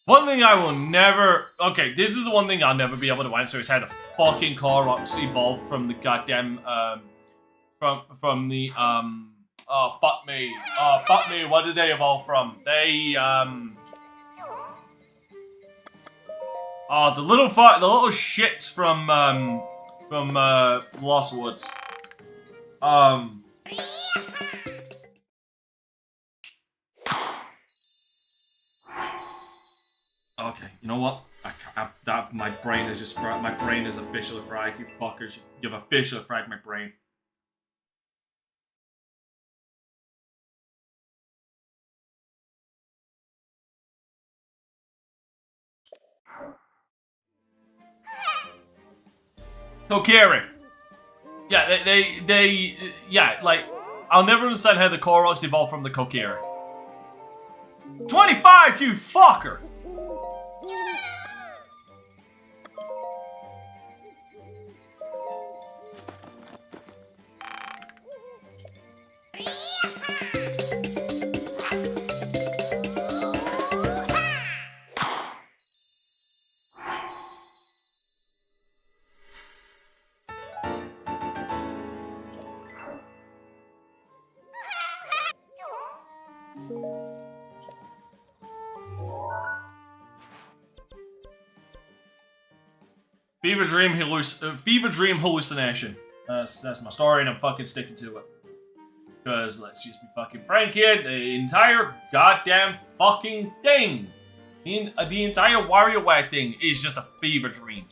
One thing I will never... Okay, this is the one thing I'll never be able to answer is how the fucking Koroks evolved from the goddamn, from the, oh, fuck me. Oh, fuck me, what did they evolve from? They, oh, the little shits from Lost Woods. Okay, you know what? My brain is just fried. My brain is officially fried, you fuckers. You've officially fried my brain. Kokiri. Yeah, yeah, like, I'll never understand how the Koroks evolved from the Kokiri. 25, you fucker! Fever dream hallucination. That's my story, and I'm fucking sticking to it. Because let's just be fucking frank here, the entire goddamn fucking thing, the entire WarioWare thing is just a fever dream.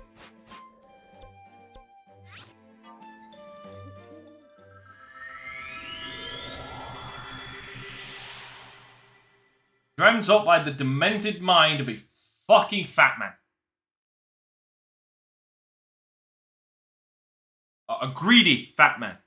Dreamt up by the demented mind of a fucking fat man. A greedy fat man.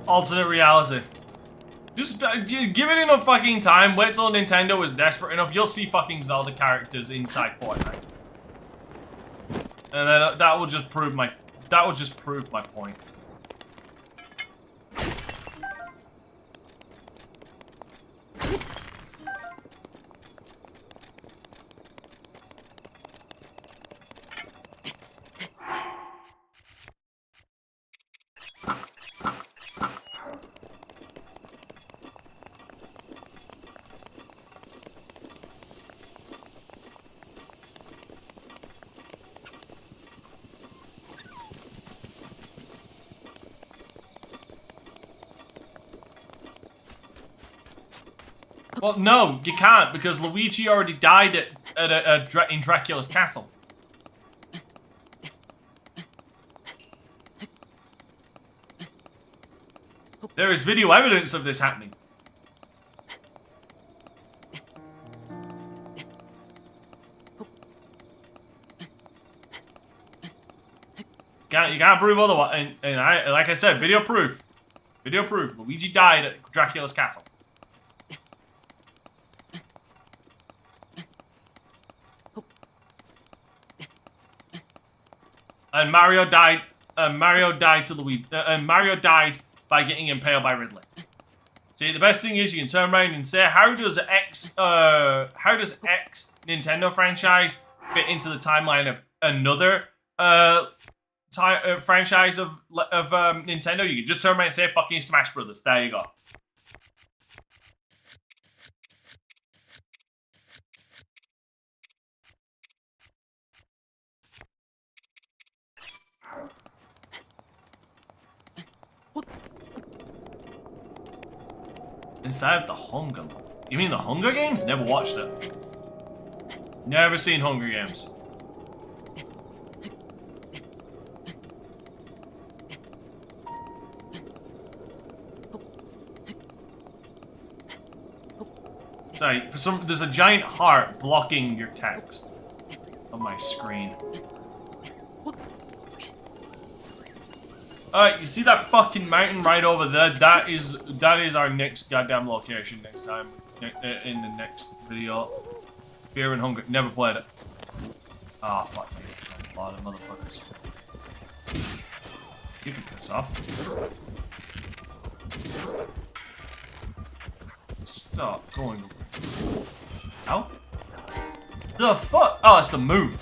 Alternate reality. Just give it enough fucking time. Wait till Nintendo is desperate enough. You'll see fucking Zelda characters inside Fortnite, and then that will just prove my point. Well, no, you can't, because Luigi already died in Dracula's castle. There is video evidence of this happening. You can't prove otherwise. And like I said, video proof. Video proof. Luigi died at Dracula's castle. And Mario died. Mario died to Luigi. And Mario died by getting impaled by Ridley. See, the best thing is you can turn around and say, how does X Nintendo franchise fit into the timeline of another franchise of Nintendo? You can just turn around and say fucking Smash Brothers. There you go. Inside the Hunger. You mean the Hunger Games? Never watched it. Never seen Hunger Games. Sorry, there's a giant heart blocking your text on my screen. Alright, you see that fucking mountain right over there? That is our next goddamn location next time. In the next video. Fear and Hunger. Never played it. Ah, oh, fuck me. There's a lot of motherfuckers. You can piss off. Stop going. Ow? The fuck? Oh, it's the moon.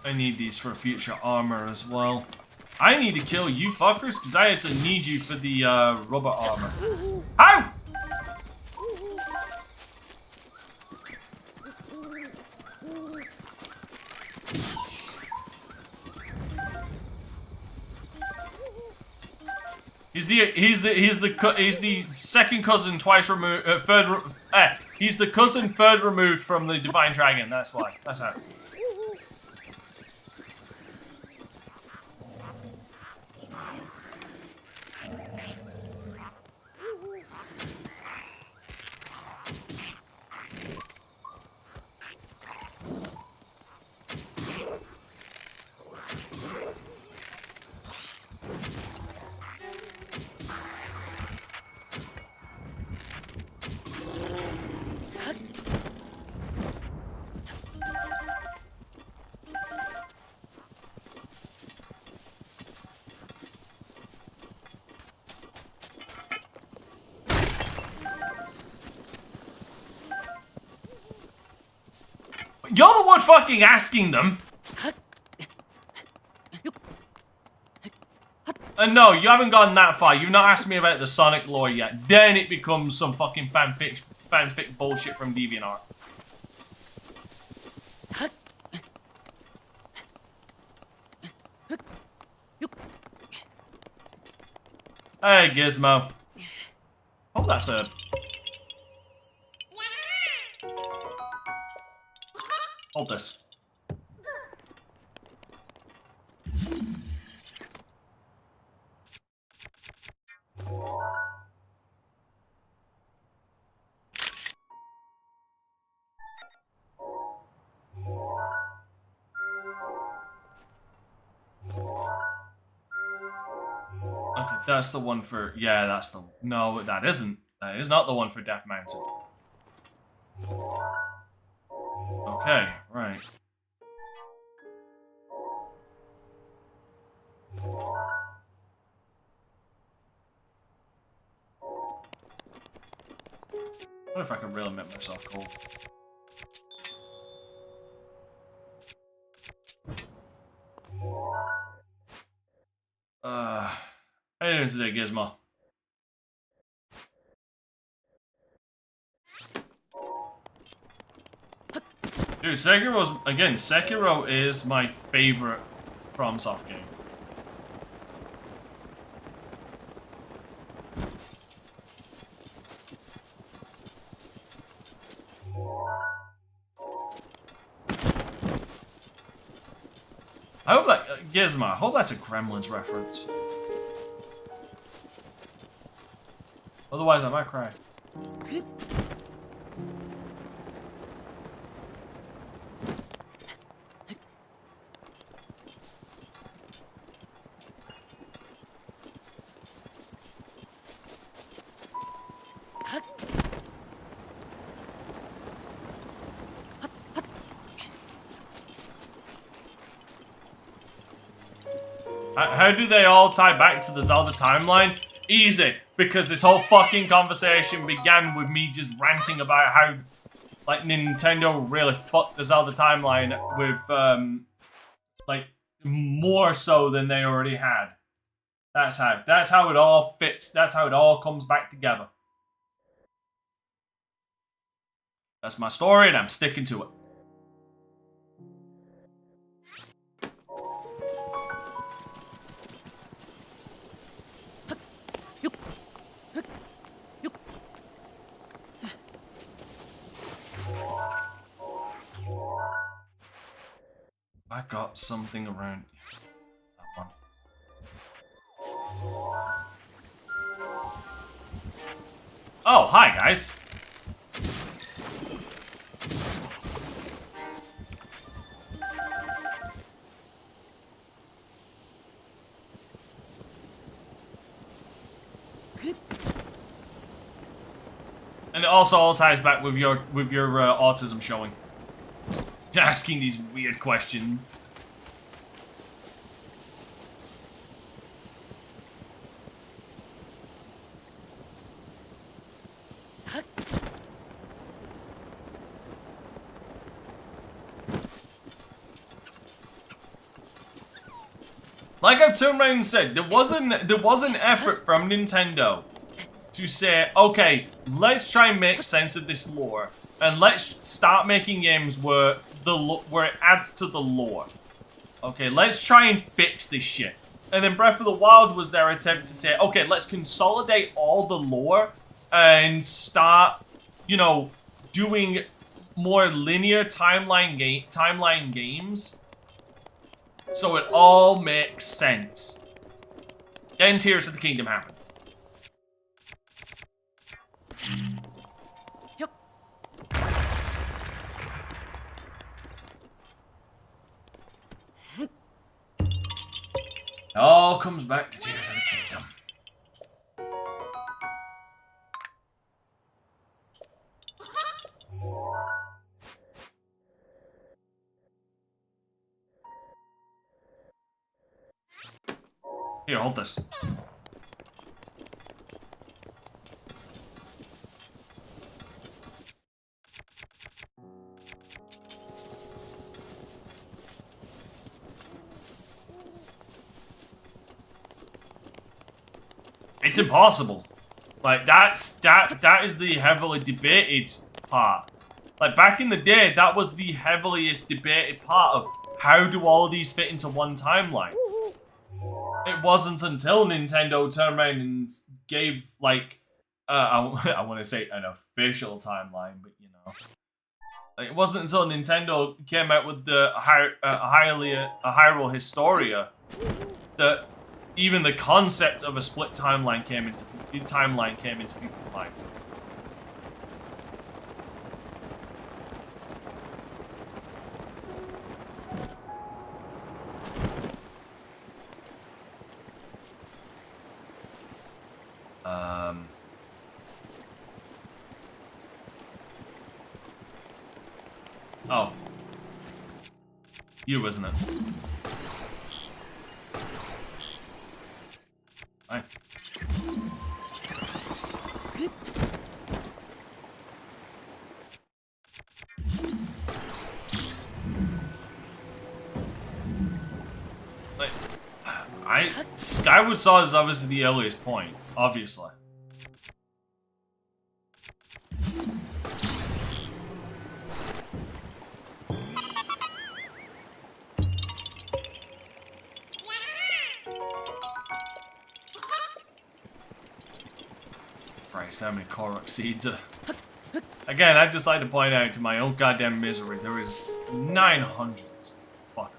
I need these for future armor as well. I need to kill you fuckers because I actually need you for the rubber armor. Ow! He's the second cousin twice removed. He's the cousin third removed from the divine dragon. That's why. That's how. You're the one fucking asking them. No, you haven't gone that far. You've not asked me about the Sonic lore yet. Then it becomes some fucking fanfic bullshit from DeviantArt. Hey, Gizmo. Oh, that's a... Hold this. Okay, that's the one for... Yeah, that's the... No, that isn't. That is not the one for Death Mountain. Okay, right. What if I can really make myself cool? How you doing today, Gizmo? Dude, Sekiro is my favorite FromSoft game. I hope that, Gizmo, I hope that's a Gremlins reference. Otherwise, I might cry. How do they all tie back to the Zelda timeline? Easy, because this whole fucking conversation began with me just ranting about how, like, Nintendo really fucked the Zelda timeline with, like, more so than they already had. That's how it all fits. That's how it all comes back together. That's my story, and I'm sticking to it. I got something around that one. Oh, hi guys. And it also all ties back with your autism showing. Asking these weird questions. Like I've turned around and said, there was an effort from Nintendo to say, okay, let's try and make sense of this lore, and let's start making games where it adds to the lore. Okay, let's try and fix this shit. And then Breath of the Wild was their attempt to say, okay, let's consolidate all the lore and start, you know, doing more linear timeline games. So it all makes sense. Then Tears of the Kingdom happened. Yep. It all comes back to Tears of the Kingdom. Here, hold this. It's impossible. Like that is the heavily debated part. Like back in the day, that was the heaviliest debated part of how do all of these fit into one timeline. It wasn't until Nintendo turned around and gave like I want to say an official timeline, but you know, like, it wasn't until Nintendo came out with the Hyrule Historia that even the concept of a split timeline came into people's minds. Oh. You, isn't it? Hi. Like, Skyward Sword is obviously the earliest point, obviously. Christ, how many Korok seeds are... Again, I'd just like to point out to my own goddamn misery, there is 900 fuckers.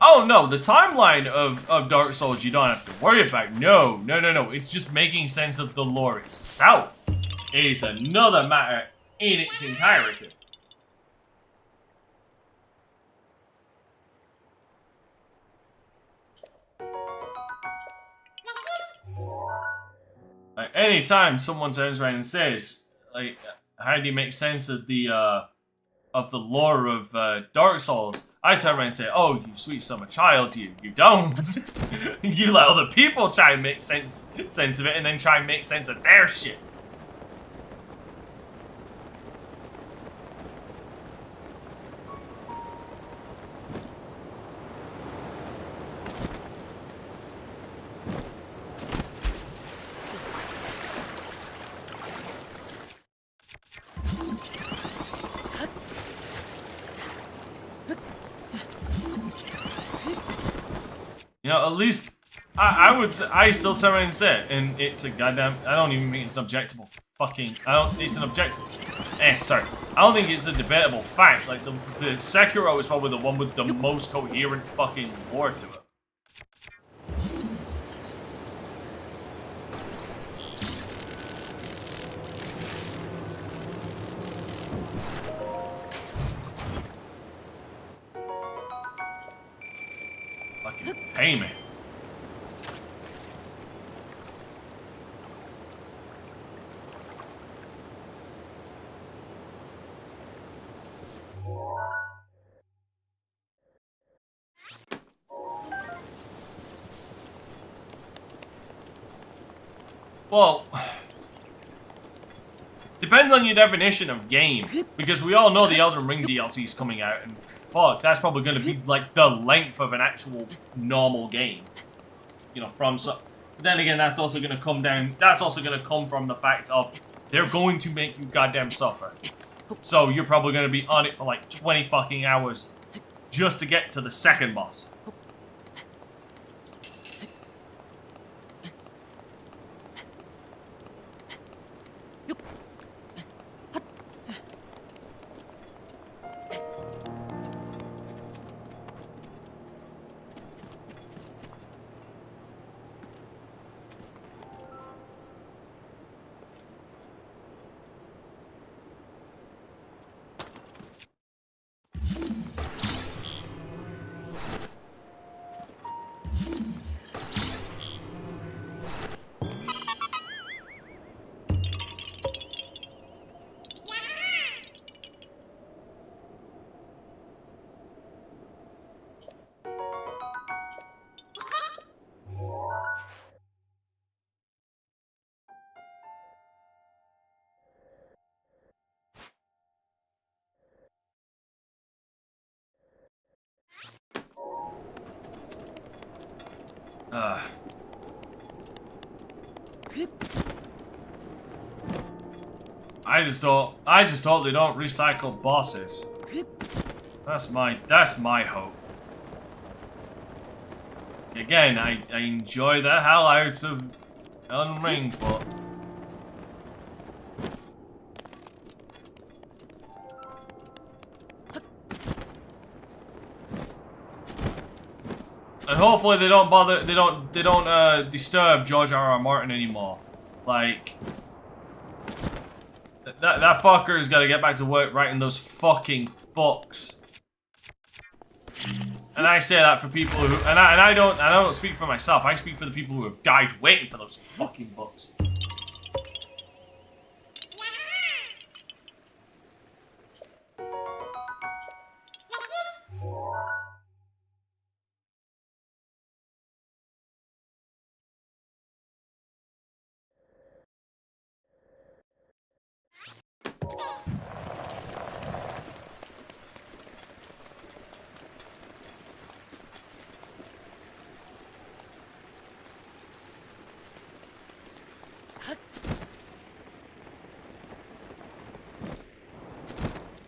Oh no, the timeline of Dark Souls you don't have to worry about. No. It's just making sense of the lore itself. It is another matter in its entirety. Like, anytime someone turns around and says, like, how do you make sense of the lore of Dark Souls? I turn around and say, oh, you sweet summer child, you don't. You let other people try and make sense of it and then try and make sense of their shit. You know, at least I would say, I still turn around and say it, and it's a goddamn. I don't even think it's an objectable fucking. I don't. It's an objective. Sorry. I don't think it's a debatable fact. Like the Sekiro is probably the one with the most coherent fucking lore to it. Fucking pay me. Well, depends on your definition of game, because we all know the Elden Ring DLC is coming out, and fuck, that's probably going to be like the length of an actual normal game. You know, from so. But then again, that's also going to come down. That's also going to come from the fact of they're going to make you goddamn suffer. So you're probably going to be on it for like 20 fucking hours just to get to the second boss. I just hope they don't recycle bosses. That's my hope. Again, I enjoy the hell out of Elden Ring, but and hopefully they don't bother. They don't disturb George R.R. Martin anymore. Like that fucker's got to get back to work writing those fucking books. And I say that for people who and I don't speak for myself. I speak for the people who have died waiting for those fucking books.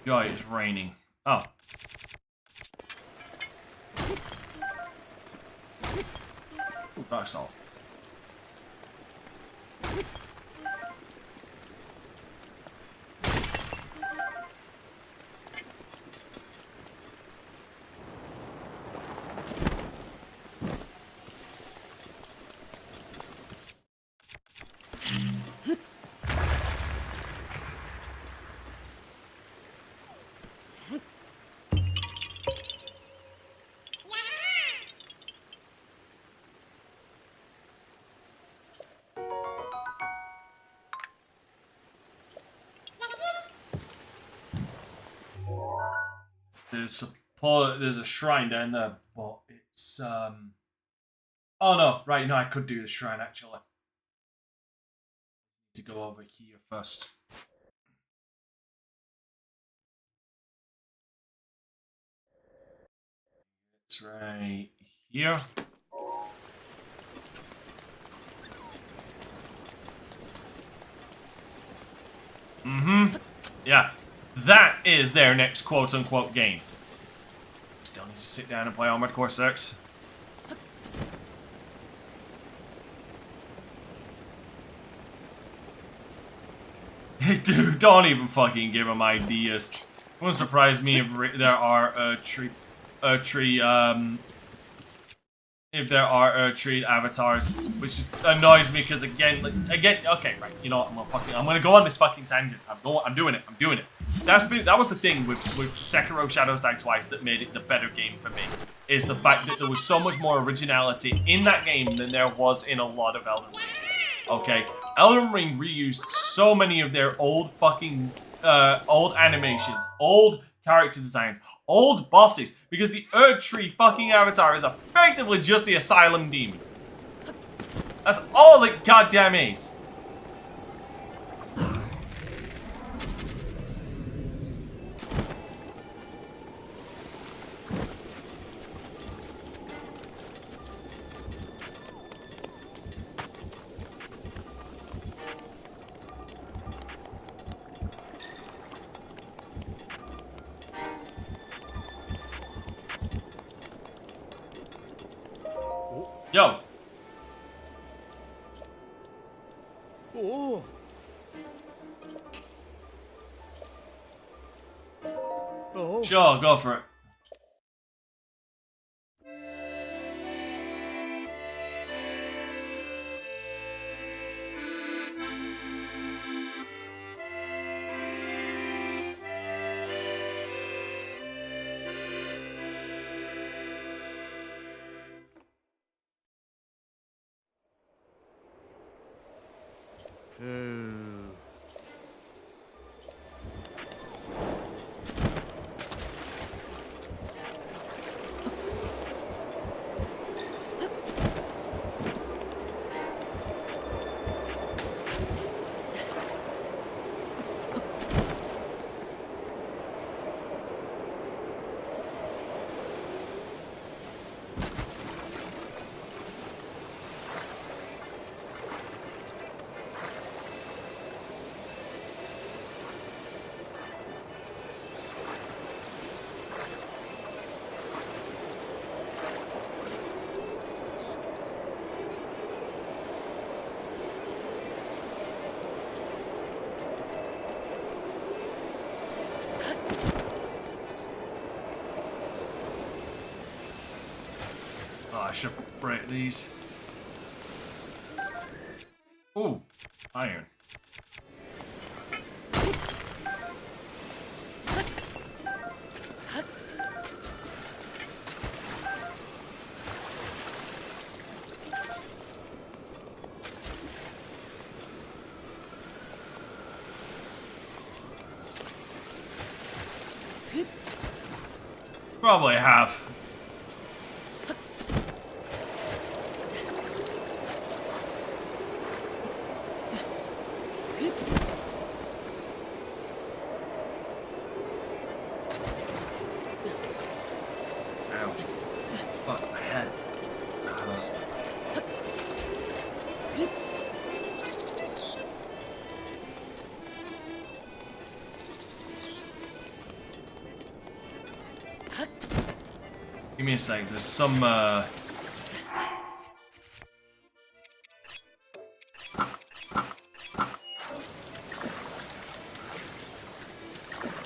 Joy, it's raining. Oh. Ooh, dark salt. There's a shrine down there, but it's oh no, right, no, I could do the shrine actually. To go over here first. It's right here. Yeah. That is their next quote-unquote game. Still needs to sit down and play Armored Core 6. Dude, don't even fucking give him ideas. It wouldn't surprise me if there are if there are tree avatars, which just annoys me because again, okay, right, you know what, I'm gonna go on this fucking tangent. I'm doing it. That was the thing with Sekiro Shadows Die Twice that made it the better game for me, is the fact that there was so much more originality in that game than there was in a lot of Elden Ring. Okay, Elden Ring reused so many of their old fucking old animations, old character designs, old bosses, because the Erdtree fucking avatar is effectively just the Asylum Demon. That's all it goddamn is. Yo. Oh. Oh. Sure, go for it. I should break these. Ooh, iron. Probably have. Give me a sec, there's some,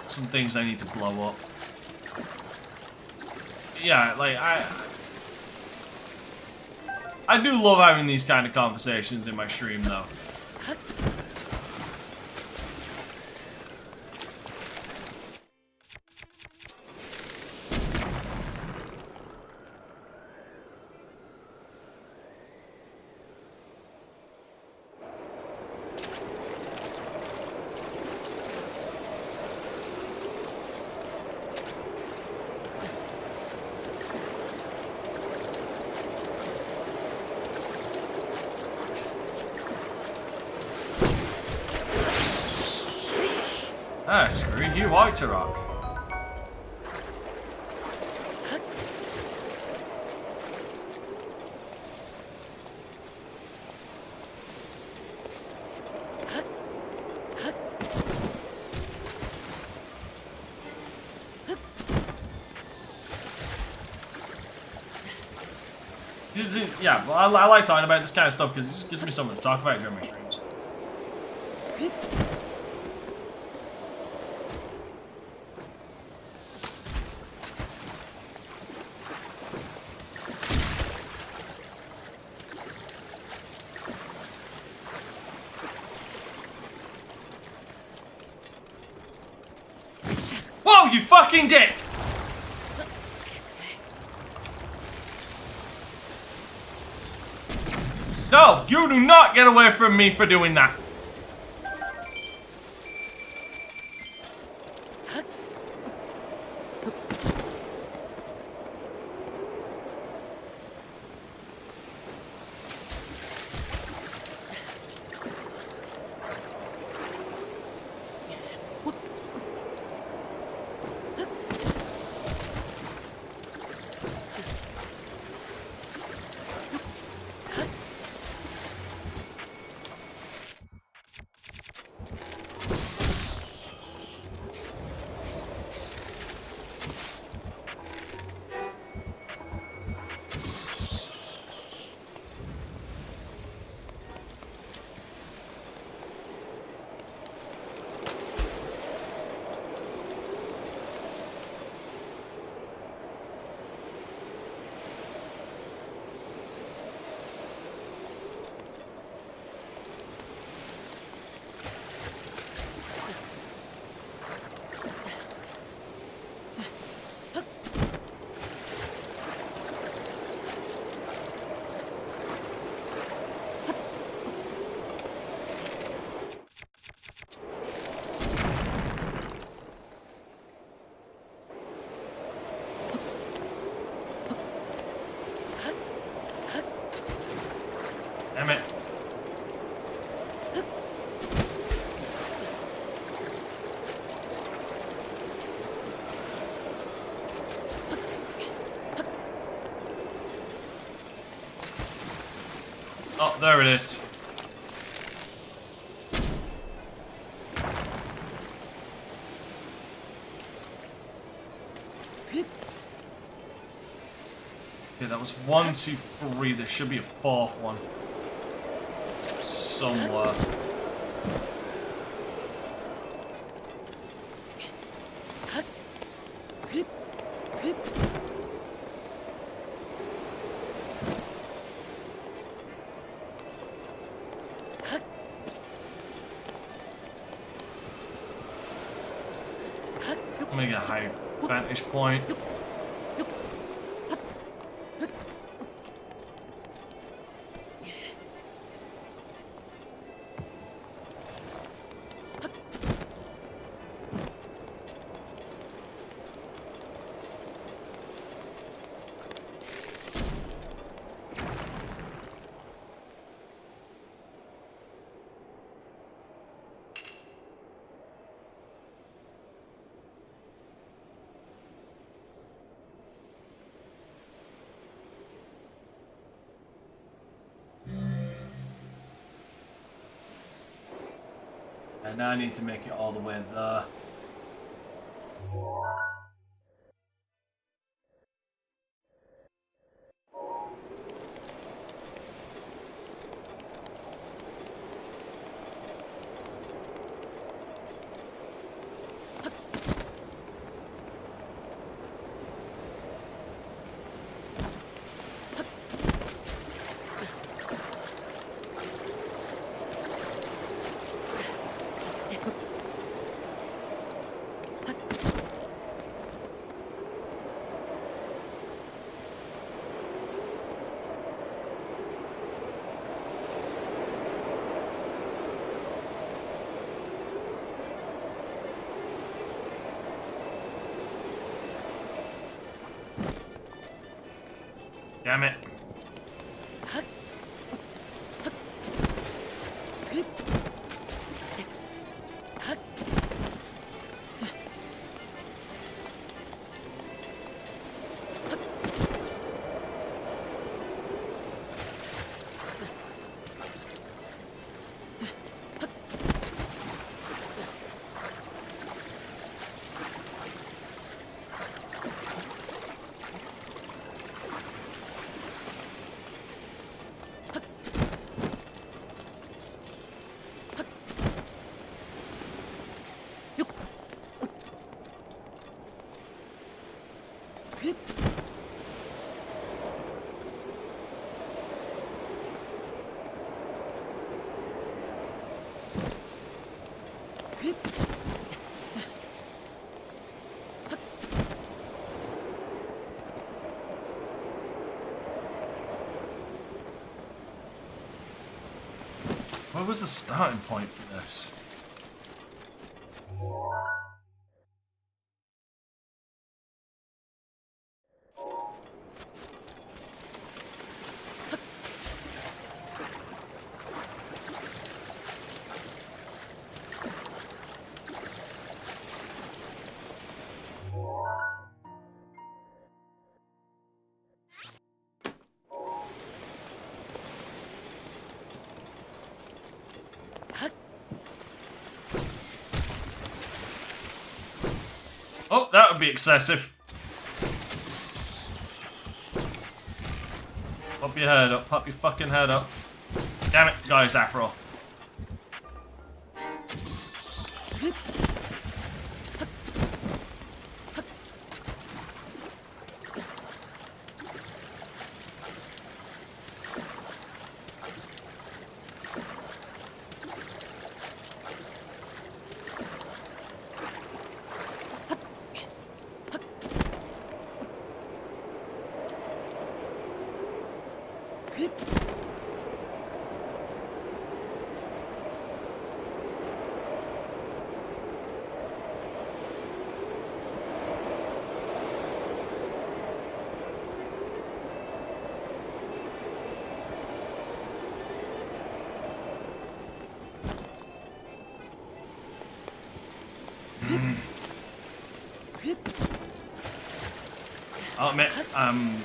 some things I need to blow up. Yeah, like, I do love having these kind of conversations in my stream, though. Ah, screw you, Whiterock. Yeah, well, I like talking about this kind of stuff because it just gives me something to talk about during my streams. No, you fucking dick! No, you do not get away from me for doing that. Damn it. Oh, there it is. Okay, that was 1, 2, 3. There should be a 4th one. Somewhere. Let me get a high vantage point. And now I need to make it all the way there. Damn it. Where was the starting point for this? Oh, that would be excessive. Pop your head up, pop your fucking head up. Damn it, guys, Afro. I'll admit, I'm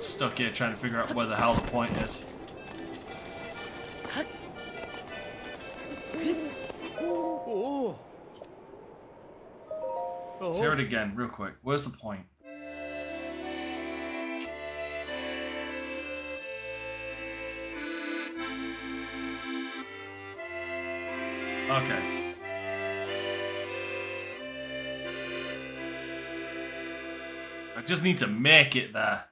stuck here trying to figure out where the hell the point is. Oh. Let's hear it again, real quick. Where's the point? Okay. I just need to make it there.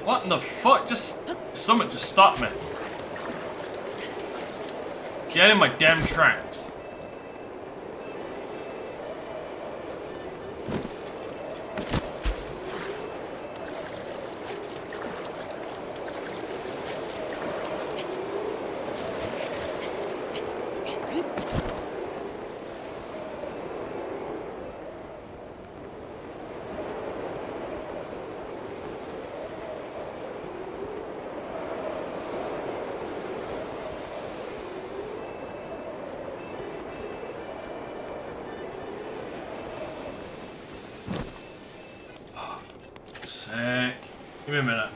What in the fuck? Something just stopped me. Get in my damn tracks. Sick. Give me a minute.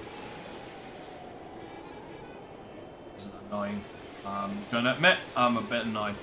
This is annoying. I'm gonna admit, I'm a bit annoyed.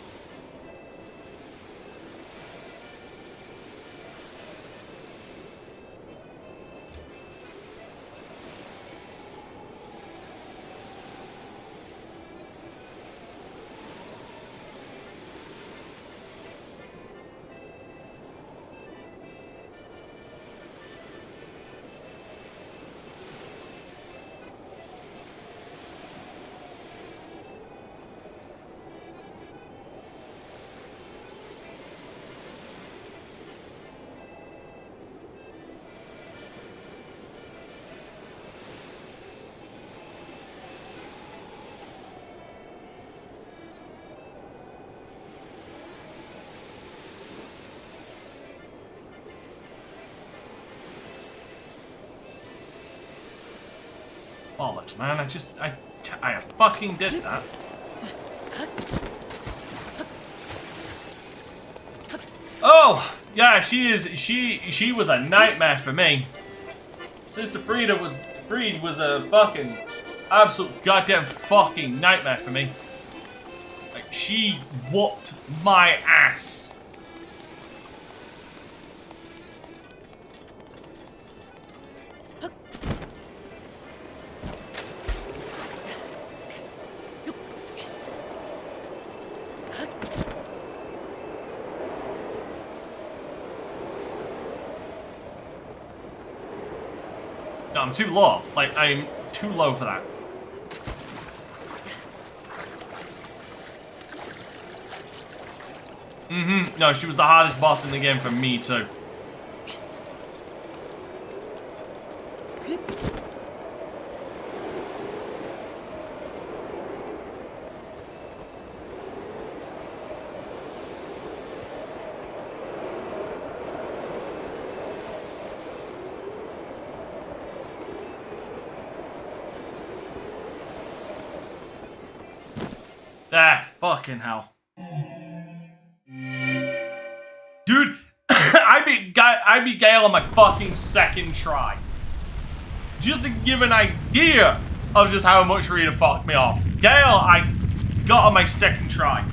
Bollocks, man. I fucking did that. Oh! Yeah, she was a nightmare for me. Sister Fried was a fucking absolute goddamn fucking nightmare for me. Like, she whooped my ass. No, I'm too low. Like, I'm too low for that. No, she was the hardest boss in the game for me, too. Ah, fucking hell. Dude, I beat Gale on my fucking second try. Just to give an idea of just how much Rita fucked me off. Gale, I got on my second try.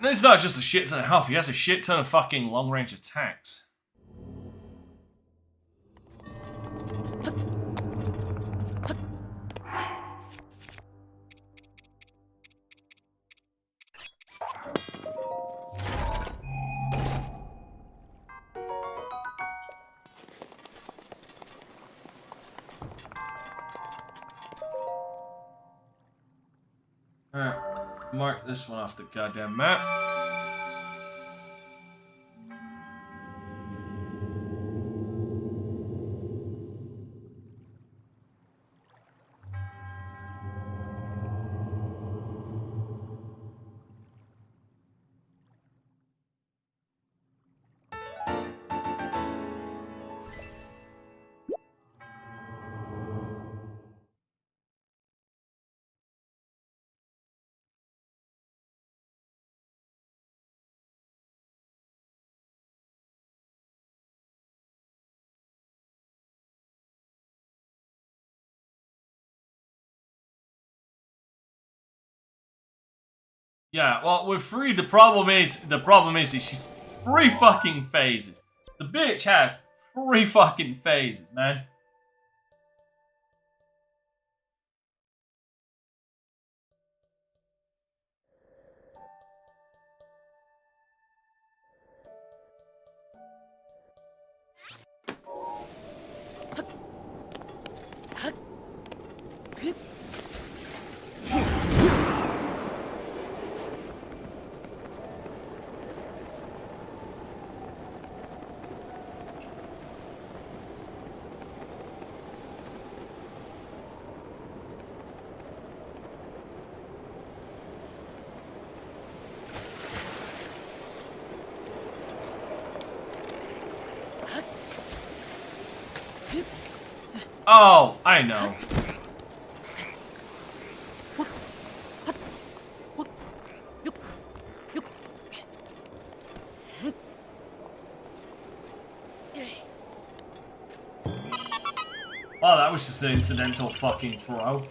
It's not just a shit ton of health, he has a shit ton of fucking long-range attacks. Alright, mark this one off the goddamn map. Yeah, well, with Free, the problem is she's 3 fucking phases. The bitch has 3 fucking phases, man. Oh, I know. Oh, that was just an incidental fucking throw.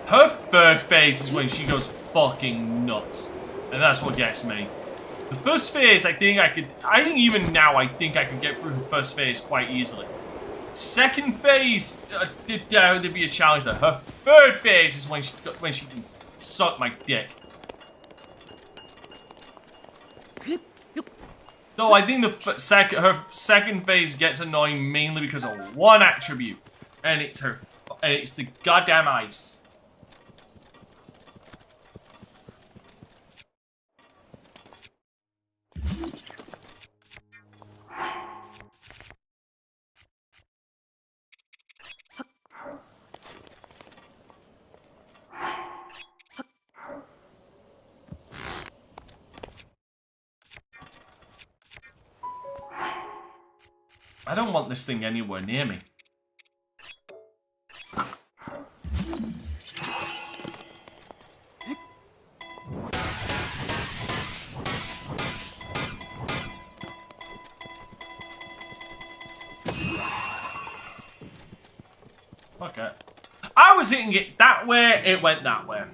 Her third phase is when she goes fucking nuts. And that's what gets me. The first phase, I think even now, I think I could get through the first phase quite easily. Second phase, there'd be a challenge there. Her third phase is when she can suck my dick. Though I think her second phase gets annoying mainly because of one attribute, and it's the goddamn ice. I don't want this thing anywhere near me. Okay. I was hitting it that way, it went that way.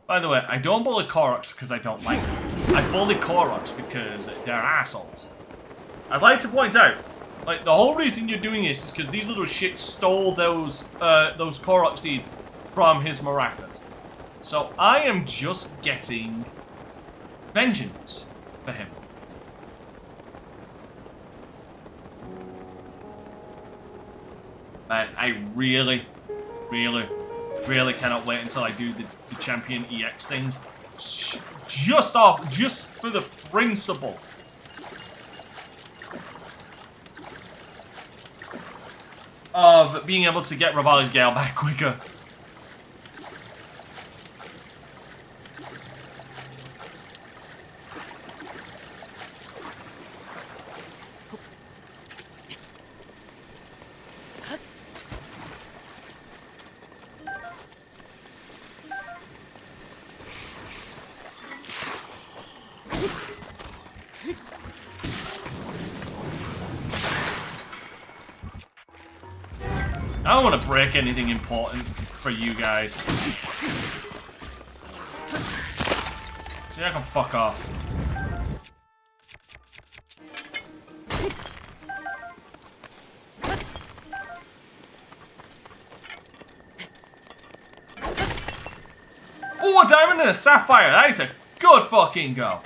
By the way, I don't bully Koroks because I don't like them. I bully Koroks because they're assholes. I'd like to point out, like, the whole reason you're doing this is because these little shits stole those Korok seeds from his maracas. So I am just getting vengeance for him. But I really cannot wait until I do the champion EX things. Just for the principle. Of being able to get Revali's Gale back quicker. I don't want to break anything important for you guys. See, I can fuck off. Oh, a diamond and a sapphire. That is a good fucking go.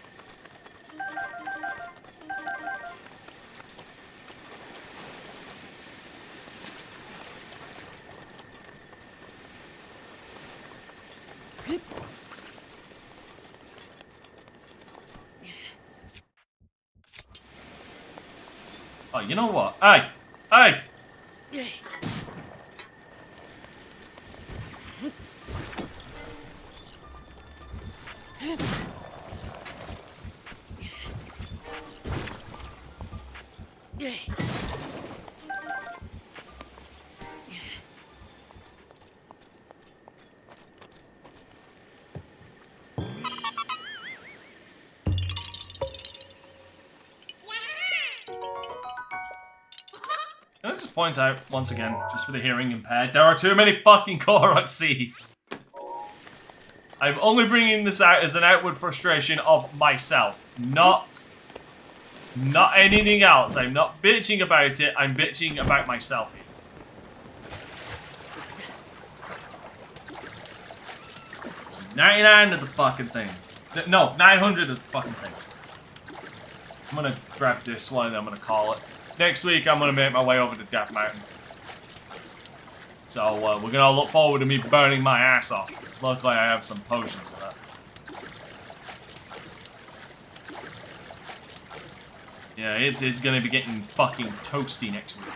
Oh, you know what? Hey! Hey! Can I just point out, once again, just for the hearing impaired, there are too many fucking Korok seeds. I'm only bringing this out as an outward frustration of myself, not anything else. I'm not bitching about it, I'm bitching about myself here. There's 99 of the fucking things. No, 900 of the fucking things. I'm gonna grab this one and I'm gonna call it. Next week, I'm going to make my way over to Death Mountain. So, we're going to look forward to me burning my ass off. Luckily, I have some potions for that. Yeah, it's going to be getting fucking toasty next week.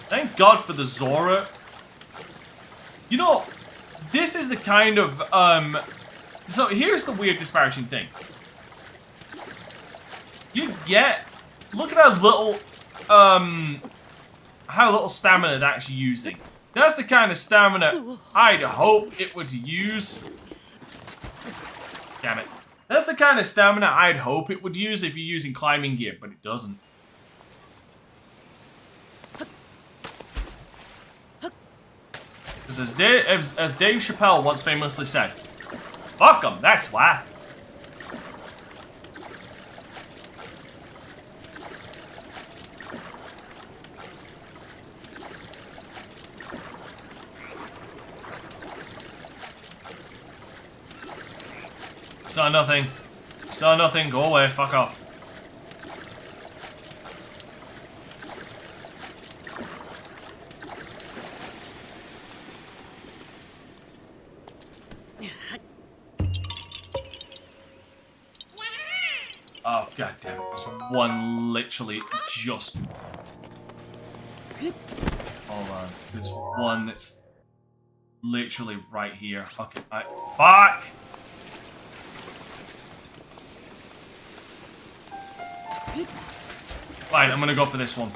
Thank God for the Zora. You know, this is the kind of, so here's the weird disparaging thing. You get, look at how little stamina it's actually using. That's the kind of stamina I'd hope it would use. Damn it. That's the kind of stamina I'd hope it would use if you're using climbing gear, but it doesn't. Because as Dave Chappelle once famously said, fuck 'em, that's why. Saw nothing. Saw nothing. Go away. Fuck off. Oh, god damn it. There's one literally just... Hold on. There's one that's literally right here. Okay. Fuck! Fine, I'm gonna go for this one.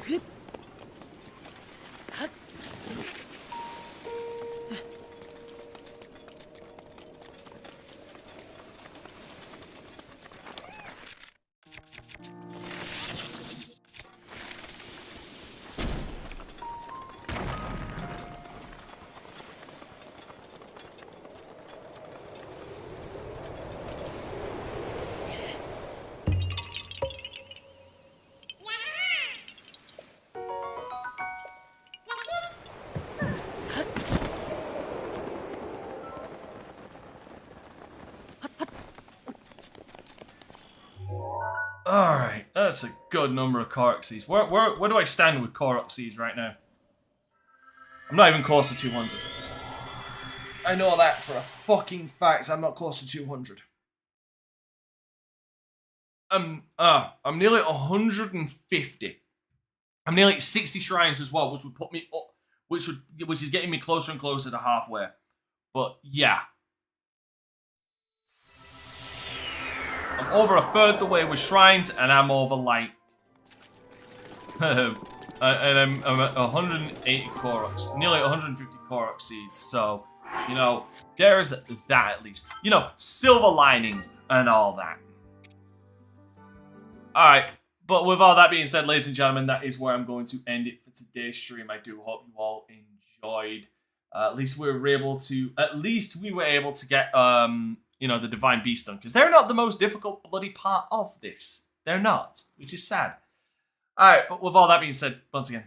Alright, that's a good number of Koroxes. Where do I stand with Koroxes right now? I'm not even close to 200. I know that for a fucking fact. I'm not close to 200. I'm nearly at 150. I'm nearly at 60 shrines as well, which would put me up, which is getting me closer and closer to halfway. But yeah. I'm over a third the way with shrines, and I'm over like, and I'm at 180 Koroks, nearly 150 Korok seeds. So, you know, there's that at least. You know, silver linings and all that. All right, but with all that being said, ladies and gentlemen, that is where I'm going to end it for today's stream. I do hope you all enjoyed. At least we were able to get you know, the Divine Beast done, because they're not the most difficult bloody part of this. They're not, which is sad. Alright, but with all that being said, once again,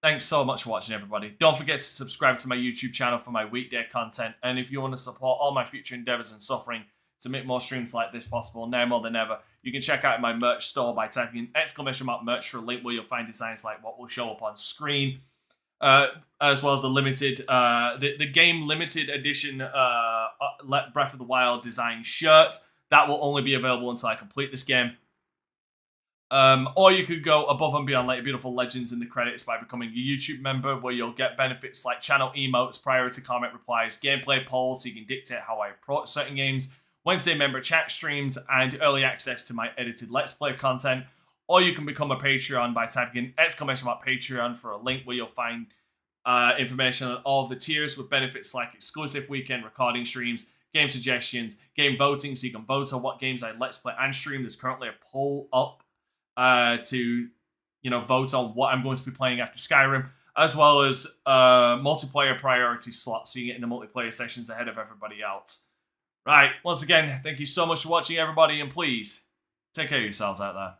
thanks so much for watching, everybody. Don't forget to subscribe to my YouTube channel for my weekday content, and if you want to support all my future endeavors and suffering to make more streams like this possible, now more than ever, you can check out my merch store by typing in *merch for a link where you'll find designs like what will show up on screen, as well as the limited, the game limited edition Breath of the Wild design shirt. That will only be available until I complete this game. Or you could go above and beyond like beautiful legends in the credits by becoming a YouTube member, where you'll get benefits like channel emotes, priority comment replies, gameplay polls so you can dictate how I approach certain games, Wednesday member chat streams, and early access to my edited Let's Play content. Or you can become a Patreon by typing in !Patreon for a link where you'll find information on all of the tiers with benefits like exclusive weekend recording streams, game suggestions, game voting, so you can vote on what games I Let's Play and stream. There's currently a poll up to, you know, vote on what I'm going to be playing after Skyrim, as well as multiplayer priority slots, so you get in the multiplayer sessions ahead of everybody else. Right, once again, thank you so much for watching, everybody, and please, take care of yourselves out there.